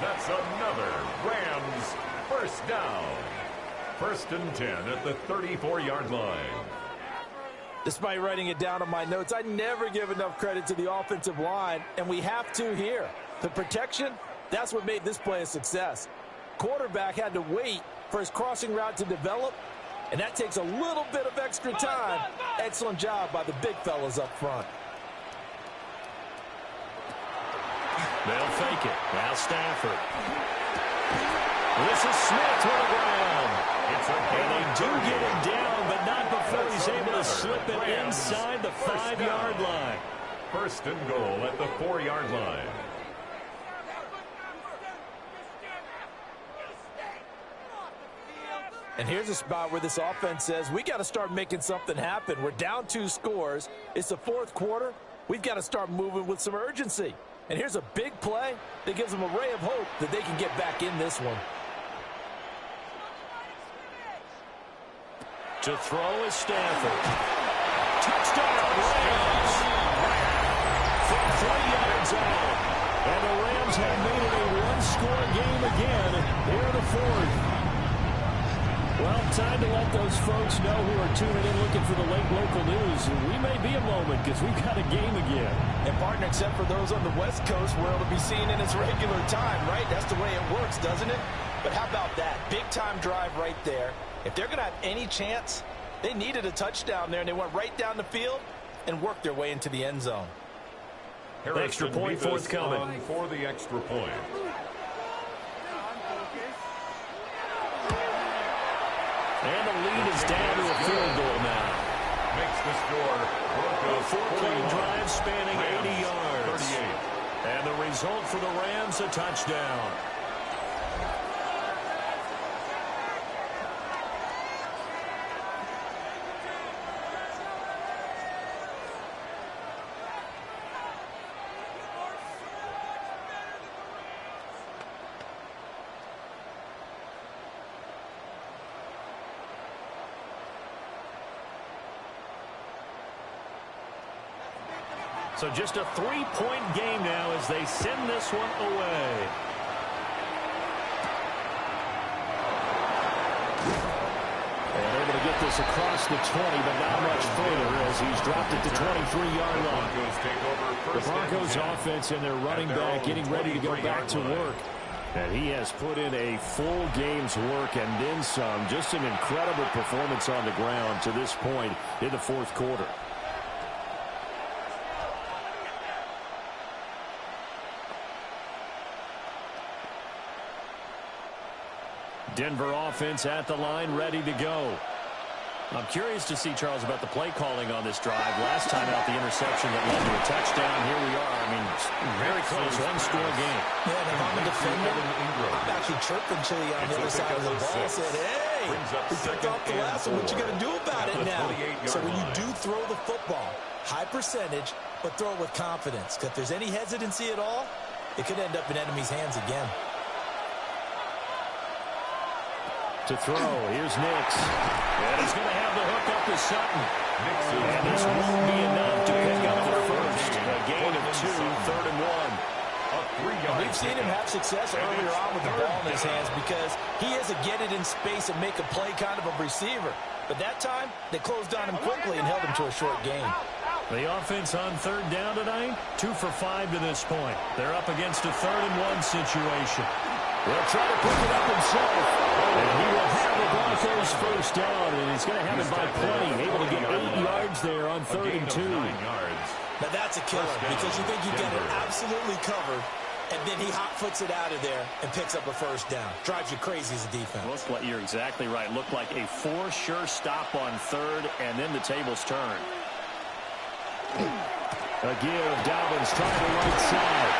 Speaker 2: That's another Rams first down. 1st and 10 at the 34-yard line.
Speaker 6: Despite writing it down on my notes, I never give enough credit to the offensive line, and we have to here. The protection, that's what made this play a success. Quarterback had to wait for his crossing route to develop, and that takes a little bit of extra time. Excellent job by the big fellas up front.
Speaker 5: They'll fake it. Now Stafford. This is Smith to the ground. And they do get him down, but not before he's able to slip it inside the 5-yard line.
Speaker 2: 1st and goal at the 4-yard line.
Speaker 6: And here's a spot where this offense says, we got to start making something happen. We're down 2 scores. It's the 4th quarter. We've got to start moving with some urgency. And here's a big play that gives them a ray of hope that they can get back in this one.
Speaker 5: To throw is Stafford. Touchdown, Rams! From 3 yards out. And the Rams have made it a 1-score game again here in the 4th. Well, time to let those folks know who are tuning in looking for the late local news. We may be a moment because we've got a game again.
Speaker 6: And, partner, except for those on the West Coast where it'll be seen in its regular time, right? That's the way it works, doesn't it? But how about that? Big-time drive right there. If they're going to have any chance, they needed a touchdown there, and they went right down the field and worked their way into the end zone.
Speaker 5: Extra point forthcoming.
Speaker 2: For the extra point.
Speaker 5: And the lead is down to a field goal now.
Speaker 2: Makes the score.
Speaker 5: A 4-play drive spanning 80 yards.
Speaker 2: 38.
Speaker 5: And the result for the Rams, a touchdown. So just a 3-point game now as they send this one away. And able to get this across the 20, but not much further as he's dropped it to 23-yard line. The Broncos offense and their running back getting ready to go back to work. And he has put in a full game's work and then some. Just an incredible performance on the ground to this point in the 4th quarter. Denver offense at the line, ready to go. I'm curious to see, Charles, about the play calling on this drive. Last time out, the interception that led to a touchdown. Here we are. I mean, very close, 1-score game.
Speaker 6: Yeah, and if I'm a defender, I'm actually chirping Chili on the other side of the ball. Said, hey, we picked off the last one. What you going to do about it now? So when you do throw the football, high percentage, but throw it with confidence. Because if there's any hesitancy at all, it could end up in enemy's hands again.
Speaker 5: To throw, here's Nix. And he's going to have the hook up to Sutton. And this won't be enough to pick up the first. A gain of 2, 3rd and 1.
Speaker 2: A 3-yard
Speaker 6: We've seen him have success earlier on with the ball in his hands because he is a get it in space and make a play kind of a receiver. But that time, they closed on him quickly and held him to a short gain.
Speaker 5: The offense on third down tonight, 2 for 5 to this point. They're up against a 3rd-and-1 situation. They'll try to pick it up himself. And he will have the Broncos first down, and he's going to have it by plenty. Able to get 8 yards there on 3rd and 2.
Speaker 2: 9 yards.
Speaker 6: Now that's a killer because you think you get it absolutely covered, and then he hot-foots it out of there and picks up a first down. Drives you crazy as a defense.
Speaker 5: You're exactly right. Looked like a sure stop on 3rd, and then the tables turn. A give. Dobbins trying the right side.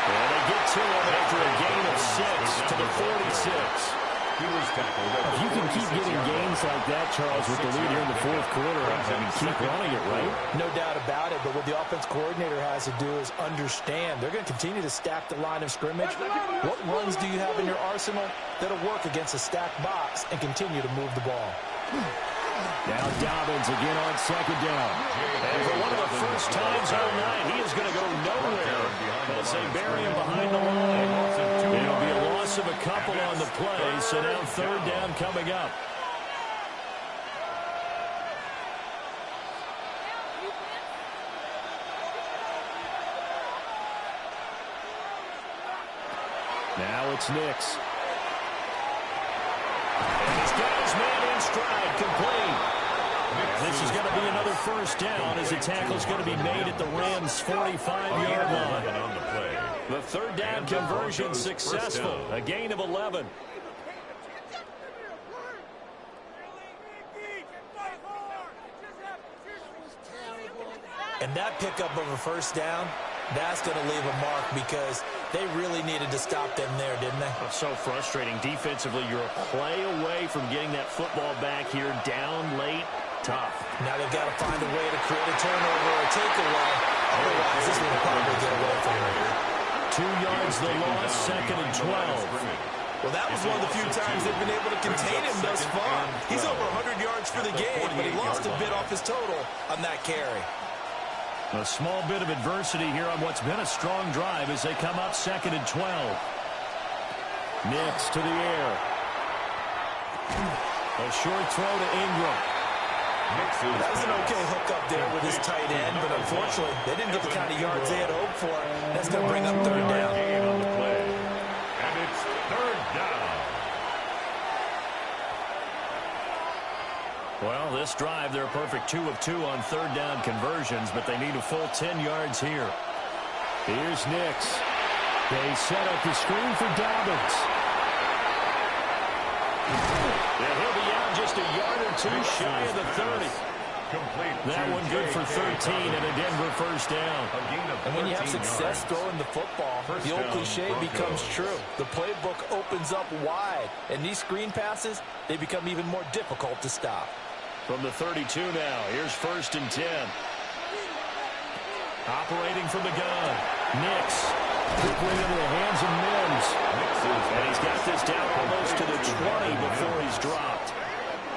Speaker 5: And they get to him after a gain of 6 to the 46.
Speaker 2: He was tackled.
Speaker 5: If you can keep getting gains like that, Charles, with the lead here in the 4th quarter, I mean, keep running it, right?
Speaker 6: No doubt about it, but what the offense coordinator has to do is understand they're going to continue to stack the line of scrimmage. What runs do you have in your arsenal that'll work against a stacked box and continue to move the ball?
Speaker 5: Now Dobbins again on 2nd down. And for one of the first times all night, he is going to go nowhere as they bury him behind the line. It'll be a loss of a couple on the play, so now 3rd down coming up. Now it's Nix. And he's got his man in stride, complete. This is going to be another first down as the tackle's going to be made at the Rams' 45-yard line.
Speaker 2: On the play.
Speaker 5: The 3rd down conversion successful. A gain of 11.
Speaker 6: And that pickup of a first down, that's going to leave a mark because they really needed to stop them there, didn't they?
Speaker 5: So frustrating. Defensively, you're a play away from getting that football back here down late. Tough.
Speaker 6: Now they've got to find a way to create a turnover or a takeaway. Otherwise, this will probably get away from them.
Speaker 5: 2 yards the loss, 2nd and 12.
Speaker 6: Well, that was one of the few times they've been able to contain him thus far. He's over 100 yards for the game, but he lost a bit off his total on that carry.
Speaker 5: A small bit of adversity here on what's been a strong drive as they come up 2nd and 12. Nix to the air. A short throw to Ingram.
Speaker 6: That was an okay hook up there with his tight end, but unfortunately, they didn't get the kind of yards they had hoped for. That's going to bring up 3rd down.
Speaker 2: On the play. And it's 3rd down.
Speaker 5: Well, this drive, they're a perfect 2 of 2 on 3rd down conversions, but they need a full 10 yards here. Here's Nix. They set up the screen for Dobbins. And he'll be out just a yard or 2 shy of the 30. That one good for 13 and a Denver first down.
Speaker 6: And when you have success throwing the football, the old cliche becomes true. The playbook opens up wide, and these screen passes, they become even more difficult to stop.
Speaker 5: From the 32 now, here's 1st and 10. Operating from the gun. Nix. Quickly into the hands of Mims. And he's got this down almost to the 20 before he's dropped.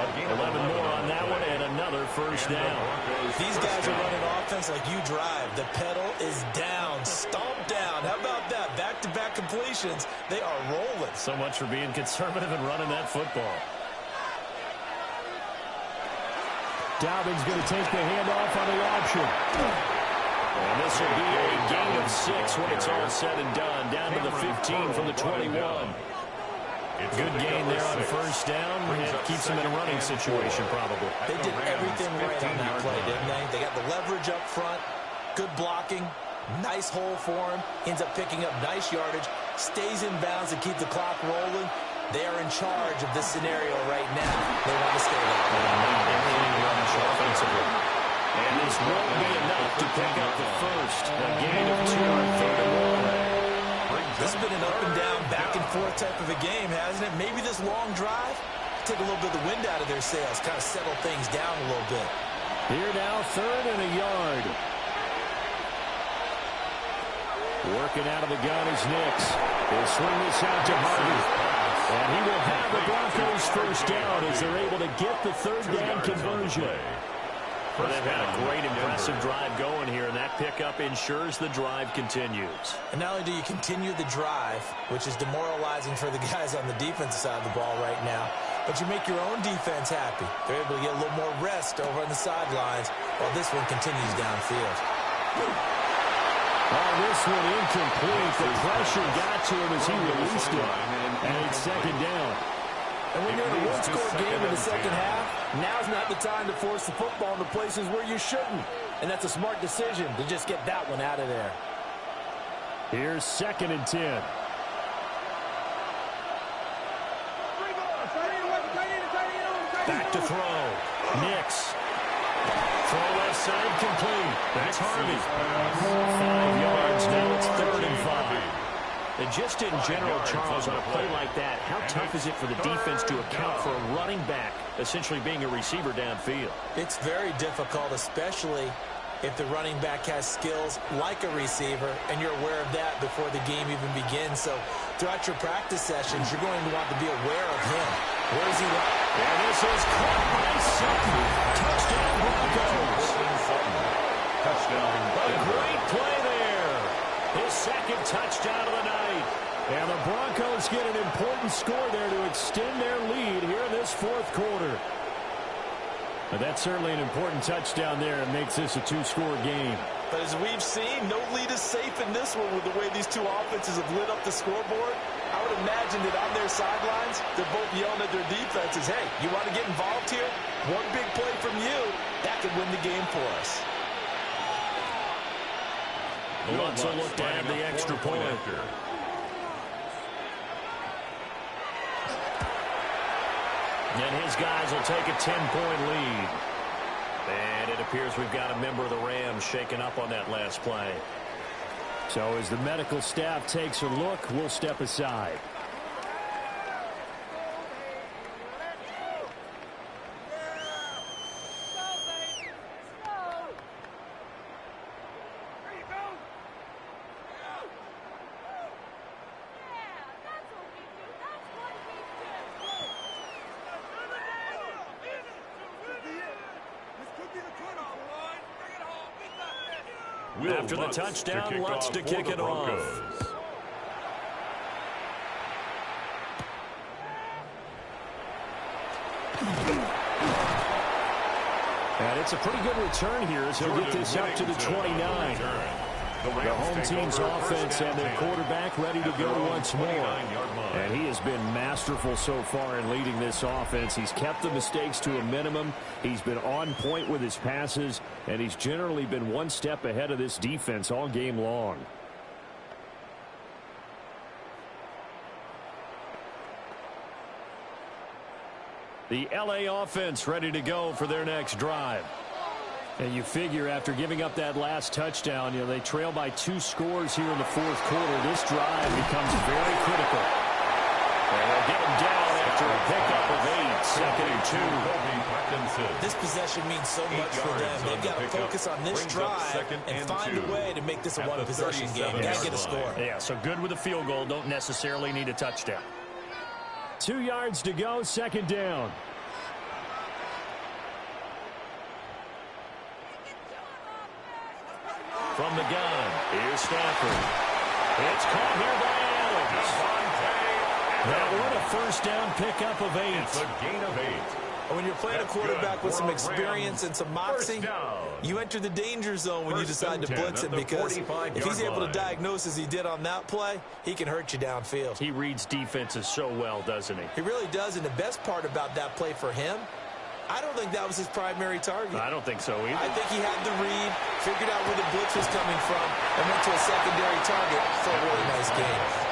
Speaker 5: 11 more on that one and another first down.
Speaker 6: These guys are running offense like you drive. The pedal is down, stomp down. How about that? Back-to-back completions. They are rolling.
Speaker 5: So much for being conservative and running that football. Dobbins going to take the handoff on the option. And this will be a gain of 6 when it's all said and done. Down to the 15 from the 21. Good gain there on first down. It keeps them in a running situation, probably.
Speaker 6: They did everything right on that play, didn't they? They got the leverage up front, good blocking, nice hole for him, ends up picking up nice yardage, stays in bounds to keep the clock rolling. They are in charge of this scenario right now. They want to stay there.
Speaker 5: And this won't be enough to pick up the first. A gain of 2 on 3rd and 1.
Speaker 6: This has been an up-and-down, back-and-forth type of a game, hasn't it? Maybe this long drive, take a little bit of the wind out of their sails, kind of settle things down a little bit.
Speaker 5: Here now, 3rd and a yard. Working out of the gun is Nix. He'll swing this out to Harvey. And he will have the Broncos first down as they're able to get the 3rd down conversion. Well, they've had a great, impressive drive going here, and that pickup ensures the drive continues.
Speaker 6: And not only do you continue the drive, which is demoralizing for the guys on the defensive side of the ball right now, but you make your own defense happy. They're able to get a little more rest over on the sidelines while this one continues downfield.
Speaker 5: Oh, this one incomplete. The pressure got to him as he released it. And it's second down.
Speaker 6: And when you're in a one-score game in the second half, now's not the time to force the football in the places where you shouldn't. And that's a smart decision to just get that one out of there.
Speaker 5: Here's 2nd and 10. Back to throw. Nix. Throw left side complete. That's Harvey. 5 yards. Now it's 3rd and 5. And just in general, Charles, on a play like that, how tough is it for the defense to account for a running back essentially being a receiver downfield?
Speaker 6: It's very difficult, especially if the running back has skills like a receiver, and you're aware of that before the game even begins. So throughout your practice sessions, you're going to want to be aware of him. Where is he?
Speaker 5: And this is caught by Sutton. Touchdown, Broncos.
Speaker 2: Touchdown.
Speaker 5: A great play there. His 2nd touchdown of the night. And the Broncos get an important score there to extend their lead here in this 4th quarter. But that's certainly an important touchdown there. It makes this a 2-score game.
Speaker 6: But as we've seen, no lead is safe in this one with the way these two offenses have lit up the scoreboard. I would imagine that on their sidelines, they're both yelling at their defenses, hey, you want to get involved here? One big play from you, that could win the game for us.
Speaker 5: The Bucs will look to have the extra point. And his guys will take a 10-point lead. And it appears we've got a member of the Rams shaken up on that last play. So as the medical staff takes a look, we'll step aside. After the touchdown, Lutz to kick it off. And it's a pretty good return here as he'll get this up to the 29. The home team's offense and their quarterback ready to go once more. And he has been masterful so far in leading this offense. He's kept the mistakes to a minimum. He's been on point with his passes, and he's generally been one step ahead of this defense all game long. The LA offense ready to go for their next drive. And you figure after giving up that last touchdown, they trail by 2 scores here in the 4th quarter. This drive becomes very critical. And they'll get him down after a pickup of 8, 2nd and 2.
Speaker 6: This possession means so much for them. They've got to focus on this drive and find a way to make this a one-possession game. Got to get a score.
Speaker 5: Yeah, so good with a field goal. Don't necessarily need a touchdown. 2 yards to go, 2nd down. From the gun, here's Stafford. It's caught here by Adams. That one a 1st down pickup of 8.
Speaker 2: It's a gain of 8.
Speaker 6: When you're playing a quarterback with some experience and some moxie, you enter the danger zone when you decide to blitz him, because if he's able to diagnose as he did on that play, he can hurt you downfield.
Speaker 5: He reads defenses so well, doesn't he?
Speaker 6: He really does, and the best part about that play for him, I don't think that was his primary target.
Speaker 5: I don't think so either.
Speaker 6: I think he had the read, figured out where the blitz was coming from, and went to a secondary target for a really nice game.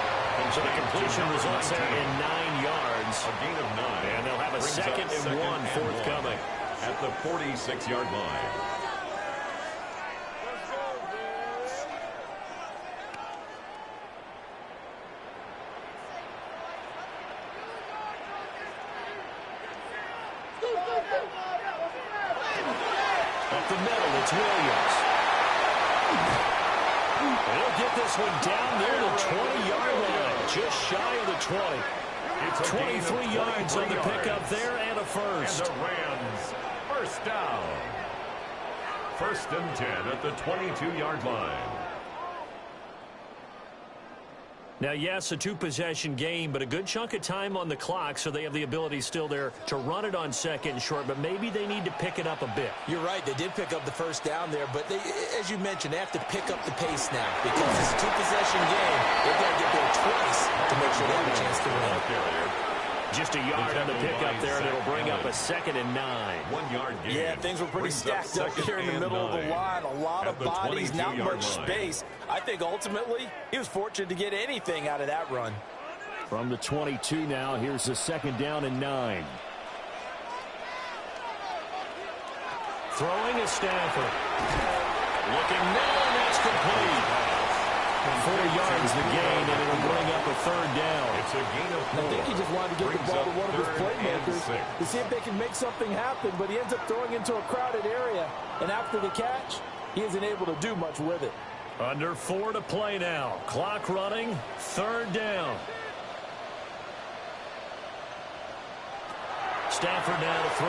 Speaker 5: So the completion results there in 9 yards.
Speaker 2: A gain of 9.
Speaker 5: And they'll have a 2nd and 1 forthcoming.
Speaker 2: At the 46-yard line.
Speaker 5: Up the middle, it's Williams. He'll get this one down near the 20-yard line, just shy of the 20. It's 23 yards on the pickup there and a 1st.
Speaker 2: And the Rams, 1st down. first and 10 at the 22-yard line.
Speaker 5: Now, yes, a two-possession game, but a good chunk of time on the clock, so they have the ability still there to run it on second and short, but maybe they need to pick it up a bit.
Speaker 6: You're right. They did pick up the first down there, but they, as you mentioned, they have to pick up the pace now because it's a two-possession game. They've got to get there twice to make sure they have a chance to win.
Speaker 5: Just a yard on the pickup there, and it'll bring up a 2nd and 9.
Speaker 2: 1 yard gain.
Speaker 6: Yeah, things were pretty stacked up here in the middle of the line. A lot of bodies, not much space. I think ultimately he was fortunate to get anything out of that run.
Speaker 5: From the 22 now, here's the 2nd down and 9. Throwing is Stafford. Looking now, and that's complete. 4 yards the gain, and it'll bring up a 3rd down.
Speaker 2: It's a gain of 4.
Speaker 6: I think he just wanted to get the ball to one of his playmakers to see if they can make something happen, but he ends up throwing into a crowded area, and after the catch, he isn't able to do much with it.
Speaker 5: Under 4 to play now. Clock running, 3rd down. Stafford now to throw.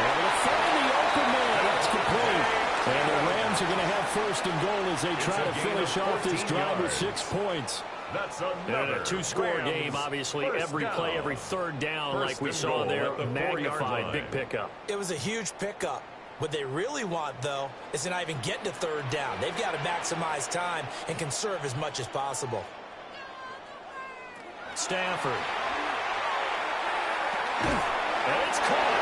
Speaker 5: Able to find the open man. That's complete. And the Rams are going to have 1st and goal as they try to finish off this drive with 6 points.
Speaker 2: That's
Speaker 5: And a 2-score game, obviously. Every play, every 3rd down, like we saw there, magnified. Big pickup.
Speaker 6: It was a huge pickup. What they really want, though, is to not even get to 3rd down. They've got to maximize time and conserve as much as possible.
Speaker 5: Stafford. And it's caught.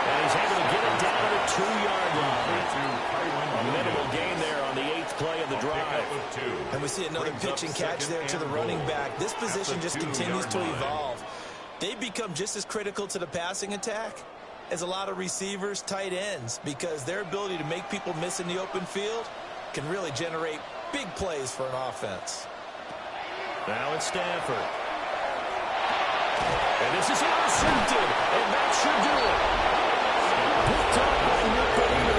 Speaker 5: And he's able to get it down to the 2-yard line. A minimal gain there on the 8th play of the drive.
Speaker 6: And we see another pitch and catch there to the running back. This position just continues to evolve. They become just as critical to the passing attack as a lot of receivers, tight ends, because their ability to make people miss in the open field can really generate big plays for an offense.
Speaker 5: Now it's Stafford. And this is intercepted, and that should do it. Picked up by Nicolino.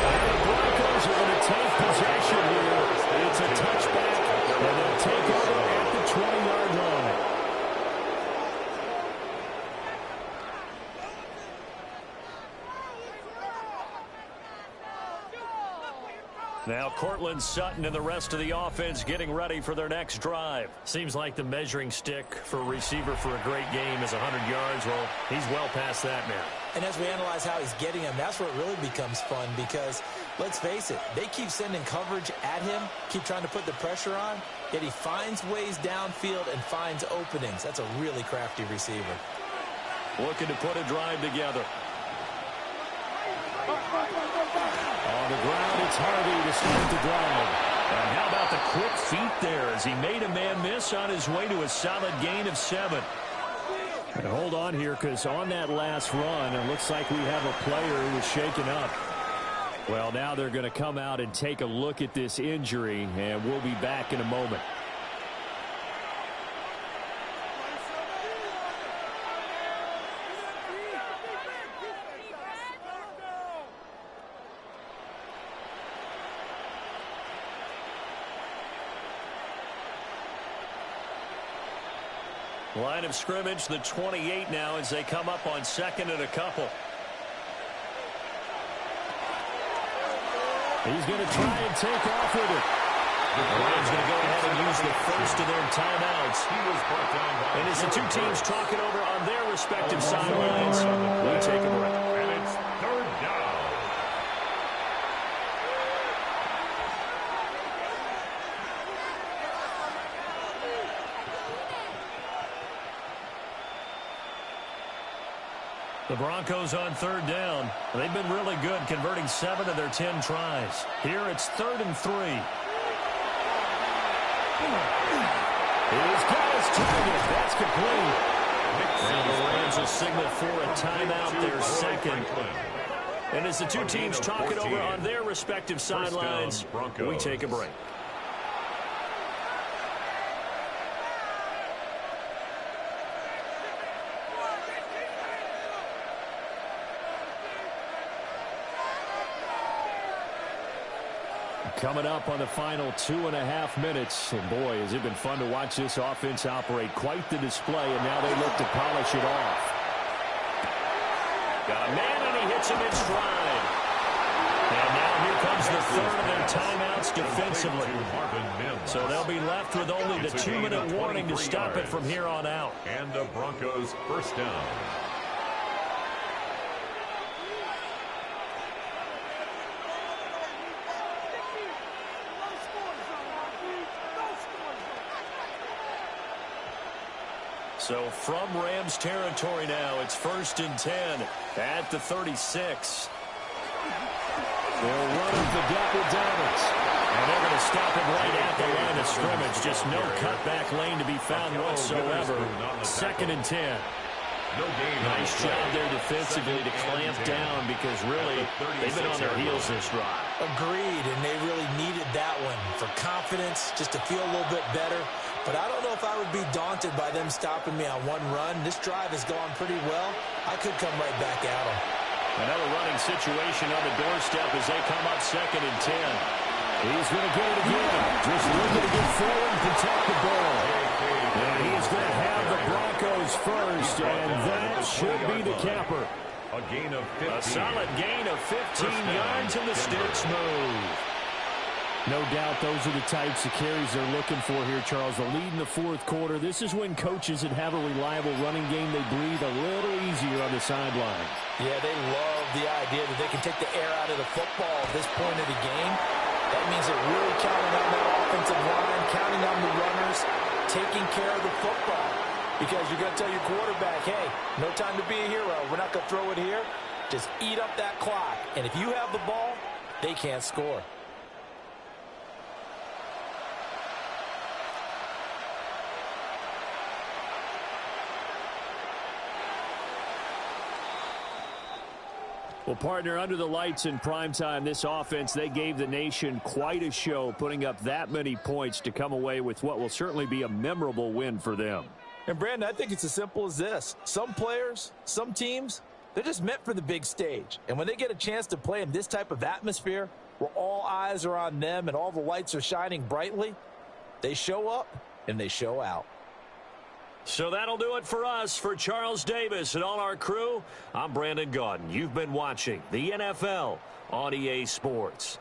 Speaker 5: And the Broncos are going to take possession here. It's a touchback, and they'll take over at the 20-yard line. Now Cortland Sutton and the rest of the offense getting ready for their next drive. Seems like the measuring stick for a receiver for a great game is 100 yards. Well, he's well past that now.
Speaker 6: And as we analyze how he's getting them, that's where it really becomes fun because, let's face it, they keep sending coverage at him, keep trying to put the pressure on, yet he finds ways downfield and finds openings. That's a really crafty receiver.
Speaker 5: Looking to put a drive together. On the ground, it's Harvey to start the drive. And how about the quick feet there as he made a man miss on his way to a solid gain of 7. And hold on here because on that last run, it looks like we have a player who was shaken up. Well, now they're going to come out and take a look at this injury, and we'll be back in a moment. Line of scrimmage, the 28 now as they come up on 2nd and a couple. He's going to try and take off with it. The Rams going to go ahead and use the first of their timeouts. And as the two teams talk it over on their respective sidelines, we take a break.
Speaker 2: And it's 3rd down.
Speaker 5: The Broncos on 3rd down. They've been really good, converting 7 of their 10 tries. Here it's 3rd and 3. He's got his target. That's complete. And the Rams will signal for a timeout, their 2nd. And as the two teams talk it over on their respective sidelines, we take a break. Coming up on the final 2.5 minutes. And boy, has it been fun to watch this offense operate. Quite the display, and now they look to polish it off. Got a man, and he hits him in stride. And now here comes the third of their timeouts defensively. So they'll be left with only the 2-minute warning to stop it from here on out.
Speaker 2: And the Broncos first down.
Speaker 5: So from Rams territory now, it's 1st and 10 at the 36. They'll run up the gut with Dobbins. And they're going to stop it right at the line of scrimmage. Just no cutback lane to be found whatsoever. 2nd and 10. Nice job there defensively to clamp down because really they've been on their heels this drive.
Speaker 6: Agreed, and they really needed that one for confidence, just to feel a little bit better. But I don't know if I would be daunted by them stopping me on one run. This drive has gone pretty well. I could come right back at them.
Speaker 5: Another running situation on the doorstep as they come up 2nd and 10. He's going to get it again. Just looking to get forward and protect the ball. And he's going to have the Broncos first, and that should be the capper.
Speaker 2: A gain of 15.
Speaker 5: A solid gain of 15 yards, and the sticks move. No doubt those are the types of carries they're looking for here, Charles. The lead in the 4th quarter. This is when coaches that have a reliable running game, they breathe a little easier on the sideline.
Speaker 6: Yeah, they love the idea that they can take the air out of the football at this point of the game. That means they're really counting on that offensive line, counting on the runners, taking care of the football. Because you're going to tell your quarterback, hey, no time to be a hero. We're not going to throw it here. Just eat up that clock. And if you have the ball, they can't score.
Speaker 5: Well, partner, under the lights in primetime, this offense, they gave the nation quite a show, putting up that many points to come away with what will certainly be a memorable win for them.
Speaker 6: And, Brandon, I think it's as simple as this. Some players, some teams, they're just meant for the big stage. And when they get a chance to play in this type of atmosphere where all eyes are on them and all the lights are shining brightly, they show up and they show out.
Speaker 5: So that'll do it for us. For Charles Davis and all our crew, I'm Brandon Gaudin. You've been watching the NFL on EA Sports.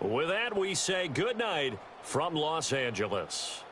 Speaker 5: With that, we say good night from Los Angeles.